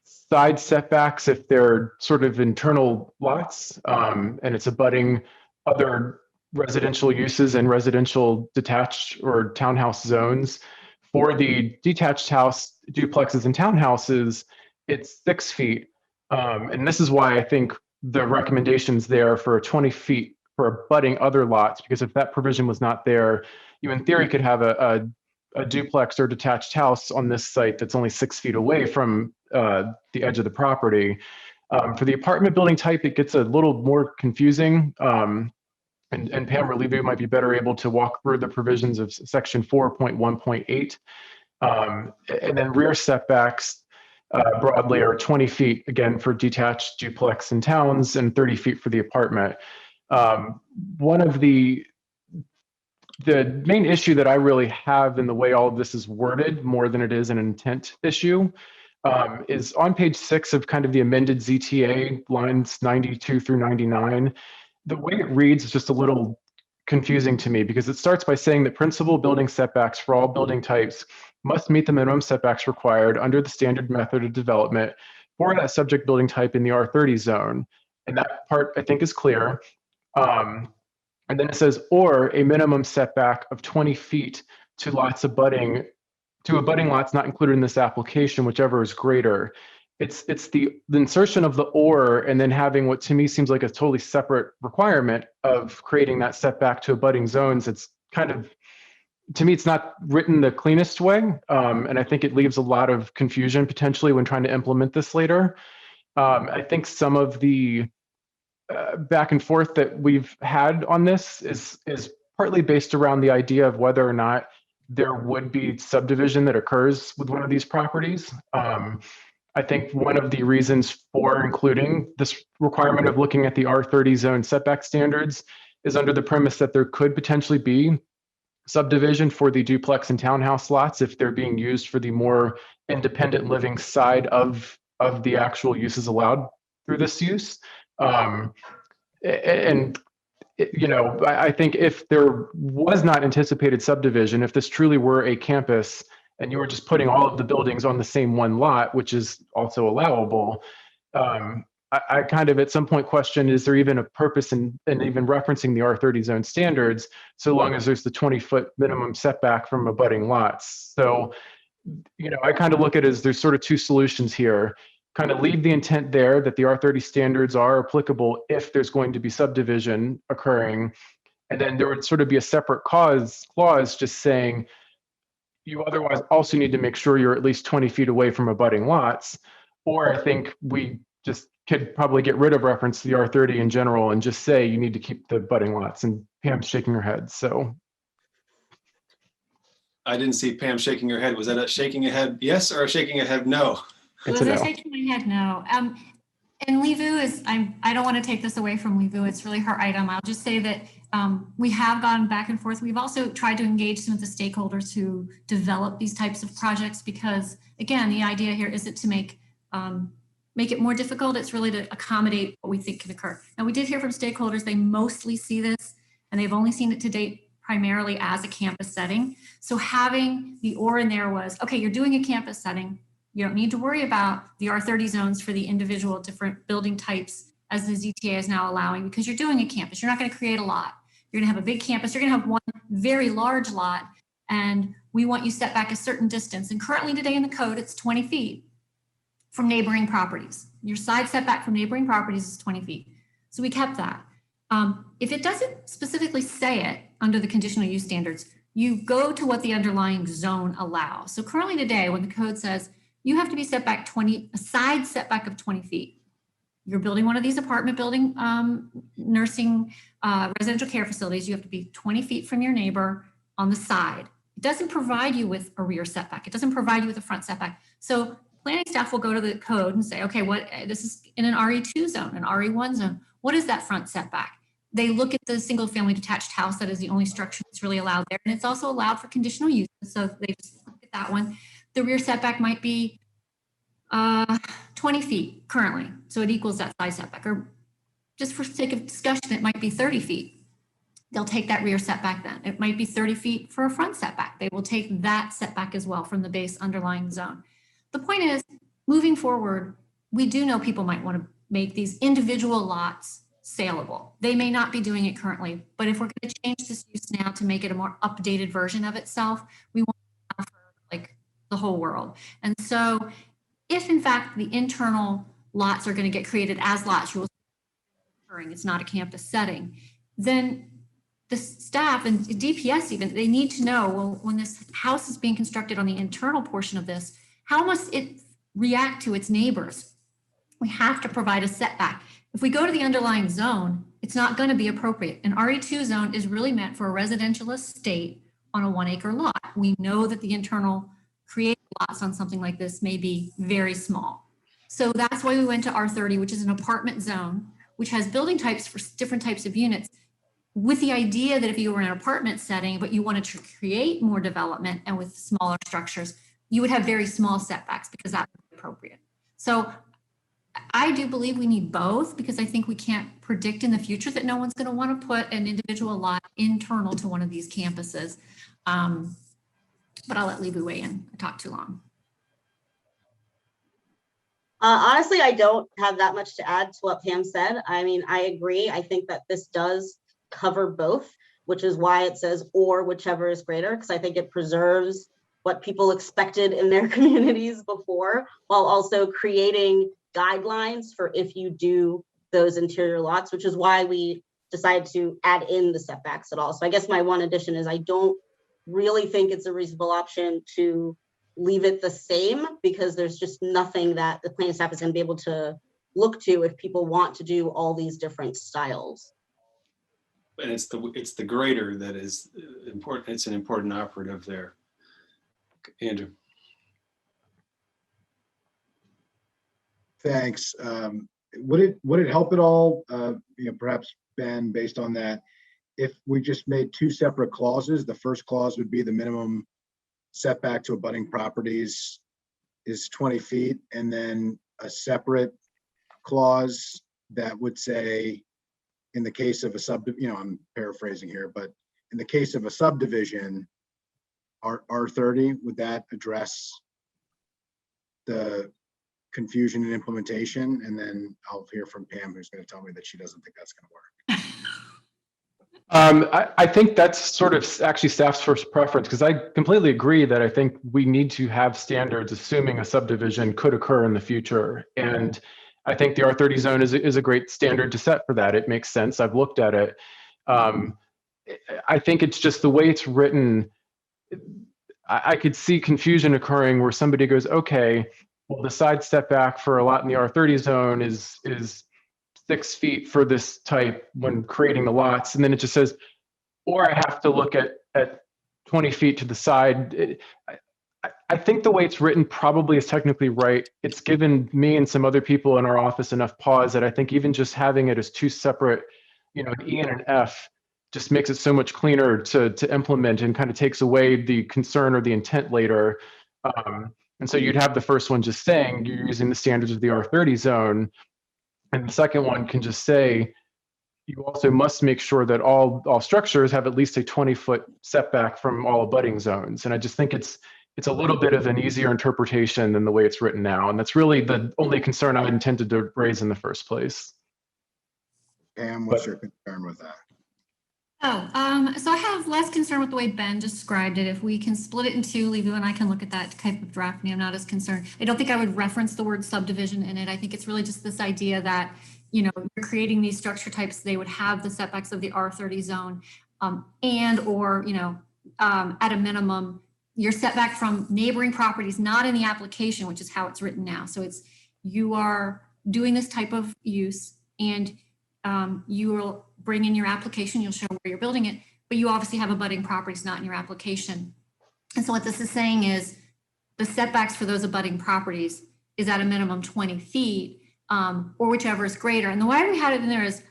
Side setbacks, if they're sort of internal lots, and it's abutting other residential uses and residential detached or townhouse zones. For the detached house, duplexes, and townhouses, it's 6 feet. And this is why I think the recommendations there for 20 feet for abutting other lots, because if that provision was not there, you in theory could have a duplex or detached house on this site that's only 6 feet away from the edge of the property. For the apartment building type, it gets a little more confusing. And Pam or Levy might be better able to walk through the provisions of section 4.1.8. And then rear setbacks broadly are 20 feet, again, for detached duplex and towns, and 30 feet for the apartment. One of the main issue that I really have in the way all of this is worded, more than it is an intent issue, is on page 6 of kind of the amended ZTA, lines 92 through 99. The way it reads is just a little confusing to me, because it starts by saying that principal building setbacks for all building types must meet the minimum setbacks required under the standard method of development for that subject building type in the R30 zone. And that part I think is clear. And then it says, or a minimum setback of 20 feet to lots abutting to abutting lots not included in this application, whichever is greater. It's the insertion of the or and then having what to me seems like a totally separate requirement of creating that setback to abutting zones. It's kind of, to me, it's not written the cleanest way. And I think it leaves a lot of confusion potentially when trying to implement this later. I think some of the back and forth that we've had on this is partly based around the idea of whether or not there would be subdivision that occurs with one of these properties. I think one of the reasons for including this requirement of looking at the R30 zone setback standards is under the premise that there could potentially be subdivision for the duplex and townhouse lots if they're being used for the more independent living side of the actual uses allowed through this use. I think if there was not anticipated subdivision, if this truly were a campus and you were just putting all of the buildings on the same one lot, which is also allowable, I kind of at some point question, is there even a purpose in even referencing the R30 zone standards, so long as there's the 20-foot minimum setback from abutting lots? So, I kind of look at it as there's sort of two solutions here. Kind of leave the intent there that the R30 standards are applicable if there's going to be subdivision occurring. And then there would sort of be a separate clause just saying, you otherwise also need to make sure you're at least 20 feet away from abutting lots. Or I think we just could probably get rid of reference to the R30 in general and just say you need to keep the abutting lots. And Pam's shaking her head, so. I didn't see Pam shaking her head. Was that a shaking a head yes or a shaking a head no? Was I shaking my head? No. And Livu is, I don't want to take this away from Livu. It's really her item. I'll just say that we have gone back and forth. We've also tried to engage some of the stakeholders who develop these types of projects because, again, the idea here isn't to make it more difficult. It's really to accommodate what we think can occur. Now, we did hear from stakeholders. They mostly see this, and they've only seen it to date primarily as a campus setting. So having the or in there was, okay, you're doing a campus setting. You don't need to worry about the R30 zones for the individual different building types as the ZTA is now allowing because you're doing a campus. You're not going to create a lot. You're going to have a big campus. You're going to have one very large lot, and we want you set back a certain distance. And currently today in the code, it's 20 feet from neighboring properties. Your side setback from neighboring properties is 20 feet. So we kept that. If it doesn't specifically say it under the conditional use standards, you go to what the underlying zone allows. So currently today, when the code says you have to be set back a side setback of 20 feet. You're building one of these apartment building, nursing, residential care facilities. You have to be 20 feet from your neighbor on the side. It doesn't provide you with a rear setback. It doesn't provide you with a front setback. So planning staff will go to the code and say, okay, this is in an RE2 zone, an RE1 zone. What is that front setback? They look at the single family detached house. That is the only structure that's really allowed there. And it's also allowed for conditional use. So they just look at that one. The rear setback might be 20 feet currently. So it equals that side setback. Or just for sake of discussion, it might be 30 feet. They'll take that rear setback then. It might be 30 feet for a front setback. They will take that setback as well from the base underlying zone. The point is, moving forward, we do know people might want to make these individual lots saleable. They may not be doing it currently, but if we're going to change this use now to make it a more updated version of itself, we want to offer like the whole world. And so if in fact the internal lots are going to get created as lots, you will see it's not a campus setting, then the staff and DPS even, they need to know, well, when this house is being constructed on the internal portion of this, how must it react to its neighbors? We have to provide a setback. If we go to the underlying zone, it's not going to be appropriate. An RE2 zone is really meant for a residential estate on a 1 acre lot. We know that the internal created lots on something like this may be very small. So that's why we went to R30, which is an apartment zone, which has building types for different types of units, with the idea that if you were in an apartment setting, but you wanted to create more development and with smaller structures, you would have very small setbacks because that would be appropriate. So I do believe we need both because I think we can't predict in the future that no one's going to want to put an individual lot internal to one of these campuses. But I'll let Libu weigh in. I talked too long. Honestly, I don't have that much to add to what Pam said. I mean, I agree. I think that this does cover both, which is why it says or whichever is greater, because I think it preserves what people expected in their communities before, while also creating guidelines for if you do those interior lots, which is why we decided to add in the setbacks at all. So I guess my one addition is I don't really think it's a reasonable option to leave it the same, because there's just nothing that the planning staff is going to be able to look to if people want to do all these different styles. And it's the grader that is important. It's an important operative there. Andrew. Thanks. Would it help at all, perhaps Ben, based on that, if we just made two separate clauses? The first clause would be the minimum setback to abutting properties is 20 feet, and then a separate clause that would say, in the case of a I'm paraphrasing here, but in the case of a subdivision, R30, would that address the confusion and implementation? And then I'll hear from Pam, who's going to tell me that she doesn't think that's going to work. I think that's sort of actually staff's first preference, because I completely agree that I think we need to have standards assuming a subdivision could occur in the future. And I think the R30 zone is a great standard to set for that. It makes sense. I've looked at it. I think it's just the way it's written. I could see confusion occurring where somebody goes, okay, well, the side setback for a lot in the R30 zone is 6 feet for this type when creating the lots. And then it just says, or I have to look at 20 feet to the side. I think the way it's written probably is technically right. It's given me and some other people in our office enough pause that I think even just having it as two separate, an E and an F, just makes it so much cleaner to implement and kind of takes away the concern or the intent later. And so you'd have the first one just saying you're using the standards of the R30 zone. And the second one can just say, you also must make sure that all structures have at least a 20-foot setback from all abutting zones. And I just think it's a little bit of an easier interpretation than the way it's written now. And that's really the only concern I intended to raise in the first place. Pam, what's your concern with that? So I have less concern with the way Ben described it. If we can split it in two, Levu and I can look at that type of draft, I'm not as concerned. I don't think I would reference the word subdivision in it. I think it's really just this idea that, you're creating these structure types, they would have the setbacks of the R30 zone, and or, at a minimum, your setback from neighboring properties, not in the application, which is how it's written now. So it's, you are doing this type of use and you will bring in your application, you'll show where you're building it, but you obviously have abutting properties not in your application. And so what this is saying is the setbacks for those abutting properties is at a minimum 20 feet, or whichever is greater. And the way we had it in there is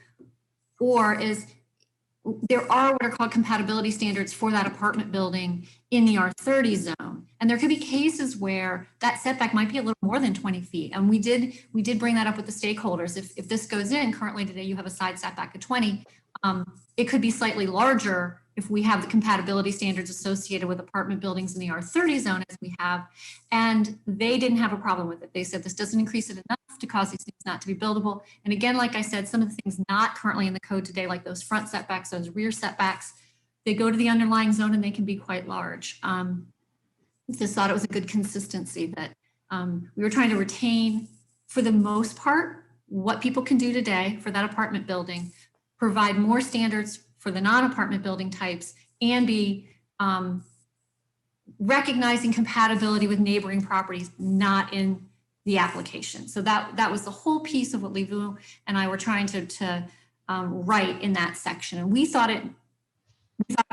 there are what are called compatibility standards for that apartment building in the R30 zone. And there could be cases where that setback might be a little more than 20 feet. And we did bring that up with the stakeholders. If this goes in, currently today you have a side setback of 20, it could be slightly larger if we have the compatibility standards associated with apartment buildings in the R30 zone as we have. And they didn't have a problem with it. They said this doesn't increase it enough to cause these things not to be buildable. And again, like I said, some of the things not currently in the code today, like those front setbacks, those rear setbacks, they go to the underlying zone and they can be quite large. Just thought it was a good consistency that we were trying to retain, for the most part, what people can do today for that apartment building, provide more standards for the non-apartment building types, and be recognizing compatibility with neighboring properties not in the application. So that was the whole piece of what Levu and I were trying to write in that section. And we thought it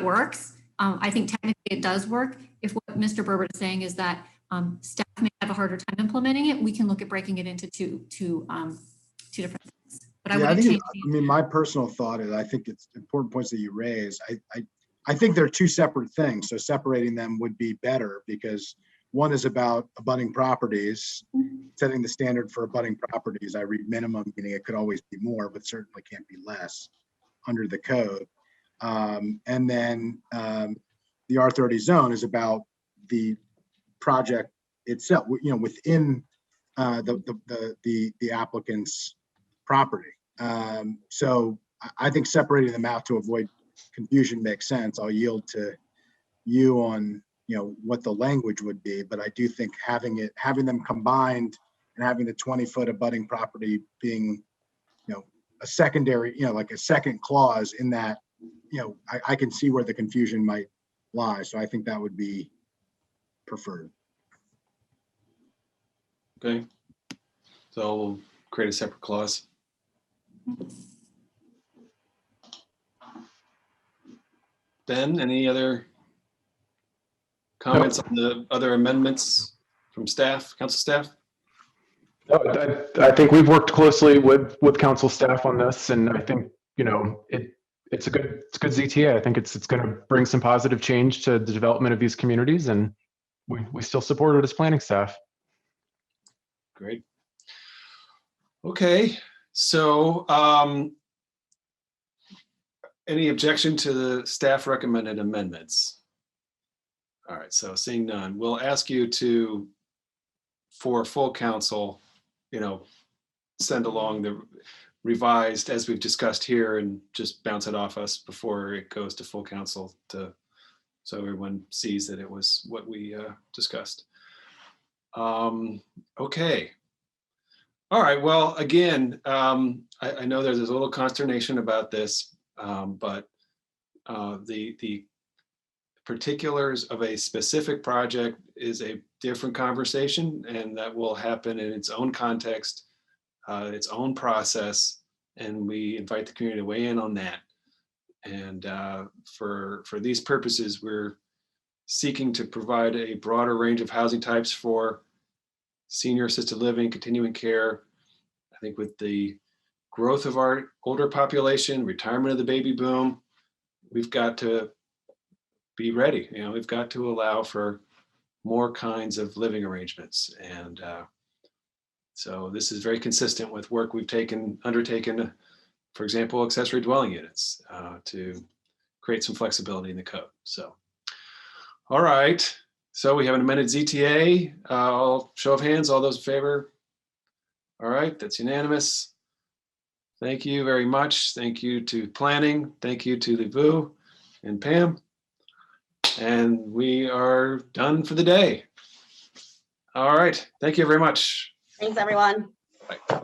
works. I think technically it does work. If what Mr. Berber is saying is that staff may have a harder time implementing it, we can look at breaking it into two different things. But Yeah, my personal thought is I think it's important points that you raise. I think they're two separate things. So separating them would be better, because one is about abutting properties, setting the standard for abutting properties. I read minimum, meaning it could always be more, but certainly can't be less under the code. And then the R30 zone is about the project itself, within the applicant's property. So I think separating them out to avoid confusion makes sense. I'll yield to you on what the language would be, but I do think having them combined and having the 20-foot abutting property being, a secondary, like a second clause in that, I can see where the confusion might lie. So I think that would be preferred. Okay. So we'll create a separate clause. Ben, any other comments on the other amendments from staff, council staff? I think we've worked closely with council staff on this, and I think it's a good ZTA. I think it's going to bring some positive change to the development of these communities, and we still support it as planning staff. Great. Okay, so any objection to the staff recommended amendments? All right, so seeing none, we'll ask you to, for full council, send along the revised as we've discussed here and just bounce it off us before it goes to full council so everyone sees that it was what we discussed. Okay. All right, well, again, I know there's a little consternation about this, but the particulars of a specific project is a different conversation, and that will happen in its own context, its own process, and we invite the community to weigh in on that. And for these purposes, we're seeking to provide a broader range of housing types for senior assisted living, continuing care. I think with the growth of our older population, retirement of the baby boom, we've got to be ready. We've got to allow for more kinds of living arrangements. And so this is very consistent with work we've undertaken, for example, accessory dwelling units to create some flexibility in the code. So, all right. So we have an amended ZTA. I'll show of hands, all those in favor. All right, that's unanimous. Thank you very much. Thank you to planning. Thank you to Livu and Pam. And we are done for the day. All right, thank you very much. Thanks, everyone. Bye.